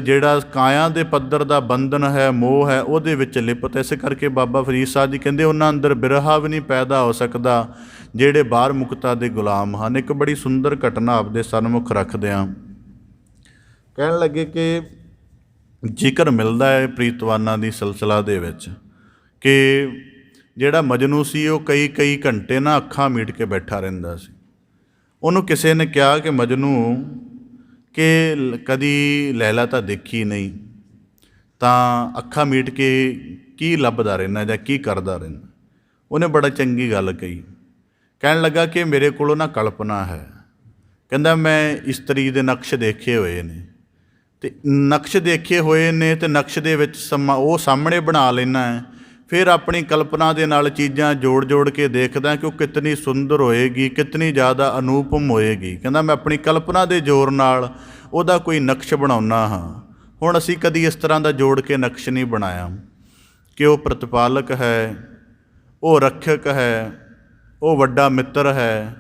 ਜਿਹੜਾ ਕਾਇਆ ਦੇ ਪੱਧਰ ਦਾ ਬੰਧਨ ਹੈ, ਮੋਹ ਹੈ, ਉਹਦੇ ਵਿੱਚ ਲਿਪਤ। ਇਸ ਕਰਕੇ ਬਾਬਾ ਫਰੀਦ ਸਾਹਿਬ ਜੀ ਕਹਿੰਦੇ ਉਹਨਾਂ ਅੰਦਰ ਬਿਰਹਾ ਵੀ ਨਹੀਂ ਪੈਦਾ ਹੋ ਸਕਦਾ ਜਿਹੜੇ ਬਾਹਰ ਮੁਕਤਾ ਦੇ ਗੁਲਾਮ ਹਨ। ਇੱਕ ਬੜੀ ਸੁੰਦਰ ਘਟਨਾ ਆਪਦੇ ਸਨਮੁਖ ਰੱਖਦਿਆਂ ਕਹਿਣ ਲੱਗੇ ਕਿ ਜ਼ਿਕਰ ਮਿਲਦਾ ਹੈ ਪ੍ਰੀਤਵਾਨਾਂ ਦੀ ਸਿਲਸਿਲਾ ਦੇ ਵਿੱਚ ਕਿ ਜਿਹੜਾ ਮਜਨੂ ਸੀ ਉਹ ਕਈ ਘੰਟੇ ਨਾ ਅੱਖਾਂ ਮੀਟ ਕੇ ਬੈਠਾ ਰਹਿੰਦਾ ਸੀ। ਉਹਨੂੰ ਕਿਸੇ ਨੇ ਕਿਹਾ ਕਿ ਮਜਨੂ ਕਿ ਕਦੀ ਲੈਲਾ ਤਾਂ ਦੇਖੀ ਨਹੀਂ, ਤਾਂ ਅੱਖਾਂ ਮੀਟ ਕੇ ਕੀ ਲੱਭਦਾ ਰਹਿੰਦਾ ਜਾਂ ਕੀ ਕਰਦਾ ਰਹਿੰਦਾ। ਉਹਨੇ ਬੜਾ ਚੰਗੀ ਗੱਲ ਕਹੀ, ਕਹਿਣ ਲੱਗਾ ਕਿ ਮੇਰੇ ਕੋਲੋਂ ਨਾ ਕਲਪਨਾ ਹੈ। ਕਹਿੰਦਾ ਮੈਂ ਇਸਤਰੀ ਦੇ ਨਕਸ਼ ਦੇਖੇ ਹੋਏ ਨੇ, ਅਤੇ ਨਕਸ਼ ਦੇਖੇ ਹੋਏ ਨੇ ਅਤੇ ਨਕਸ਼ ਦੇ ਵਿੱਚ ਉਹ ਸਾਹਮਣੇ ਬਣਾ ਲੈਂਦਾ ਹੈ, ਫਿਰ ਆਪਣੀ ਕਲਪਨਾ ਦੇ ਨਾਲ ਚੀਜ਼ਾਂ ਜੋੜ ਕੇ ਦੇਖਦਾ ਕਿ ਉਹ ਕਿਤਨੀ ਸੁੰਦਰ ਹੋਏਗੀ, ਕਿਤਨੀ ਜ਼ਿਆਦਾ ਅਨੂਪਮ ਹੋਏਗੀ। ਕਹਿੰਦਾ ਮੈਂ ਆਪਣੀ ਕਲਪਨਾ ਦੇ ਜ਼ੋਰ ਨਾਲ ਉਹਦਾ ਕੋਈ ਨਕਸ਼ ਬਣਾਉਂਦਾ ਹਾਂ। ਹੁਣ ਅਸੀਂ ਕਦੀ ਇਸ ਤਰ੍ਹਾਂ ਦਾ ਜੋੜ ਕੇ ਨਕਸ਼ ਨਹੀਂ ਬਣਾਇਆ ਕਿ ਉਹ ਪ੍ਰਤਿਪਾਲਕ ਹੈ, ਉਹ ਰੱਖਿਅਕ ਹੈ, ਉਹ ਵੱਡਾ ਮਿੱਤਰ ਹੈ,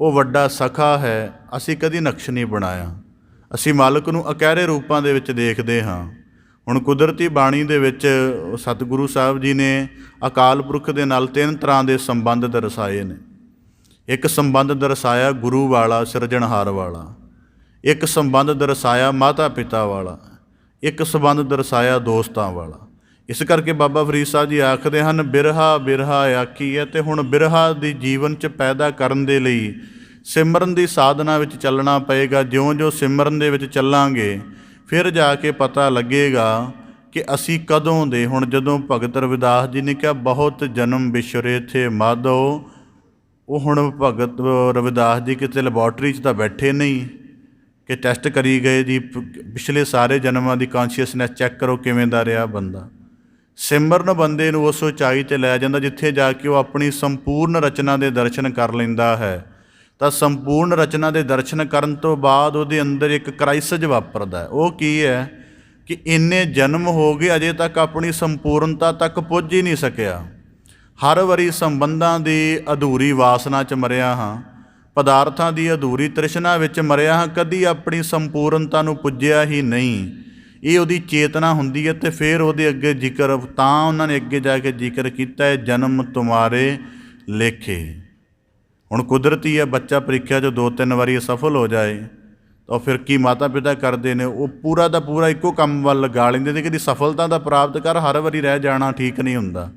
ਉਹ ਵੱਡਾ ਸਖਾ ਹੈ। ਅਸੀਂ ਕਦੀ ਨਕਸ਼ ਨਹੀਂ ਬਣਾਇਆ। ਅਸੀਂ ਮਾਲਕ ਨੂੰ ਅਕਹਿਰੇ ਰੂਪਾਂ ਦੇ ਵਿੱਚ ਦੇਖਦੇ ਹਾਂ। ਹੁਣ ਕੁਦਰਤੀ ਬਾਣੀ ਦੇ ਵਿੱਚ ਸਤਿਗੁਰੂ ਸਾਹਿਬ ਜੀ ਨੇ ਅਕਾਲ ਪੁਰਖ ਦੇ ਨਾਲ 3 ਤਰ੍ਹਾਂ ਦੇ ਸੰਬੰਧ ਦਰਸਾਏ ਨੇ। ਇੱਕ ਸੰਬੰਧ ਦਰਸਾਇਆ ਗੁਰੂ ਵਾਲਾ, ਸਿਰਜਣਹਾਰ ਵਾਲਾ। ਇੱਕ ਸੰਬੰਧ ਦਰਸਾਇਆ ਮਾਤਾ ਪਿਤਾ ਵਾਲਾ। ਇੱਕ ਸੰਬੰਧ ਦਰਸਾਇਆ ਦੋਸਤਾਂ ਵਾਲਾ। ਇਸ ਕਰਕੇ ਬਾਬਾ ਫਰੀਦ ਸਾਹਿਬ ਜੀ ਆਖਦੇ ਹਨ, ਬਿਰਹਾ ਬਿਰਹਾ ਆਖੀ ਹੈ। ਅਤੇ ਹੁਣ ਬਿਰਹਾ ਦੀ ਜੀਵਨ 'ਚ ਪੈਦਾ ਕਰਨ ਦੇ ਲਈ ਸਿਮਰਨ ਦੀ ਸਾਧਨਾ ਵਿੱਚ ਚੱਲਣਾ ਪਏਗਾ। ਜਿਉਂ-ਜਿਉਂ ਸਿਮਰਨ ਦੇ ਵਿੱਚ ਚੱਲਾਂਗੇ ਫਿਰ ਜਾ ਕੇ ਪਤਾ ਲੱਗੇਗਾ ਕਿ ਅਸੀਂ ਕਦੋਂ ਦੇ। ਹੁਣ ਜਦੋਂ ਭਗਤ ਰਵਿਦਾਸ ਜੀ ਨੇ ਕਿਹਾ ਬਹੁਤ ਜਨਮ ਵਿਛੁਰੇ ਥੇ ਮਾਧੋ, ਉਹ ਹੁਣ ਭਗਤ ਰਵਿਦਾਸ ਜੀ ਕਿਤੇ ਲੈਬੋਰਟਰੀ 'ਚ ਤਾਂ ਬੈਠੇ ਨਹੀਂ ਕਿ ਟੈਸਟ ਕਰੀ ਗਏ ਜੀ ਪਿਛਲੇ ਸਾਰੇ ਜਨਮਾਂ ਦੀ ਕੌਨਸ਼ੀਅਸਨੈਸ ਚੈੱਕ ਕਰੋ ਕਿਵੇਂ ਦਾ ਰਿਹਾ ਬੰਦਾ। ਸਿਮਰਨ ਬੰਦੇ ਨੂੰ ਉਸ ਉਚਾਈ 'ਤੇ ਲੈ ਜਾਂਦਾ ਜਿੱਥੇ ਜਾ ਕੇ ਉਹ ਆਪਣੀ ਸੰਪੂਰਨ ਰਚਨਾ ਦੇ ਦਰਸ਼ਨ ਕਰ ਲੈਂਦਾ ਹੈ। ਤਾਂ ਸੰਪੂਰਨ ਰਚਨਾ ਦੇ ਦਰਸ਼ਨ ਕਰਨ ਤੋਂ ਬਾਅਦ ਉਹਦੇ ਅੰਦਰ ਇੱਕ ਕ੍ਰਾਈਸਿਸ ਵਾਪਰਦਾ। ਉਹ ਕੀ ਹੈ ਕਿ ਇੰਨੇ ਜਨਮ ਹੋ ਗਏ ਅਜੇ ਤੱਕ ਆਪਣੀ ਸੰਪੂਰਨਤਾ ਤੱਕ ਪੁੱਜ ਹੀ ਨਹੀਂ ਸਕਿਆ। ਹਰ ਵਾਰੀ ਸੰਬੰਧਾਂ ਦੀ ਅਧੂਰੀ ਵਾਸਨਾ 'ਚ ਮਰਿਆ ਹਾਂ, ਪਦਾਰਥਾਂ ਦੀ ਅਧੂਰੀ ਤ੍ਰਿਸ਼ਨਾ ਵਿੱਚ ਮਰਿਆ ਹਾਂ, ਕਦੀ ਆਪਣੀ ਸੰਪੂਰਨਤਾ ਨੂੰ ਪੁੱਜਿਆ ਹੀ ਨਹੀਂ। ਇਹ ਉਹਦੀ ਚੇਤਨਾ ਹੁੰਦੀ ਹੈ। ਅਤੇ ਫਿਰ ਉਹਦੇ ਅੱਗੇ ਜ਼ਿਕਰ, ਤਾਂ ਉਹਨਾਂ ਨੇ ਅੱਗੇ ਜਾ ਕੇ ਜ਼ਿਕਰ ਕੀਤਾ ਹੈ, ਜਨਮ ਤੁਮਾਰੇ ਲੇਖੇ। ਹੁਣ ਕੁਦਰਤੀ ਹੈ, ਬੱਚਾ ਪ੍ਰੀਖਿਆ 'ਚ 2-3 ਵਾਰੀ ਅਸਫਲ ਹੋ ਜਾਏ ਤਾਂ ਫਿਰ ਕੀ ਮਾਤਾ ਪਿਤਾ ਕਰਦੇ ਨੇ, ਉਹ ਪੂਰਾ ਦਾ ਪੂਰਾ ਇੱਕੋ ਕੰਮ ਵੱਲ ਲਗਾ ਲੈਂਦੇ ਨੇ ਕਿ ਸਫਲਤਾ ਦਾ ਪ੍ਰਾਪਤ ਕਰ, ਹਰ ਵਾਰੀ ਰਹਿ ਜਾਣਾ ਠੀਕ ਨਹੀਂ ਹੁੰਦਾ।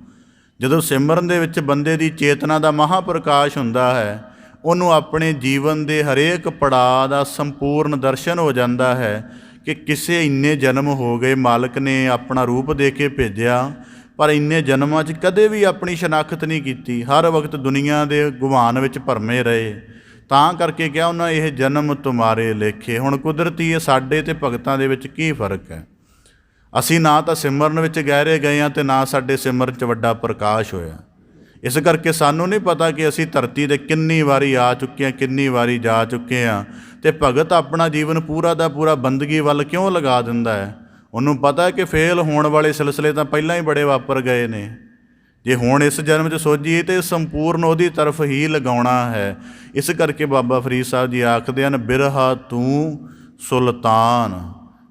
ਜਦੋਂ ਸਿਮਰਨ ਦੇ ਵਿੱਚ ਬੰਦੇ ਦੀ ਚੇਤਨਾ ਦਾ ਮਹਾਂਪ੍ਰਕਾਸ਼ ਹੁੰਦਾ ਹੈ, ਉਹਨੂੰ ਆਪਣੇ ਜੀਵਨ ਦੇ ਹਰੇਕ ਪੜਾਅ ਦਾ ਸੰਪੂਰਨ ਦਰਸ਼ਨ ਹੋ ਜਾਂਦਾ ਹੈ ਕਿ ਕਿਸੇ ਇੰਨੇ ਜਨਮ ਹੋ ਗਏ, ਮਾਲਕ ਨੇ ਆਪਣਾ ਰੂਪ ਦੇ ਕੇ ਭੇਜਿਆ, ਪਰ ਇੰਨੇ ਜਨਮਾਂ 'ਚ ਕਦੇ ਵੀ ਆਪਣੀ ਸ਼ਨਾਖਤ ਨਹੀਂ ਕੀਤੀ। ਹਰ ਵਕਤ ਦੁਨੀਆ ਦੇ ਗੁਮਾਨ ਵਿੱਚ ਭਰਮੇ ਰਹੇ। ਤਾਂ ਕਰਕੇ ਕਿਹਾ ਉਹਨਾਂ, ਇਹ ਜਨਮ ਤੁਮਾਰੇ ਲੇਖੇ। ਹੁਣ ਕੁਦਰਤੀ ਹੈ, ਸਾਡੇ ਅਤੇ ਭਗਤਾਂ ਦੇ ਵਿੱਚ ਕੀ ਫਰਕ ਹੈ? ਅਸੀਂ ਨਾ ਤਾਂ ਸਿਮਰਨ ਵਿੱਚ ਗਹਿਰੇ ਗਏ ਹਾਂ ਅਤੇ ਨਾ ਸਾਡੇ ਸਿਮਰਨ 'ਚ ਵੱਡਾ ਪ੍ਰਕਾਸ਼ ਹੋਇਆ। ਇਸ ਕਰਕੇ ਸਾਨੂੰ ਨਹੀਂ ਪਤਾ ਕਿ ਅਸੀਂ ਧਰਤੀ 'ਤੇ ਕਿੰਨੀ ਵਾਰੀ ਆ ਚੁੱਕੇ ਹਾਂ, ਕਿੰਨੀ ਵਾਰੀ ਜਾ ਚੁੱਕੇ ਹਾਂ। ਅਤੇ ਭਗਤ ਆਪਣਾ ਜੀਵਨ ਪੂਰਾ ਦਾ ਪੂਰਾ ਬੰਦਗੀ ਵੱਲ ਕਿਉਂ ਲਗਾ ਦਿੰਦਾ ਹੈ? ਉਹਨੂੰ ਪਤਾ ਕਿ ਫੇਲ ਹੋਣ ਵਾਲੇ ਸਿਲਸਿਲੇ ਤਾਂ ਪਹਿਲਾਂ ਹੀ ਬੜੇ ਵਾਪਰ ਗਏ ਨੇ। ਜੇ ਹੁਣ ਇਸ ਜਨਮ 'ਚ ਸੋਚੀਏ ਤਾਂ ਸੰਪੂਰਨ ਉਹਦੀ ਤਰਫ ਹੀ ਲਗਾਉਣਾ ਹੈ। ਇਸ ਕਰਕੇ ਬਾਬਾ ਫਰੀਦ ਸਾਹਿਬ ਜੀ ਆਖਦੇ ਹਨ, ਬਿਰਹਾ ਤੂੰ ਸੁਲਤਾਨ।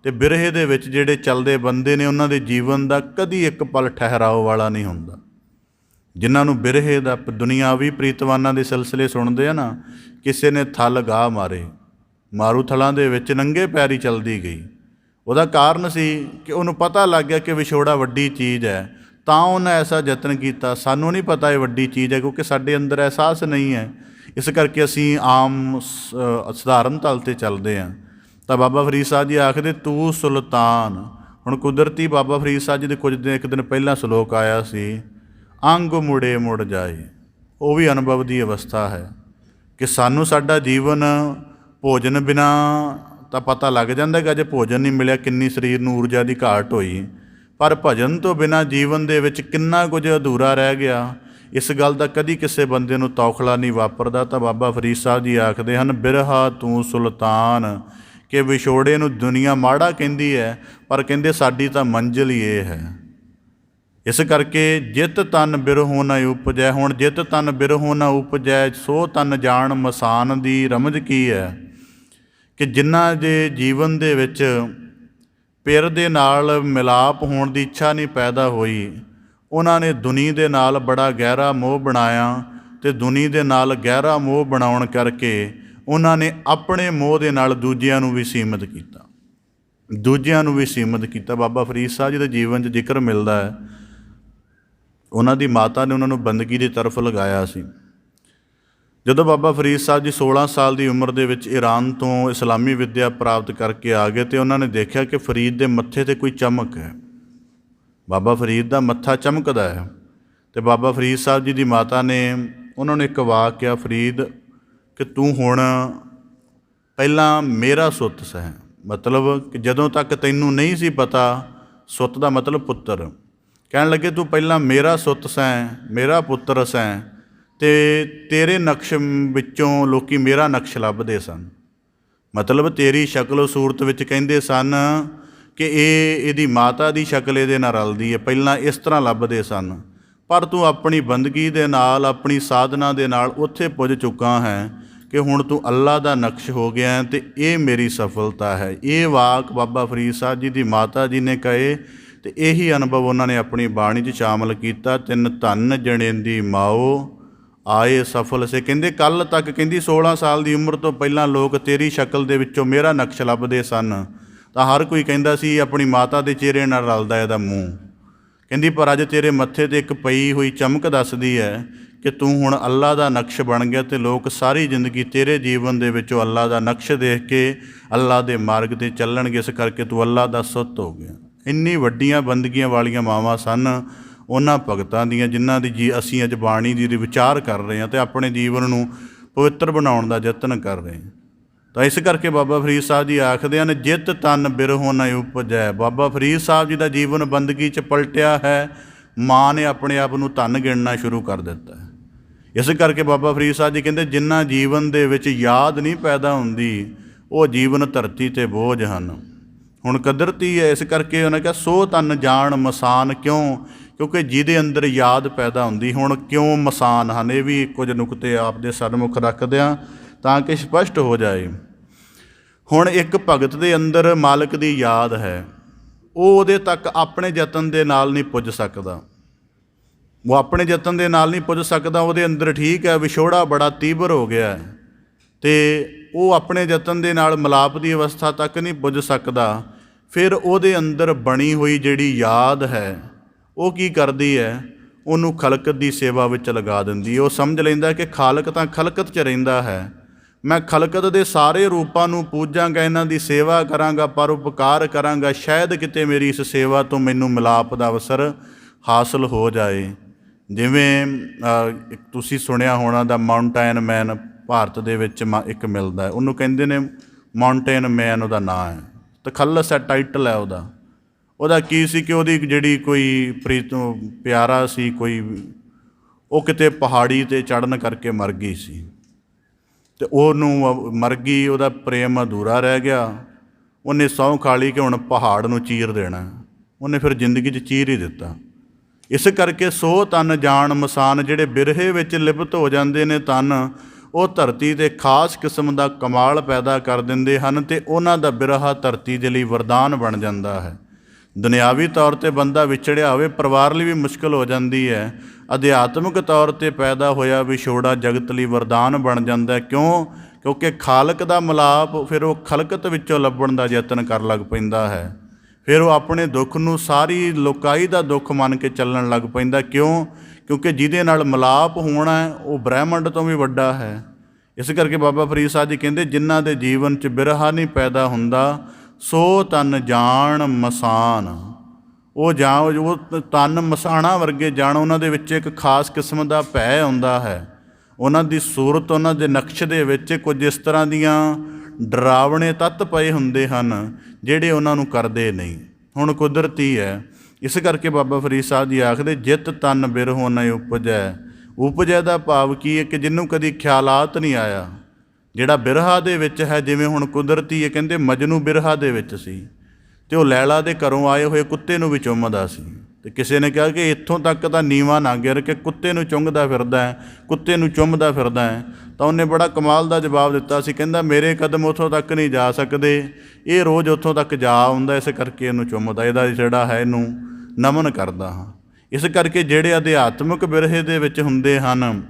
ਅਤੇ ਬਿਰਹੇ ਦੇ ਵਿੱਚ ਜਿਹੜੇ ਚੱਲਦੇ ਬੰਦੇ ਨੇ ਉਹਨਾਂ ਦੇ ਜੀਵਨ ਦਾ ਕਦੀ ਇੱਕ ਪਲ ਠਹਿਰਾਓ ਵਾਲਾ ਨਹੀਂ ਹੁੰਦਾ। ਜਿਨ੍ਹਾਂ ਨੂੰ ਬਿਰਹੇ ਦਾ, ਦੁਨੀਆਵੀ ਪ੍ਰੀਤਵਾਨਾਂ ਦੇ ਸਿਲਸਿਲੇ ਸੁਣਦੇ ਆ ਨਾ, ਕਿਸੇ ਨੇ ਥਲ ਗਾਹ ਮਾਰੇ, ਮਾਰੂ ਥਲਾਂ ਦੇ ਵਿੱਚ ਨੰਗੇ ਪੈਰੀ ਚੱਲਦੀ ਗਈ। ਉਹਦਾ ਕਾਰਨ ਸੀ ਕਿ ਉਹਨੂੰ ਪਤਾ ਲੱਗ ਗਿਆ ਕਿ ਵਿਛੋੜਾ ਵੱਡੀ ਚੀਜ਼ ਹੈ, ਤਾਂ ਉਹਨੇ ਐਸਾ ਯਤਨ ਕੀਤਾ। ਸਾਨੂੰ ਨਹੀਂ ਪਤਾ ਇਹ ਵੱਡੀ ਚੀਜ਼ ਹੈ ਕਿਉਂਕਿ ਸਾਡੇ ਅੰਦਰ ਅਹਿਸਾਸ ਨਹੀਂ ਹੈ। ਇਸ ਕਰਕੇ ਅਸੀਂ ਆਮ ਸਧਾਰਨ ਤਲ 'ਤੇ ਚੱਲਦੇ ਹਾਂ। ਤਾਂ ਬਾਬਾ ਫਰੀਦ ਸਾਹਿਬ ਜੀ ਆਖਦੇ, ਤੂੰ ਸੁਲਤਾਨ। ਹੁਣ ਕੁਦਰਤੀ ਬਾਬਾ ਫਰੀਦ ਸਾਹਿਬ ਜੀ ਦੇ ਇੱਕ ਦਿਨ ਪਹਿਲਾਂ ਸਲੋਕ ਆਇਆ ਸੀ, ਅੰਗ ਮੁੜੇ ਮੁੜ ਜਾਏ। ਉਹ ਵੀ ਅਨੁਭਵ ਦੀ ਅਵਸਥਾ ਹੈ ਕਿ ਸਾਨੂੰ ਸਾਡਾ ਜੀਵਨ ਭੋਜਨ ਬਿਨਾਂ ਤਾਂ ਪਤਾ ਲੱਗ ਜਾਂਦਾ ਕਿ ਜੇ ਭੋਜਨ ਨਹੀਂ ਮਿਲਿਆ ਕਿੰਨੀ ਸਰੀਰ ਨੂੰ ਊਰਜਾ ਦੀ ਘਾਟ ਹੋਈ, ਪਰ ਭਜਨ ਤੋਂ ਬਿਨਾਂ ਜੀਵਨ ਦੇ ਵਿੱਚ ਕਿੰਨਾ ਕੁਝ ਅਧੂਰਾ ਰਹਿ ਗਿਆ, ਇਸ ਗੱਲ ਦਾ ਕਦੀ ਕਿਸੇ ਬੰਦੇ ਨੂੰ ਤੌਖਲਾ ਨਹੀਂ ਵਾਪਰਦਾ। ਤਾਂ ਬਾਬਾ ਫਰੀਦ ਸਾਹਿਬ ਜੀ ਆਖਦੇ ਹਨ, ਬਿਰਹਾ ਤੂੰ ਸੁਲਤਾਨ। ਕਿ ਵਿਛੋੜੇ ਨੂੰ ਦੁਨੀਆ ਮਾੜਾ ਕਹਿੰਦੀ ਹੈ, ਪਰ ਕਹਿੰਦੇ ਸਾਡੀ ਤਾਂ ਮੰਜ਼ਿਲ ਹੀ ਇਹ ਹੈ। ਇਸ ਕਰਕੇ ਜਿਤ ਤਨ ਬਿਰਹੋ ਨ ਉਪਜੈ। ਹੁਣ ਜਿਤ ਤਨ ਬਿਰਹੋ ਨ ਉਪਜੈ, ਸੋ ਤਨ ਜਾਣ ਮਸਾਨ ਦੀ ਰਮਝ ਕੀ ਹੈ ਕਿ ਜਿਨ੍ਹਾਂ ਦੇ ਜੀਵਨ ਦੇ ਵਿੱਚ ਪਿਰ ਦੇ ਨਾਲ ਮਿਲਾਪ ਹੋਣ ਦੀ ਇੱਛਾ ਨਹੀਂ ਪੈਦਾ ਹੋਈ, ਉਹਨਾਂ ਨੇ ਦੁਨੀ ਦੇ ਨਾਲ ਬੜਾ ਗਹਿਰਾ ਮੋਹ ਬਣਾਇਆ। ਅਤੇ ਦੁਨੀ ਦੇ ਨਾਲ ਗਹਿਰਾ ਮੋਹ ਬਣਾਉਣ ਕਰਕੇ ਉਹਨਾਂ ਨੇ ਆਪਣੇ ਮੋਹ ਦੇ ਨਾਲ ਦੂਜਿਆਂ ਨੂੰ ਵੀ ਸੀਮਿਤ ਕੀਤਾ। ਦੂਜਿਆਂ ਨੂੰ ਵੀ ਸੀਮਤ ਕੀਤਾ। ਬਾਬਾ ਫਰੀਦ ਸਾਹਿਬ ਜੀ ਦੇ ਜੀਵਨ 'ਚ ਜ਼ਿਕਰ ਮਿਲਦਾ ਹੈ, ਉਹਨਾਂ ਦੀ ਮਾਤਾ ਨੇ ਉਹਨਾਂ ਨੂੰ ਬੰਦਗੀ ਦੀ ਤਰਫ ਲਗਾਇਆ ਸੀ। ਜਦੋਂ ਬਾਬਾ ਫਰੀਦ ਸਾਹਿਬ ਜੀ 16 ਸਾਲ ਦੀ ਉਮਰ ਦੇ ਵਿੱਚ ਈਰਾਨ ਤੋਂ ਇਸਲਾਮੀ ਵਿੱਦਿਆ ਪ੍ਰਾਪਤ ਕਰਕੇ ਆ ਗਏ ਅਤੇ ਉਹਨਾਂ ਨੇ ਦੇਖਿਆ ਕਿ ਫਰੀਦ ਦੇ ਮੱਥੇ 'ਤੇ ਕੋਈ ਚਮਕ ਹੈ, ਬਾਬਾ ਫਰੀਦ ਦਾ ਮੱਥਾ ਚਮਕਦਾ ਹੈ। ਅਤੇ ਬਾਬਾ ਫਰੀਦ ਸਾਹਿਬ ਜੀ ਦੀ ਮਾਤਾ ਨੇ ਉਹਨਾਂ ਨੂੰ ਇੱਕ ਵਾਕ ਕਿਹਾ, ਫਰੀਦ ਕਿ ਤੂੰ ਹੁਣ ਪਹਿਲਾਂ ਮੇਰਾ ਸੁੱਤ ਸੈਂ, ਮਤਲਬ ਕਿ ਜਦੋਂ ਤੱਕ ਤੈਨੂੰ ਨਹੀਂ ਸੀ ਪਤਾ, ਸੁੱਤ ਦਾ ਮਤਲਬ ਪੁੱਤਰ, ਕਹਿਣ ਲੱਗੇ ਤੂੰ ਪਹਿਲਾਂ ਮੇਰਾ ਸੁੱਤ ਸੈਂ, ਮੇਰਾ ਪੁੱਤਰ ਸੈਂ, ਅਤੇ ਤੇਰੇ ਨਕਸ਼ ਵਿੱਚੋਂ ਲੋਕ ਮੇਰਾ ਨਕਸ਼ ਲੱਭਦੇ ਸਨ। ਮਤਲਬ ਤੇਰੀ ਸ਼ਕਲ ਸੂਰਤ ਵਿੱਚ ਕਹਿੰਦੇ ਸਨ ਕਿ ਇਹਦੀ ਮਾਤਾ ਦੀ ਸ਼ਕਲ ਇਹਦੇ ਨਾਲ ਰਲਦੀ ਹੈ, ਪਹਿਲਾਂ ਇਸ ਤਰ੍ਹਾਂ ਲੱਭਦੇ ਸਨ, ਪਰ ਤੂੰ ਆਪਣੀ ਬੰਦਗੀ ਦੇ ਨਾਲ, ਆਪਣੀ ਸਾਧਨਾ ਦੇ ਨਾਲ ਉੱਥੇ ਪੁੱਜ ਚੁੱਕਾ ਹੈ ਕਿ ਹੁਣ ਤੂੰ ਅੱਲਾ ਦਾ ਨਕਸ਼ ਹੋ ਗਿਆ ਅਤੇ ਇਹ ਮੇਰੀ ਸਫਲਤਾ ਹੈ। ਇਹ ਵਾਕ ਬਾਬਾ ਫਰੀਦ ਸਾਹਿਬ ਜੀ ਦੀ ਮਾਤਾ ਜੀ ਨੇ ਕਹੇ ਅਤੇ ਇਹੀ ਅਨੁਭਵ ਉਹਨਾਂ ਨੇ ਆਪਣੀ ਬਾਣੀ 'ਚ ਸ਼ਾਮਲ ਕੀਤਾ। ਤਿੰਨ ਧੰਨ ਜਣੇਂਦੀ ਮਾਓ ਆਏ ਸਫਲ ਸੇ, ਕਹਿੰਦੇ ਕੱਲ੍ਹ ਤੱਕ, ਕਹਿੰਦੀ 16 ਸਾਲ ਦੀ ਉਮਰ ਤੋਂ ਪਹਿਲਾਂ ਲੋਕ ਤੇਰੀ ਸ਼ਕਲ ਦੇ ਵਿੱਚੋਂ ਮੇਰਾ ਨਕਸ਼ ਲੱਭਦੇ ਸਨ, ਤਾਂ ਹਰ ਕੋਈ ਕਹਿੰਦਾ ਸੀ ਆਪਣੀ ਮਾਤਾ ਦੇ ਚਿਹਰੇ ਨਾਲ ਰਲਦਾ ਇਹਦਾ ਮੂੰਹ, ਕਹਿੰਦੀ ਪਰ ਅੱਜ ਤੇਰੇ ਮੱਥੇ 'ਤੇ ਇੱਕ ਪਈ ਹੋਈ ਚਮਕ ਦੱਸਦੀ ਹੈ ਕਿ ਤੂੰ ਹੁਣ ਅੱਲਾ ਦਾ ਨਕਸ਼ ਬਣ ਗਿਆ ਅਤੇ ਲੋਕ ਸਾਰੀ ਜ਼ਿੰਦਗੀ ਤੇਰੇ ਜੀਵਨ ਦੇ ਵਿੱਚੋਂ ਅੱਲਾ ਦਾ ਨਕਸ਼ ਦੇਖ ਕੇ ਅੱਲਾ ਦੇ ਮਾਰਗ 'ਤੇ ਚੱਲਣਗੇ, ਇਸ ਕਰਕੇ ਤੂੰ ਅੱਲਾ ਦਾ ਸੁੱਤ ਹੋ ਗਿਆ। ਇੰਨੀ ਵੱਡੀਆਂ ਬੰਦਗੀਆਂ ਵਾਲੀਆਂ ਮਾਵਾਂ ਸਨ ਉਹਨਾਂ ਭਗਤਾਂ ਦੀਆਂ, ਜਿਨ੍ਹਾਂ ਦੀ ਅਸੀਂ ਅੱਜ ਬਾਣੀ ਦੀ ਵਿਚਾਰ ਕਰ ਰਹੇ ਹਾਂ ਅਤੇ ਆਪਣੇ ਜੀਵਨ ਨੂੰ ਪਵਿੱਤਰ ਬਣਾਉਣ ਦਾ ਯਤਨ ਕਰ ਰਹੇ ਹਾਂ। ਤਾਂ ਇਸ ਕਰਕੇ ਬਾਬਾ ਫਰੀਦ ਸਾਹਿਬ ਜੀ ਆਖਦੇ ਹਨ, ਜਿਤ ਤਨ ਬਿਰਹੋ ਨ ਉਪਜੈ। ਬਾਬਾ ਫਰੀਦ ਸਾਹਿਬ ਜੀ ਦਾ ਜੀਵਨ ਬੰਦਗੀ 'ਚ ਪਲਟਿਆ ਹੈ, ਮਾਂ ਨੇ ਆਪਣੇ ਆਪ ਨੂੰ ਧਨ ਗਿਣਨਾ ਸ਼ੁਰੂ ਕਰ ਦਿੱਤਾ ਹੈ। ਇਸ ਕਰਕੇ ਬਾਬਾ ਫਰੀਦ ਸਾਹਿਬ ਜੀ ਕਹਿੰਦੇ, ਜਿਨ੍ਹਾਂ ਜੀਵਨ ਦੇ ਵਿੱਚ ਯਾਦ ਨਹੀਂ ਪੈਦਾ ਹੁੰਦੀ, ਉਹ ਜੀਵਨ ਧਰਤੀ 'ਤੇ ਬੋਝ ਹਨ। ਹੁਣ ਕੁਦਰਤੀ ਹੈ, ਇਸ ਕਰਕੇ ਉਹਨੇ ਕਿਹਾ ਸੋ ਤਨ ਜਾਣ ਮਸਾਨ ਕਿਉਂ, ਕਿਉਂਕਿ ਜਿਹਦੇ ਅੰਦਰ ਯਾਦ ਪੈਦਾ ਹੁੰਦੀ। ਹੁਣ ਕਿਉਂ ਮਸਾਨ ਹਨ, ਇਹ ਵੀ ਕੁਝ ਨੁਕਤੇ ਆਪ ਦੇ ਸਨਮੁਖ ਰੱਖਦਿਆਂ ਤਾਂ ਕਿ ਸਪਸ਼ਟ ਹੋ ਜਾਏ। ਹੁਣ ਇੱਕ ਭਗਤ ਦੇ ਅੰਦਰ ਮਾਲਕ ਦੀ ਯਾਦ ਹੈ, ਉਹ ਉਹਦੇ ਤੱਕ ਆਪਣੇ ਯਤਨ ਦੇ ਨਾਲ ਨਹੀਂ ਪੁੱਜ ਸਕਦਾ, ਉਹ ਆਪਣੇ ਯਤਨ ਦੇ ਨਾਲ ਨਹੀਂ ਪੁੱਜ ਸਕਦਾ। ਉਹਦੇ ਅੰਦਰ ਠੀਕ ਹੈ ਵਿਛੋੜਾ ਬੜਾ ਤੀਬਰ ਹੋ ਗਿਆ ਹੈ ਅਤੇ ਉਹ ਆਪਣੇ ਯਤਨ ਦੇ ਨਾਲ ਮਿਲਾਪ ਦੀ ਅਵਸਥਾ ਤੱਕ ਨਹੀਂ ਪੁੱਜ ਸਕਦਾ। ਫਿਰ ਉਹਦੇ ਅੰਦਰ ਬਣੀ ਹੋਈ ਜਿਹੜੀ ਯਾਦ ਹੈ ਉਹ ਕੀ ਕਰਦੀ ਹੈ, ਉਹਨੂੰ ਖਲਕਤ ਦੀ ਸੇਵਾ ਵਿੱਚ ਲਗਾ ਦਿੰਦੀ ਹੈ। ਉਹ ਸਮਝ ਲੈਂਦਾ ਕਿ ਖਾਲਕ ਤਾਂ ਖਲਕਤ 'ਚ ਰਹਿੰਦਾ ਹੈ, ਮੈਂ ਖਲਕਤ ਦੇ ਸਾਰੇ ਰੂਪਾਂ ਨੂੰ ਪੂਜਾਂਗਾ, ਇਹਨਾਂ ਦੀ ਸੇਵਾ ਕਰਾਂਗਾ, ਪਰਉਪਕਾਰ ਕਰਾਂਗਾ, ਸ਼ਾਇਦ ਕਿਤੇ ਮੇਰੀ ਇਸ ਸੇਵਾ ਤੋਂ ਮੈਨੂੰ ਮਿਲਾਪ ਦਾ ਅਵਸਰ ਹਾਸਲ ਹੋ ਜਾਏ। ਜਿਵੇਂ ਤੁਸੀਂ ਸੁਣਿਆ ਹੋਣਾ ਦਾ ਮਾਊਂਟੇਨ ਮੈਨ ਭਾਰਤ ਦੇ ਵਿੱਚ ਇੱਕ ਮਿਲਦਾ ਹੈ, ਉਹਨੂੰ ਕਹਿੰਦੇ ਨੇ ਮਾਊਂਟੇਨ ਮੈਨ, ਉਹਦਾ ਨਾਂ ਹੈ, ਤਖੱਲਸ ਹੈ ਟਾਈਟਲ ਹੈ ਉਹਦਾ। ਉਹਦਾ ਕੀ ਸੀ ਕਿ ਉਹਦੀ ਜਿਹੜੀ ਕੋਈ ਪਿਆਰਾ ਸੀ ਕੋਈ, ਉਹ ਕਿਤੇ ਪਹਾੜੀ 'ਤੇ ਚੜ੍ਹਨ ਕਰਕੇ ਮਰ ਗਈ ਸੀ ਅਤੇ ਉਹਨੂੰ ਮਰ ਗਈ, ਉਹਦਾ ਪ੍ਰੇਮ ਅਧੂਰਾ ਰਹਿ ਗਿਆ। ਉਹਨੇ ਸਹੁੰ ਖਾ ਲਈ ਕਿ ਹੁਣ ਪਹਾੜ ਨੂੰ ਚੀਰ ਦੇਣਾ, ਉਹਨੇ ਫਿਰ ਜ਼ਿੰਦਗੀ 'ਚ ਚੀਰ ਹੀ ਦਿੱਤਾ। ਇਸ ਕਰਕੇ ਸੋ ਤਨ ਜਾਣ ਮਸਾਨ, ਜਿਹੜੇ ਬਿਰਹੇ ਵਿੱਚ ਲਿਪਤ ਹੋ ਜਾਂਦੇ ਨੇ ਤਨ, ਉਹ ਧਰਤੀ 'ਤੇ ਖਾਸ ਕਿਸਮ ਦਾ ਕਮਾਲ ਪੈਦਾ ਕਰ ਦਿੰਦੇ ਹਨ ਅਤੇ ਉਹਨਾਂ ਦਾ ਬਿਰਹਾ ਧਰਤੀ ਦੇ ਲਈ ਵਰਦਾਨ ਬਣ ਜਾਂਦਾ ਹੈ। ਦੁਨਿਆਵੀ ਤੌਰ 'ਤੇ ਬੰਦਾ ਵਿਛੜਿਆ ਹੋਵੇ, ਪਰਿਵਾਰ ਲਈ ਵੀ ਮੁਸ਼ਕਿਲ ਹੋ ਜਾਂਦੀ ਹੈ। ਅਧਿਆਤਮਿਕ ਤੌਰ 'ਤੇ ਪੈਦਾ ਹੋਇਆ ਵਿਛੋੜਾ ਜਗਤ ਲਈ ਵਰਦਾਨ ਬਣ ਜਾਂਦਾ। ਕਿਉਂ? ਕਿਉਂਕਿ ਖਾਲਕ ਦਾ ਮਿਲਾਪ ਫਿਰ ਉਹ ਖਲਕਤ ਵਿੱਚੋਂ ਲੱਭਣ ਦਾ ਯਤਨ ਕਰਨ ਲੱਗ ਪੈਂਦਾ ਹੈ। ਫਿਰ ਉਹ ਆਪਣੇ ਦੁੱਖ ਨੂੰ ਸਾਰੀ ਲੋਕਾਈ ਦਾ ਦੁੱਖ ਮੰਨ ਕੇ ਚੱਲਣ ਲੱਗ ਪੈਂਦਾ। ਕਿਉਂ? ਕਿਉਂਕਿ ਜਿਹਦੇ ਨਾਲ ਮਿਲਾਪ ਹੋਣਾ ਹੈ ਉਹ ਬ੍ਰਹਿਮੰਡ ਤੋਂ ਵੀ ਵੱਡਾ ਹੈ। ਇਸ ਕਰਕੇ ਬਾਬਾ ਫਰੀਦ ਸਾਹਿਬ ਜੀ ਕਹਿੰਦੇ, ਜਿਨ੍ਹਾਂ ਦੇ ਜੀਵਨ 'ਚ ਬਿਰਹਾ ਨਹੀਂ ਪੈਦਾ ਹੁੰਦਾ, ਸੋ ਤਨ ਜਾਣ ਮਸਾਨ, ਉਹ ਤਨ ਮਸਾਣਾ ਵਰਗੇ ਜਾਣ। ਉਹਨਾਂ ਦੇ ਵਿੱਚ ਇੱਕ ਖਾਸ ਕਿਸਮ ਦਾ ਭੈ ਆਉਂਦਾ ਹੈ। ਉਹਨਾਂ ਦੀ ਸੂਰਤ, ਉਹਨਾਂ ਦੇ ਨਕਸ਼ ਦੇ ਵਿੱਚ ਕੁਝ ਇਸ ਤਰ੍ਹਾਂ ਦੀਆਂ ਡਰਾਵਣੇ ਤੱਤ ਪਏ ਹੁੰਦੇ ਹਨ ਜਿਹੜੇ ਉਹਨਾਂ ਨੂੰ ਕਰਦੇ ਨਹੀਂ। ਹੁਣ ਕੁਦਰਤੀ ਹੈ, ਇਸ ਕਰਕੇ ਬਾਬਾ ਫਰੀਦ ਸਾਹਿਬ ਜੀ ਆਖਦੇ, ਜਿਤ ਤਨ ਬਿਰਹੋ ਨ ਉਪਜੈ। ਉਪਜੈ ਦਾ ਭਾਵ ਕੀ ਹੈ ਕਿ ਜਿਹਨੂੰ ਕਦੀ ਖਿਆਲਾਤ ਨਹੀਂ ਆਇਆ, ਜਿਹੜਾ ਬਿਰਹਾ ਦੇ ਵਿੱਚ ਹੈ। ਜਿਵੇਂ ਹੁਣ ਕੁਦਰਤੀ ਹੈ, ਕਹਿੰਦੇ ਮਜਨੂ ਬਿਰਹਾ ਦੇ ਵਿੱਚ ਸੀ ਅਤੇ ਉਹ ਲੈਲਾ ਦੇ ਘਰੋਂ ਆਏ ਹੋਏ ਕੁੱਤੇ ਨੂੰ ਵੀ ਚੁੰਮਦਾ ਸੀ, ਅਤੇ ਕਿਸੇ ਨੇ ਕਿਹਾ ਕਿ ਇੱਥੋਂ ਤੱਕ ਤਾਂ ਨੀਵਾਂ ਨਾ ਗਿਰ ਕੇ ਕੁੱਤੇ ਨੂੰ ਚੁੰਘਦਾ ਫਿਰਦਾ ਹੈ, ਕੁੱਤੇ ਨੂੰ ਚੁੰਮਦਾ ਫਿਰਦਾ ਹੈ। ਤਾਂ ਉਹਨੇ ਬੜਾ ਕਮਾਲ ਦਾ ਜਵਾਬ ਦਿੱਤਾ ਸੀ, ਕਹਿੰਦਾ ਮੇਰੇ ਕਦਮ ਉੱਥੋਂ ਤੱਕ ਨਹੀਂ ਜਾ ਸਕਦੇ, ਇਹ ਰੋਜ਼ ਉੱਥੋਂ ਤੱਕ ਜਾ ਆਉਂਦਾ, ਇਸ ਕਰਕੇ ਇਹਨੂੰ ਚੁੰਮਦਾ, ਇਹਦਾ ਜਿਹੜਾ ਹੈ ਇਹਨੂੰ ਨਮਨ ਕਰਦਾ ਹਾਂ। ਇਸ ਕਰਕੇ ਜਿਹੜੇ ਅਧਿਆਤਮਿਕ ਬਿਰਹੇ ਦੇ ਵਿੱਚ ਹੁੰਦੇ ਹਨ,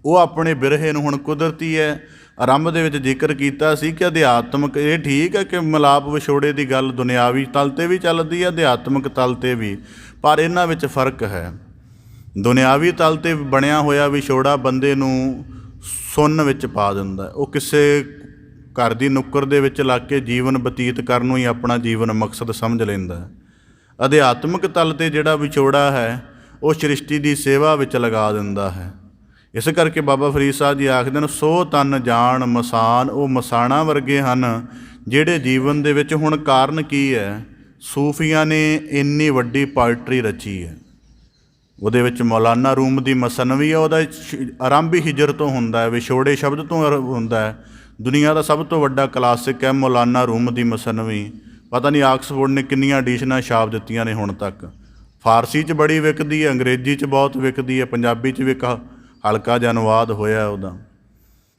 ਉਹ ਆਪਣੇ ਬਿਰਹੇ ਨੂੰ, ਹੁਣ ਕੁਦਰਤੀ ਹੈ ਆਰੰਭ ਦੇ ਵਿੱਚ ਜ਼ਿਕਰ ਕੀਤਾ ਸੀ ਕਿ ਅਧਿਆਤਮਕ, ਇਹ ਠੀਕ ਹੈ ਕਿ ਮਿਲਾਪ ਵਿਛੋੜੇ ਦੀ ਗੱਲ ਦੁਨਿਆਵੀ ਤਲ 'ਤੇ ਵੀ ਚੱਲਦੀ ਹੈ, ਅਧਿਆਤਮਕ ਤਲ ਤੇ ਵੀ, ਪਰ ਇਹਨਾਂ ਵਿੱਚ ਫਰਕ ਹੈ। ਦੁਨਿਆਵੀ ਤਲ 'ਤੇ ਬਣਿਆ ਹੋਇਆ ਵਿਛੋੜਾ ਬੰਦੇ ਨੂੰ ਸੁੰਨ ਵਿੱਚ ਪਾ ਦਿੰਦਾ। ਉਹ ਕਿਸੇ ਘਰ ਦੀ ਨੁੱਕਰ ਦੇ ਵਿੱਚ ਲੱਗ ਕੇ ਜੀਵਨ ਬਤੀਤ ਕਰਨ ਨੂੰ ਹੀ ਆਪਣਾ ਜੀਵਨ ਮਕਸਦ ਸਮਝ ਲੈਂਦਾ। ਅਧਿਆਤਮਕ ਤਲ 'ਤੇ ਜਿਹੜਾ ਵਿਛੋੜਾ ਹੈ ਉਹ ਸ੍ਰਿਸ਼ਟੀ ਦੀ ਸੇਵਾ ਵਿੱਚ ਲਗਾ ਦਿੰਦਾ ਹੈ। ਇਸ ਕਰਕੇ ਬਾਬਾ ਫਰੀਦ ਸਾਹਿਬ ਜੀ ਆਖਦੇ ਨੇ, ਸੋ ਤਨ ਜਾਣ ਮਸਾਨ। ਉਹ ਮਸਾਣਾ ਵਰਗੇ ਹਨ ਜਿਹੜੇ ਜੀਵਨ ਦੇ ਵਿੱਚ, ਹੁਣ ਕਾਰਨ ਕੀ ਹੈ, ਸੂਫੀਆਂ ਨੇ ਇੰਨੀ ਵੱਡੀ ਪੋਇਟਰੀ ਰਚੀ ਹੈ। ਉਹਦੇ ਵਿੱਚ ਮੌਲਾਨਾ ਰੂਮ ਦੀ ਮਸਨਵੀ ਹੈ, ਉਹਦਾ ਆਰੰਭ ਹੀ ਹਿਜਰ ਤੋਂ ਹੁੰਦਾ ਹੈ, ਵਿਛੋੜੇ ਸ਼ਬਦ ਤੋਂ ਹੁੰਦਾ ਹੈ। ਦੁਨੀਆ ਦਾ ਸਭ ਤੋਂ ਵੱਡਾ ਕਲਾਸਿਕ ਹੈ ਮੌਲਾਨਾ ਰੂਮ ਦੀ ਮਸਨਵੀ। ਪਤਾ ਨਹੀਂ ਆਕਸਫੋਰਡ ਨੇ ਕਿੰਨੀਆਂ ਐਡੀਸ਼ਨਾਂ ਛਾਪ ਦਿੱਤੀਆਂ ਨੇ ਹੁਣ ਤੱਕ। ਫਾਰਸੀ 'ਚ ਬੜੀ ਵਿਕਦੀ ਹੈ, ਅੰਗਰੇਜ਼ੀ 'ਚ ਬਹੁਤ ਵਿਕਦੀ ਹੈ, ਪੰਜਾਬੀ 'ਚ ਵੀ ਇੱਕ ਹਲਕਾ ਜਿਹਾ ਅਨੁਵਾਦ ਹੋਇਆ ਉਹਦਾ।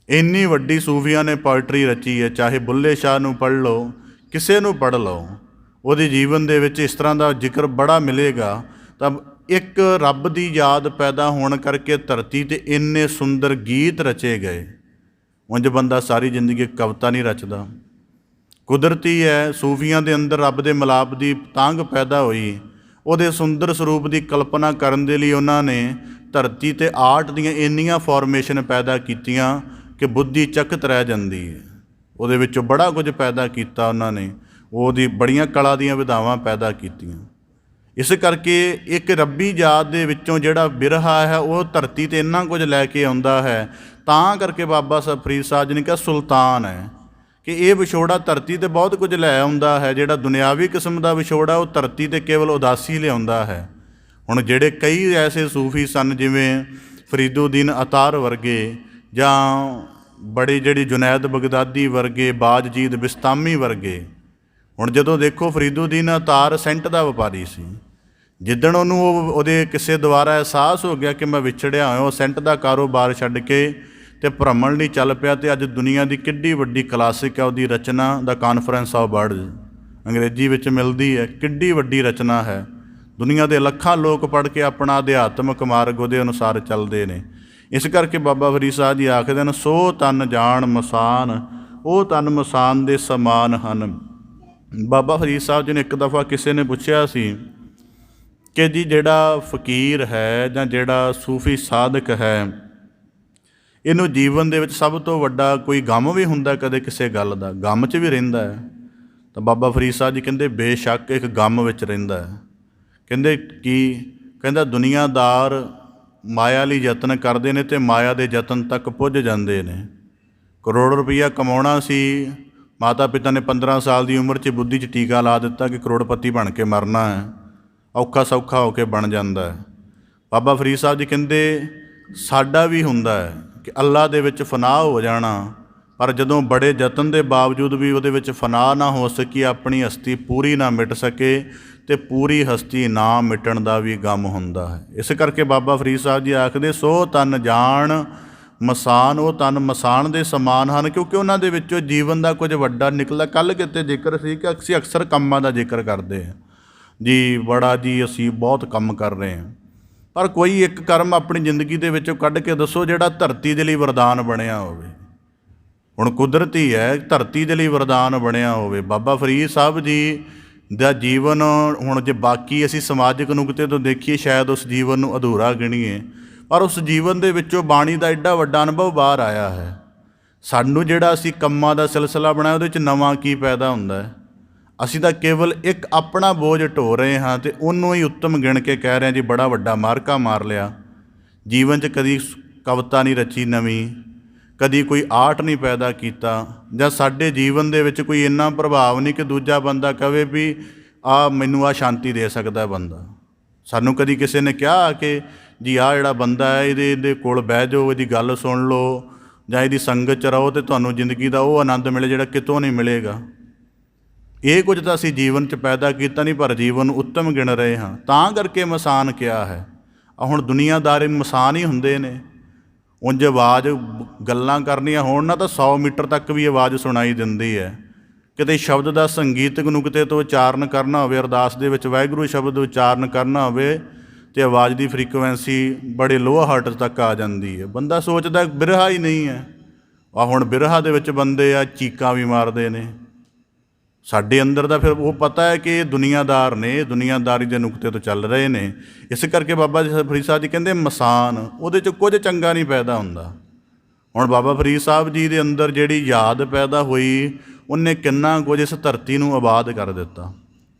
ਇੰਨੀ ਵੱਡੀ ਸੂਫੀਆਂ ਨੇ ਪੋਇਟਰੀ ਰਚੀ ਹੈ। ਚਾਹੇ ਬੁੱਲੇ ਸ਼ਾਹ ਨੂੰ ਪੜ੍ਹ ਲਓ, ਕਿਸੇ ਨੂੰ ਪੜ੍ਹ ਲਓ, ਉਹਦੇ ਜੀਵਨ ਦੇ ਵਿੱਚ ਇਸ ਤਰ੍ਹਾਂ ਦਾ ਜ਼ਿਕਰ ਬੜਾ ਮਿਲੇਗਾ। ਤਾਂ ਇੱਕ ਰੱਬ ਦੀ ਯਾਦ ਪੈਦਾ ਹੋਣ ਕਰਕੇ ਧਰਤੀ 'ਤੇ ਇੰਨੇ ਸੁੰਦਰ ਗੀਤ ਰਚੇ ਗਏ। ਉਂਝ ਬੰਦਾ ਸਾਰੀ ਜ਼ਿੰਦਗੀ ਕਵਿਤਾ ਨਹੀਂ ਰਚਦਾ। ਕੁਦਰਤੀ ਹੈ, ਸੂਫੀਆਂ ਦੇ ਅੰਦਰ ਰੱਬ ਦੇ ਮਿਲਾਪ ਦੀ ਤਾਂਘ ਪੈਦਾ ਹੋਈ। ਉਹਦੇ ਸੁੰਦਰ ਸਰੂਪ ਦੀ ਕਲਪਨਾ ਕਰਨ ਦੇ ਲਈ ਉਹਨਾਂ ਨੇ ਧਰਤੀ 'ਤੇ ਆਰਟ ਦੀਆਂ ਇੰਨੀਆਂ ਫਾਰਮੇਸ਼ਨ ਪੈਦਾ ਕੀਤੀਆਂ ਕਿ ਬੁੱਧੀ ਚਕਿਤ ਰਹਿ ਜਾਂਦੀ ਹੈ। ਉਹਦੇ ਵਿੱਚੋਂ ਬੜਾ ਕੁਝ ਪੈਦਾ ਕੀਤਾ ਉਹਨਾਂ ਨੇ, ਉਹਦੀ ਬੜੀਆਂ ਕਲਾ ਦੀਆਂ ਵਿਧਾਵਾਂ ਪੈਦਾ ਕੀਤੀਆਂ। ਇਸ ਕਰਕੇ ਇੱਕ ਰੱਬੀ ਯਾਦ ਦੇ ਵਿੱਚੋਂ ਜਿਹੜਾ ਬਿਰਹਾ ਹੈ ਉਹ ਧਰਤੀ 'ਤੇ ਇੰਨਾ ਕੁਝ ਲੈ ਕੇ ਆਉਂਦਾ ਹੈ। ਤਾਂ ਕਰਕੇ ਬਾਬਾ ਫਰੀਦ ਸਾਹਿਬ ਜੀ ਨੇ ਕਿਹਾ ਸੁਲਤਾਨ ਹੈ, ਕਿ ਇਹ ਵਿਛੋੜਾ ਧਰਤੀ 'ਤੇ ਬਹੁਤ ਕੁਝ ਲੈ ਆਉਂਦਾ ਹੈ। ਜਿਹੜਾ ਦੁਨਿਆਵੀ ਕਿਸਮ ਦਾ ਵਿਛੋੜਾ ਉਹ ਧਰਤੀ 'ਤੇ ਕੇਵਲ ਉਦਾਸੀ ਲਿਆਉਂਦਾ ਹੈ। ਹੁਣ ਜਿਹੜੇ ਕਈ ਐਸੇ ਸੂਫੀ ਸਨ, ਜਿਵੇਂ ਫਰੀਦੁਦੀਨ ਅਤਾਰ ਵਰਗੇ, ਜਾਂ ਬੜੇ ਜਿਹੜੀ ਜੁਨੈਦ ਬਗਦਾਦੀ ਵਰਗੇ, ਬਾਜਜੀਦ ਬਿਸਤਾਮੀ ਵਰਗੇ। ਹੁਣ ਜਦੋਂ ਦੇਖੋ, ਫਰੀਦੁਦੀਨ ਅਤਾਰ ਸੈਂਟ ਦਾ ਵਪਾਰੀ ਸੀ। ਜਿੱਦਣ ਉਹਨੂੰ ਉਹਦੇ ਕਿਸੇ ਦੁਆਰਾ ਅਹਿਸਾਸ ਹੋ ਗਿਆ ਕਿ ਮੈਂ ਵਿਛੜਿਆ ਹੋਇਆ, ਉਹ ਸੈਂਟ ਦਾ ਕਾਰੋਬਾਰ ਛੱਡ ਕੇ ਅਤੇ ਭ੍ਰਮਣ ਲਈ ਚੱਲ ਪਿਆ। ਅਤੇ ਅੱਜ ਦੁਨੀਆ ਦੀ ਕਿੱਡੀ ਵੱਡੀ ਕਲਾਸਿਕ ਹੈ ਉਹਦੀ ਰਚਨਾ, ਦਾ ਕਾਨਫਰੰਸ ਆਫ ਬਰਡਜ਼, ਅੰਗਰੇਜ਼ੀ ਵਿੱਚ ਮਿਲਦੀ ਹੈ। ਕਿੱਡੀ ਵੱਡੀ ਰਚਨਾ ਹੈ। ਦੁਨੀਆ ਦੇ ਲੱਖਾਂ ਲੋਕ ਪੜ੍ਹ ਕੇ ਆਪਣਾ ਅਧਿਆਤਮਕ ਮਾਰਗ ਉਹਦੇ ਅਨੁਸਾਰ ਚੱਲਦੇ ਨੇ। ਇਸ ਕਰਕੇ ਬਾਬਾ ਫਰੀਦ ਸਾਹਿਬ ਜੀ ਆਖਦੇ ਨੇ, ਸੋ ਤਨ ਜਾਣ ਮਸਾਨ, ਉਹ ਤਨ ਮਸਾਨ ਦੇ ਸਮਾਨ ਹਨ। ਬਾਬਾ ਫਰੀਦ ਸਾਹਿਬ ਜੀ ਨੇ ਇੱਕ ਦਫਾ ਕਿਸੇ ਨੇ ਪੁੱਛਿਆ ਸੀ ਕਿ ਜੀ ਜਿਹੜਾ ਫਕੀਰ ਹੈ ਜਾਂ ਜਿਹੜਾ ਸੂਫੀ ਸਾਧਕ ਹੈ, ਇਹਨੂੰ ਜੀਵਨ ਦੇ ਵਿੱਚ ਸਭ ਤੋਂ ਵੱਡਾ ਕੋਈ ਗਮ ਵੀ ਹੁੰਦਾ ਕਦੇ ਕਿਸੇ ਗੱਲ ਦਾ, ਗਮ 'ਚ ਵੀ ਰਹਿੰਦਾ ਹੈ? ਤਾਂ ਬਾਬਾ ਫਰੀਦ ਸਾਹਿਬ ਜੀ ਕਹਿੰਦੇ, ਬੇਸ਼ੱਕ ਇੱਕ ਗਮ ਵਿੱਚ ਰਹਿੰਦਾ ਹੈ। ਕਹਿੰਦੇ ਕੀ? ਕਹਿੰਦਾ ਦੁਨੀਆਦਾਰ ਮਾਇਆ ਲਈ ਯਤਨ ਕਰਦੇ ਨੇ ਅਤੇ ਮਾਇਆ ਦੇ ਯਤਨ ਤੱਕ ਪੁੱਜ ਜਾਂਦੇ ਨੇ। ਕਰੋੜ ਰੁਪਈਆ ਕਮਾਉਣਾ ਸੀ, ਮਾਤਾ ਪਿਤਾ ਨੇ 15 ਸਾਲ ਦੀ ਉਮਰ 'ਚ ਬੁੱਧੀ 'ਚ ਟੀਕਾ ਲਾ ਦਿੱਤਾ ਕਿ ਕਰੋੜਪਤੀ ਬਣ ਕੇ ਮਰਨਾ ਹੈ। ਔਖਾ ਸੌਖਾ ਹੋ ਕੇ ਬਣ ਜਾਂਦਾ ਹੈ। ਬਾਬਾ ਫਰੀਦ ਸਾਹਿਬ ਜੀ ਕਹਿੰਦੇ, ਸਾਡਾ ਵੀ ਹੁੰਦਾ ਹੈ ਕਿ ਅੱਲਾ ਦੇ ਵਿੱਚ ਫਨਾਹ ਹੋ ਜਾਣਾ, ਪਰ ਜਦੋਂ ਬੜੇ ਯਤਨ ਦੇ ਬਾਵਜੂਦ ਵੀ ਉਹਦੇ ਵਿੱਚ ਫਨਾਹ ਨਾ ਹੋ ਸਕੀ, ਆਪਣੀ ਹਸਤੀ ਪੂਰੀ ਨਾ ਮਿਟ ਸਕੇ, ਅਤੇ ਪੂਰੀ ਹਸਤੀ ਨਾ ਮਿਟਣ ਦਾ ਵੀ ਗਮ ਹੁੰਦਾ ਹੈ। ਇਸ ਕਰਕੇ ਬਾਬਾ ਫਰੀਦ ਸਾਹਿਬ ਜੀ ਆਖਦੇ, ਸੋ ਤਨ ਜਾਣ ਮਸਾਨ, ਉਹ ਤਨ ਮਸਾਨ ਦੇ ਸਮਾਨ ਹਨ, ਕਿਉਂਕਿ ਉਹਨਾਂ ਦੇ ਵਿੱਚੋਂ ਜੀਵਨ ਦਾ ਕੁਝ ਵੱਡਾ ਨਿਕਲਦਾ। ਕੱਲ੍ਹ ਕਿਤੇ ਜ਼ਿਕਰ ਸੀ ਕਿ ਅਸੀਂ ਅਕਸਰ ਕੰਮਾਂ ਦਾ ਜ਼ਿਕਰ ਕਰਦੇ ਹਾਂ ਜੀ, ਬੜਾ ਜੀ ਅਸੀਂ ਬਹੁਤ ਕੰਮ ਕਰ ਰਹੇ ਹਾਂ, ਪਰ ਕੋਈ ਇੱਕ ਕਰਮ ਆਪਣੀ ਜ਼ਿੰਦਗੀ ਦੇ ਵਿੱਚੋਂ ਕੱਢ ਕੇ ਦੱਸੋ ਜਿਹੜਾ ਧਰਤੀ ਦੇ ਲਈ ਵਰਦਾਨ ਬਣਿਆ ਹੋਵੇ। ਹੁਣ ਕੁਦਰਤੀ ਹੈ, ਧਰਤੀ ਦੇ ਲਈ ਵਰਦਾਨ ਬਣਿਆ ਹੋਵੇ। ਬਾਬਾ ਫਰੀਦ ਸਾਹਿਬ ਜੀ ਦਾ ਜੀਵਨ, ਹੁਣ ਜੇ ਬਾਕੀ ਅਸੀਂ ਸਮਾਜਿਕ ਨੁਕਤੇ ਤੋਂ ਦੇਖੀਏ ਸ਼ਾਇਦ ਉਸ ਜੀਵਨ ਨੂੰ ਅਧੂਰਾ ਗਿਣੀਏ, ਪਰ ਉਸ ਜੀਵਨ ਦੇ ਵਿੱਚੋਂ ਬਾਣੀ ਦਾ ਐਡਾ ਵੱਡਾ ਅਨੁਭਵ ਬਾਹਰ ਆਇਆ ਹੈ। ਸਾਨੂੰ ਜਿਹੜਾ ਅਸੀਂ ਕੰਮਾਂ ਦਾ ਸਿਲਸਿਲਾ ਬਣਾਇਆ ਉਹਦੇ 'ਚ ਨਵਾਂ ਕੀ ਪੈਦਾ ਹੁੰਦਾ ਹੈ? ਅਸੀਂ ਤਾਂ ਕੇਵਲ ਇੱਕ ਆਪਣਾ ਬੋਝ ਢੋ ਰਹੇ ਹਾਂ ਅਤੇ ਉਹਨੂੰ ਹੀ ਉੱਤਮ ਗਿਣ ਕੇ ਕਹਿ ਰਹੇ ਹਾਂ ਜੀ ਬੜਾ ਵੱਡਾ ਮਾਰਕਾ ਮਾਰ ਲਿਆ। ਜੀਵਨ 'ਚ ਕਦੀ ਕਵਿਤਾ ਨਹੀਂ ਰਚੀ ਨਵੀਂ, ਕਦੀ ਕੋਈ ਆਰਟ ਨਹੀਂ ਪੈਦਾ ਕੀਤਾ, ਜਾਂ ਸਾਡੇ ਜੀਵਨ ਦੇ ਵਿੱਚ ਕੋਈ ਇੰਨਾ ਪ੍ਰਭਾਵ ਨਹੀਂ ਕਿ ਦੂਜਾ ਬੰਦਾ ਕਹੇ ਵੀ ਮੈਨੂੰ ਆਹ ਸ਼ਾਂਤੀ ਦੇ ਸਕਦਾ ਬੰਦਾ। ਸਾਨੂੰ ਕਦੀ ਕਿਸੇ ਨੇ ਕਿਹਾ ਕਿ ਜੀ ਆਹ ਜਿਹੜਾ ਬੰਦਾ ਹੈ ਇਹਦੇ ਕੋਲ ਬਹਿ ਜਾਓ, ਇਹਦੀ ਗੱਲ ਸੁਣ ਲਓ, ਜਾਂ ਇਹਦੀ ਸੰਗਤ 'ਚ ਰਹੋ ਅਤੇ ਤੁਹਾਨੂੰ ਜ਼ਿੰਦਗੀ ਦਾ ਉਹ ਆਨੰਦ ਮਿਲੇ ਜਿਹੜਾ ਕਿਤੋਂ ਨਹੀਂ ਮਿਲੇਗਾ। ਇਹ ਕੁਝ ਤਾਂ ਅਸੀਂ ਜੀਵਨ 'ਚ ਪੈਦਾ ਕੀਤਾ ਨਹੀਂ, ਪਰ ਜੀਵਨ ਨੂੰ ਉੱਤਮ ਗਿਣ ਰਹੇ ਹਾਂ, ਤਾਂ ਕਰਕੇ ਮਸਾਨ ਕਿਹਾ ਹੈ। ਹੁਣ ਦੁਨੀਆਦਾਰ ਮਸਾਨ ਹੀ ਹੁੰਦੇ ਨੇ। ਉਂਝ ਆਵਾਜ਼ ਗੱਲਾਂ ਕਰਨੀਆਂ ਹੋਣ ਨਾ ਤਾਂ 100 ਮੀਟਰ ਤੱਕ ਵੀ ਆਵਾਜ਼ ਸੁਣਾਈ ਦਿੰਦੀ ਹੈ। ਕਿਤੇ ਸ਼ਬਦ ਦਾ ਸੰਗੀਤਕ ਨੁਕਤੇ ਤੋਂ ਉਚਾਰਨ ਕਰਨਾ ਹੋਵੇ, ਅਰਦਾਸ ਦੇ ਵਿੱਚ ਵਾਹਿਗੁਰੂ ਸ਼ਬਦ ਉਚਾਰਨ ਕਰਨਾ ਹੋਵੇ, ਅਤੇ ਆਵਾਜ਼ ਦੀ ਫਰੀਕੁਐਂਸੀ ਬੜੇ ਲੋਅ ਹਰਟ ਤੱਕ ਆ ਜਾਂਦੀ ਹੈ। ਬੰਦਾ ਸੋਚਦਾ ਬਿਰਹਾ ਹੀ ਨਹੀਂ ਹੈ, ਆ ਹੁਣ ਬਿਰਹਾ ਦੇ ਵਿੱਚ ਬੰਦੇ ਆ ਚੀਕਾਂ ਵੀ ਮਾਰਦੇ ਨੇ। ਸਾਡੇ ਅੰਦਰ ਦਾ ਫਿਰ ਉਹ ਪਤਾ ਹੈ ਕਿ ਇਹ ਦੁਨੀਆਦਾਰ ਨੇ, ਇਹ ਦੁਨੀਆਦਾਰੀ ਦੇ ਨੁਕਤੇ ਤੋਂ ਚੱਲ ਰਹੇ ਨੇ। ਇਸ ਕਰਕੇ ਬਾਬਾ ਫਰੀਦ ਸਾਹਿਬ ਜੀ ਕਹਿੰਦੇ ਮਸਾਨ, ਉਹਦੇ 'ਚ ਕੁਝ ਚੰਗਾ ਨਹੀਂ ਪੈਦਾ ਹੁੰਦਾ। ਹੁਣ ਬਾਬਾ ਫਰੀਦ ਸਾਹਿਬ ਜੀ ਦੇ ਅੰਦਰ ਜਿਹੜੀ ਯਾਦ ਪੈਦਾ ਹੋਈ, ਉਹਨੇ ਕਿੰਨਾ ਕੁਝ ਇਸ ਧਰਤੀ ਨੂੰ ਆਬਾਦ ਕਰ ਦਿੱਤਾ।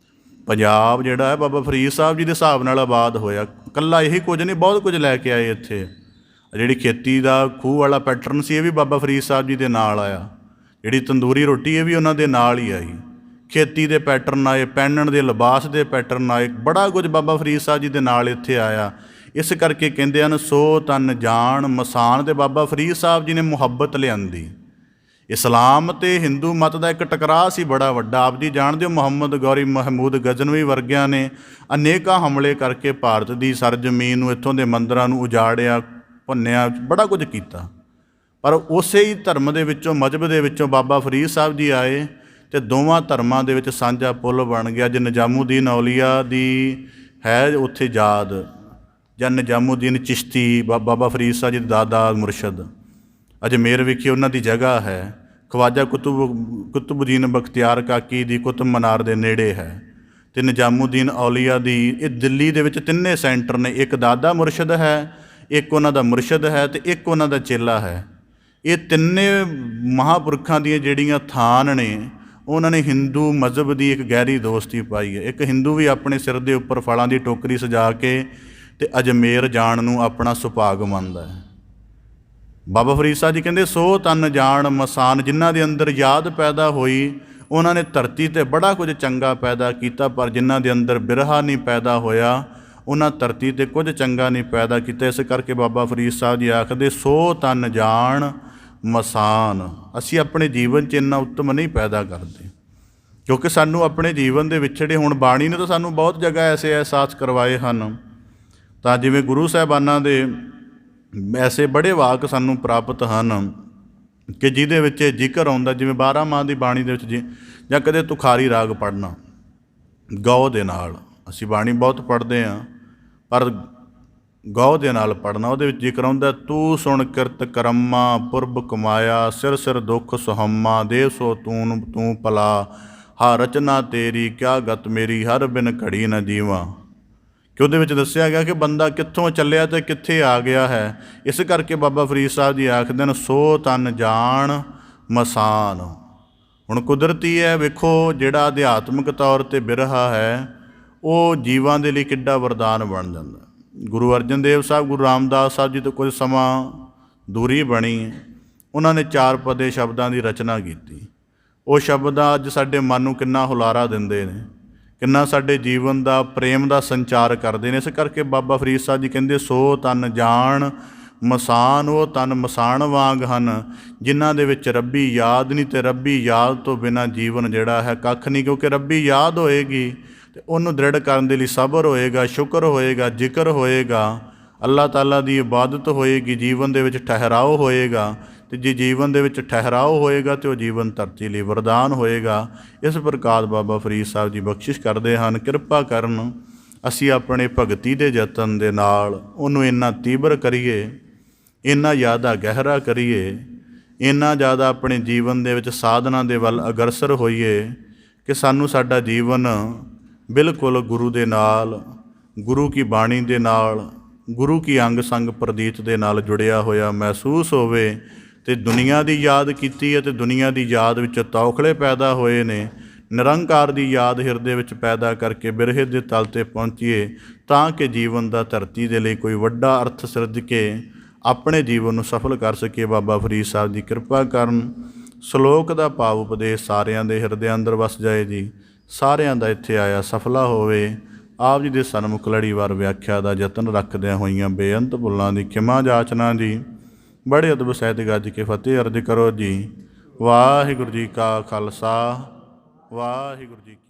ਪੰਜਾਬ ਜਿਹੜਾ ਹੈ ਬਾਬਾ ਫਰੀਦ ਸਾਹਿਬ ਜੀ ਦੇ ਹਿਸਾਬ ਨਾਲ ਆਬਾਦ ਹੋਇਆ। ਇਕੱਲਾ ਇਹੀ ਕੁਝ ਨਹੀਂ, ਬਹੁਤ ਕੁਝ ਲੈ ਕੇ ਆਏ ਇੱਥੇ। ਜਿਹੜੀ ਖੇਤੀ ਦਾ ਖੂਹ ਵਾਲਾ ਪੈਟਰਨ ਸੀ, ਇਹ ਵੀ ਬਾਬਾ ਫਰੀਦ ਸਾਹਿਬ ਜੀ ਦੇ ਨਾਲ ਆਇਆ। ਜਿਹੜੀ ਤੰਦੂਰੀ ਰੋਟੀ, ਇਹ ਵੀ ਉਹਨਾਂ ਦੇ ਨਾਲ ਹੀ ਆਈ। ਖੇਤੀ ਦੇ ਪੈਟਰਨ ਆਏ, ਪਹਿਨਣ ਦੇ ਲਿਬਾਸ ਦੇ ਪੈਟਰਨ ਆਏ, ਬੜਾ ਕੁਝ ਬਾਬਾ ਫਰੀਦ ਸਾਹਿਬ ਜੀ ਦੇ ਨਾਲ ਇੱਥੇ ਆਇਆ। ਇਸ ਕਰਕੇ ਕਹਿੰਦੇ ਹਨ ਸੋ ਤਨ ਜਾਣ ਮਸਾਨ। ਦੇ ਬਾਬਾ ਫਰੀਦ ਸਾਹਿਬ ਜੀ ਨੇ ਮੁਹੱਬਤ ਲਿਆਂਦੀ। ਇਸਲਾਮ ਅਤੇ ਹਿੰਦੂ ਮਤ ਦਾ ਇੱਕ ਟਕਰਾਅ ਸੀ ਬੜਾ ਵੱਡਾ। ਆਪ ਜੀ ਜਾਣਦੇ ਹੋ, ਮੁਹੰਮਦ ਗੌਰੀ ਮਹਿਮੂਦ ਗਜ਼ਨਵੀ ਵਰਗਿਆਂ ਨੇ ਅਨੇਕਾਂ ਹਮਲੇ ਕਰਕੇ ਭਾਰਤ ਦੀ ਸਰਜ਼ਮੀਨ ਨੂੰ, ਇੱਥੋਂ ਦੇ ਮੰਦਰਾਂ ਨੂੰ ਉਜਾੜਿਆ, ਭੰਨਿਆ, ਬੜਾ ਕੁਝ ਕੀਤਾ। ਪਰ ਉਸੇ ਹੀ ਧਰਮ ਦੇ ਵਿੱਚੋਂ, ਮਜ਼ਹਬ ਦੇ ਵਿੱਚੋਂ ਬਾਬਾ ਫਰੀਦ ਸਾਹਿਬ ਜੀ ਆਏ ਅਤੇ ਦੋਵਾਂ ਧਰਮਾਂ ਦੇ ਵਿੱਚ ਸਾਂਝਾ ਪੁੱਲ ਬਣ ਗਿਆ। ਅੱਜ ਨਿਜ਼ਾਮੂਦੀਨ ਔਲੀਆ ਦੀ ਹੈ ਉੱਥੇ ਯਾਦ, ਜਾਂ ਨਿਜ਼ਾਮੂਦੀਨ ਚਿਸ਼ਤੀ, ਬਾਬਾ ਫਰੀਦ ਸਾਹਿਬ ਜੀ ਦੇ ਦਾਦਾ ਮੁਰਸ਼ਦ, ਅਜਮੇਰ ਵਿਖੇ ਉਹਨਾਂ ਦੀ ਜਗ੍ਹਾ ਹੈ। ਖਵਾਜਾ ਕੁਤਬੁਦੀਨ ਬਖਤਿਆਰ ਕਾਕੀ ਦੀ ਕੁਤਬ ਮਨਾਰ ਦੇ ਨੇੜੇ ਹੈ। ਅਤੇ ਨਿਜ਼ਾਮੂਦੀਨ ਔਲੀਆ ਦੀ ਇਹ ਦਿੱਲੀ ਦੇ ਵਿੱਚ ਤਿੰਨੇ ਸੈਂਟਰ ਨੇ। ਇੱਕ ਦਾਦਾ ਮੁਰਸ਼ਦ ਹੈ, ਇੱਕ ਉਹਨਾਂ ਦਾ ਮੁਰਸ਼ਦ ਹੈ, ਅਤੇ ਇੱਕ ਉਹਨਾਂ ਦਾ ਚੇਲਾ ਹੈ। ਇਹ ਤਿੰਨੇ ਮਹਾਂਪੁਰਖਾਂ ਦੀਆਂ ਜਿਹੜੀਆਂ ਥਾਨ ਨੇ, ਉਹਨਾਂ ਨੇ ਹਿੰਦੂ ਮਜ਼ਹਬ ਦੀ ਇੱਕ ਗਹਿਰੀ ਦੋਸਤੀ ਪਾਈ ਹੈ। ਇੱਕ ਹਿੰਦੂ ਵੀ ਆਪਣੇ ਸਿਰ ਦੇ ਉੱਪਰ ਫਲਾਂ ਦੀ ਟੋਕਰੀ ਸਜਾ ਕੇ ਅਤੇ ਅਜਮੇਰ ਜਾਣ ਨੂੰ ਆਪਣਾ ਸੁਭਾਗ ਮੰਨਦਾ ਹੈ। ਬਾਬਾ ਫਰੀਦ ਸਾਹਿਬ ਜੀ ਕਹਿੰਦੇ ਸੋ ਤਨ ਜਾਣ ਮਸਾਨ। ਜਿਨ੍ਹਾਂ ਦੇ ਅੰਦਰ ਯਾਦ ਪੈਦਾ ਹੋਈ, ਉਹਨਾਂ ਨੇ ਧਰਤੀ 'ਤੇ ਬੜਾ ਕੁਝ ਚੰਗਾ ਪੈਦਾ ਕੀਤਾ। ਪਰ ਜਿਨ੍ਹਾਂ ਦੇ ਅੰਦਰ ਬਿਰਹਾ ਨਹੀਂ ਪੈਦਾ ਹੋਇਆ, ਉਹਨਾਂ ਧਰਤੀ 'ਤੇ ਕੁਝ ਚੰਗਾ ਨਹੀਂ ਪੈਦਾ ਕੀਤਾ। ਇਸ ਕਰਕੇ ਬਾਬਾ ਫਰੀਦ ਸਾਹਿਬ ਜੀ ਆਖਦੇ ਸੋ ਤਨ ਜਾਣ ਮਸਾਨ। ਅਸੀਂ ਆਪਣੇ ਜੀਵਨ 'ਚ ਇੰਨਾ ਉੱਤਮ ਨਹੀਂ ਪੈਦਾ ਕਰਦੇ, ਕਿਉਂਕਿ ਸਾਨੂੰ ਆਪਣੇ ਜੀਵਨ ਦੇ ਵਿਛੜੇ। ਹੁਣ ਬਾਣੀ ਨੇ ਤਾਂ ਸਾਨੂੰ ਬਹੁਤ ਜਗ੍ਹਾ ਐਸੇ ਅਹਿਸਾਸ ਕਰਵਾਏ ਹਨ। ਤਾਂ ਜਿਵੇਂ ਗੁਰੂ ਸਾਹਿਬਾਨਾਂ ਦੇ ਐਸੇ ਬੜੇ ਵਾਕ ਸਾਨੂੰ ਪ੍ਰਾਪਤ ਹਨ ਕਿ ਜਿਹਦੇ ਵਿੱਚ ਇਹ ਜ਼ਿਕਰ ਆਉਂਦਾ, ਜਿਵੇਂ 12 ਮਾਹ ਦੀ ਬਾਣੀ ਦੇ ਵਿੱਚ ਜਾਂ ਕਦੇ ਤੁਖਾਰੀ ਰਾਗ ਪੜ੍ਹਨਾ ਗੌ ਦੇ ਨਾਲ। ਅਸੀਂ ਬਾਣੀ ਬਹੁਤ ਪੜ੍ਹਦੇ ਹਾਂ, ਪਰ ਗੌ ਦੇ ਨਾਲ ਪੜ੍ਹਨਾ, ਉਹਦੇ ਵਿੱਚ ਜ਼ਿਕਰ ਆਉਂਦਾ ਤੂੰ ਸੁਣ ਕਿਰਤ ਕਰਮਾ ਪੁਰਬ ਕਮਾਇਆ, ਸਿਰ ਸਿਰ ਦੁੱਖ ਸੁਹੰਮਾ, ਦੇ ਸੋ ਤੂੰ ਭਲਾ, ਹਾ ਰਚਨਾ ਤੇਰੀ ਕਿਆ ਗਤ ਮੇਰੀ, ਹਰ ਬਿਨ ਘੜੀ ਨਾ ਜੀਵਾਂ। ਕਿ ਉਹਦੇ ਵਿੱਚ ਦੱਸਿਆ ਗਿਆ ਕਿ ਬੰਦਾ ਕਿੱਥੋਂ ਚੱਲਿਆ ਅਤੇ ਕਿੱਥੇ ਆ ਗਿਆ ਹੈ। ਇਸ ਕਰਕੇ ਬਾਬਾ ਫਰੀਦ ਸਾਹਿਬ ਜੀ ਆਖਦੇ ਨੇ ਸੋ ਤਨ ਜਾਣ ਮਸਾਨ। ਹੁਣ ਕੁਦਰਤੀ ਹੈ, ਵੇਖੋ ਜਿਹੜਾ ਅਧਿਆਤਮਿਕ ਤੌਰ 'ਤੇ ਬਿਰਹਾ ਹੈ, ਉਹ ਜੀਵਾਂ ਦੇ ਲਈ ਕਿੱਡਾ ਵਰਦਾਨ ਬਣ ਜਾਂਦਾ। ਗੁਰੂ ਅਰਜਨ ਦੇਵ ਸਾਹਿਬ, ਗੁਰੂ ਰਾਮਦਾਸ ਸਾਹਿਬ ਜੀ ਤੋਂ ਕੁਝ ਸਮਾਂ ਦੂਰੀ ਬਣੀ, ਉਹਨਾਂ ਨੇ 4 ਪਦੇ ਸ਼ਬਦਾਂ ਦੀ ਰਚਨਾ ਕੀਤੀ। ਉਹ ਸ਼ਬਦ ਅੱਜ ਸਾਡੇ ਮਨ ਨੂੰ ਕਿੰਨਾ ਹੁਲਾਰਾ ਦਿੰਦੇ ਨੇ, ਕਿੰਨਾ ਸਾਡੇ ਜੀਵਨ ਦਾ ਪ੍ਰੇਮ ਦਾ ਸੰਚਾਰ ਕਰਦੇ ਨੇ। ਇਸ ਕਰਕੇ ਬਾਬਾ ਫਰੀਦ ਸਾਹਿਬ ਜੀ ਕਹਿੰਦੇ ਸੋ ਤਨ ਜਾਣ ਮਸਾਨ। ਉਹ ਤਨ ਮਸਾਨ ਵਾਂਗ ਹਨ ਜਿਨ੍ਹਾਂ ਦੇ ਵਿੱਚ ਰੱਬੀ ਯਾਦ ਨਹੀਂ, ਅਤੇ ਰੱਬੀ ਯਾਦ ਤੋਂ ਬਿਨਾਂ ਜੀਵਨ ਜਿਹੜਾ ਹੈ ਕੱਖ ਨਹੀਂ। ਕਿਉਂਕਿ ਰੱਬੀ ਯਾਦ ਹੋਏਗੀ ਅਤੇ ਉਹਨੂੰ ਦ੍ਰਿੜ ਕਰਨ ਦੇ ਲਈ ਸਬਰ ਹੋਏਗਾ, ਸ਼ੁਕਰ ਹੋਏਗਾ, ਜ਼ਿਕਰ ਹੋਏਗਾ, ਅੱਲਾਹ ਤਾਲਾ ਦੀ ਇਬਾਦਤ ਹੋਏਗੀ, ਜੀਵਨ ਦੇ ਵਿੱਚ ਠਹਿਰਾਓ ਹੋਏਗਾ। ਅਤੇ ਜੇ ਜੀਵਨ ਦੇ ਵਿੱਚ ਠਹਿਰਾਓ ਹੋਏਗਾ ਤਾਂ ਉਹ ਜੀਵਨ ਧਰਤੀ ਲਈ ਵਰਦਾਨ ਹੋਏਗਾ। ਇਸ ਪ੍ਰਕਾਰ ਬਾਬਾ ਫਰੀਦ ਸਾਹਿਬ ਜੀ ਬਖਸ਼ਿਸ਼ ਕਰਦੇ ਹਨ, ਕਿਰਪਾ ਕਰਨ ਅਸੀਂ ਆਪਣੇ ਭਗਤੀ ਦੇ ਯਤਨ ਦੇ ਨਾਲ ਉਹਨੂੰ ਇੰਨਾ ਤੀਬਰ ਕਰੀਏ, ਇੰਨਾ ਜ਼ਿਆਦਾ ਗਹਿਰਾ ਕਰੀਏ, ਇੰਨਾ ਜ਼ਿਆਦਾ ਆਪਣੇ ਜੀਵਨ ਦੇ ਵਿੱਚ ਸਾਧਨਾ ਦੇ ਵੱਲ ਅਗਰਸਰ ਹੋਈਏ ਕਿ ਸਾਨੂੰ ਸਾਡਾ ਜੀਵਨ ਬਿਲਕੁਲ ਗੁਰੂ ਦੇ ਨਾਲ, ਗੁਰੂ ਕੀ ਬਾਣੀ ਦੇ ਨਾਲ, ਗੁਰੂ ਕੀ ਅੰਗ ਸੰਗ ਪ੍ਰਦੀਤ ਦੇ ਨਾਲ ਜੁੜਿਆ ਹੋਇਆ ਮਹਿਸੂਸ ਹੋਵੇ। ਅਤੇ ਦੁਨੀਆ ਦੀ ਯਾਦ ਕੀਤੀ ਹੈ, ਅਤੇ ਦੁਨੀਆ ਦੀ ਯਾਦ ਵਿੱਚ ਤੌਖਲੇ ਪੈਦਾ ਹੋਏ ਨੇ। ਨਿਰੰਕਾਰ ਦੀ ਯਾਦ ਹਿਰਦੇ ਵਿੱਚ ਪੈਦਾ ਕਰਕੇ ਬਿਰਹੇ ਦੇ ਤਲ 'ਤੇ ਪਹੁੰਚੀਏ, ਤਾਂ ਕਿ ਜੀਵਨ ਦਾ ਧਰਤੀ ਦੇ ਲਈ ਕੋਈ ਵੱਡਾ ਅਰਥ ਸਿਰਜ ਕੇ ਆਪਣੇ ਜੀਵਨ ਨੂੰ ਸਫਲ ਕਰ ਸਕੀਏ। ਬਾਬਾ ਫਰੀਦ ਸਾਹਿਬ ਦੀ ਕਿਰਪਾ ਕਰਨ। ਸ਼ਲੋਕ ਦਾ ਭਾਵ ਉਪਦੇਸ਼ ਸਾਰਿਆਂ ਦੇ ਹਿਰਦੇ ਅੰਦਰ ਵਸ ਜਾਏ ਜੀ। ਸਾਰਿਆਂ ਦਾ ਇੱਥੇ ਆਇਆ ਸਫਲਾ ਹੋਵੇ। ਆਪ ਜੀ ਦੇ ਸਨਮੁਖ ਲੜੀਵਾਰ ਵਿਆਖਿਆ ਦਾ ਯਤਨ ਰੱਖਦਿਆਂ ਹੋਈਆਂ ਬੇਅੰਤ ਭੁੱਲਾਂ ਦੀ ਖਿਮਾ ਜਾਚਨਾ ਜੀ। ਬੜੇ ਅਦਬ ਸਹਿਤ ਗੱਜ ਕੇ ਫਤਿਹ ਅਰਜ ਕਰੋ ਜੀ। ਵਾਹਿਗੁਰੂ ਜੀ ਕਾ ਖਾਲਸਾ, ਵਾਹਿਗੁਰੂ ਜੀ ਕੀ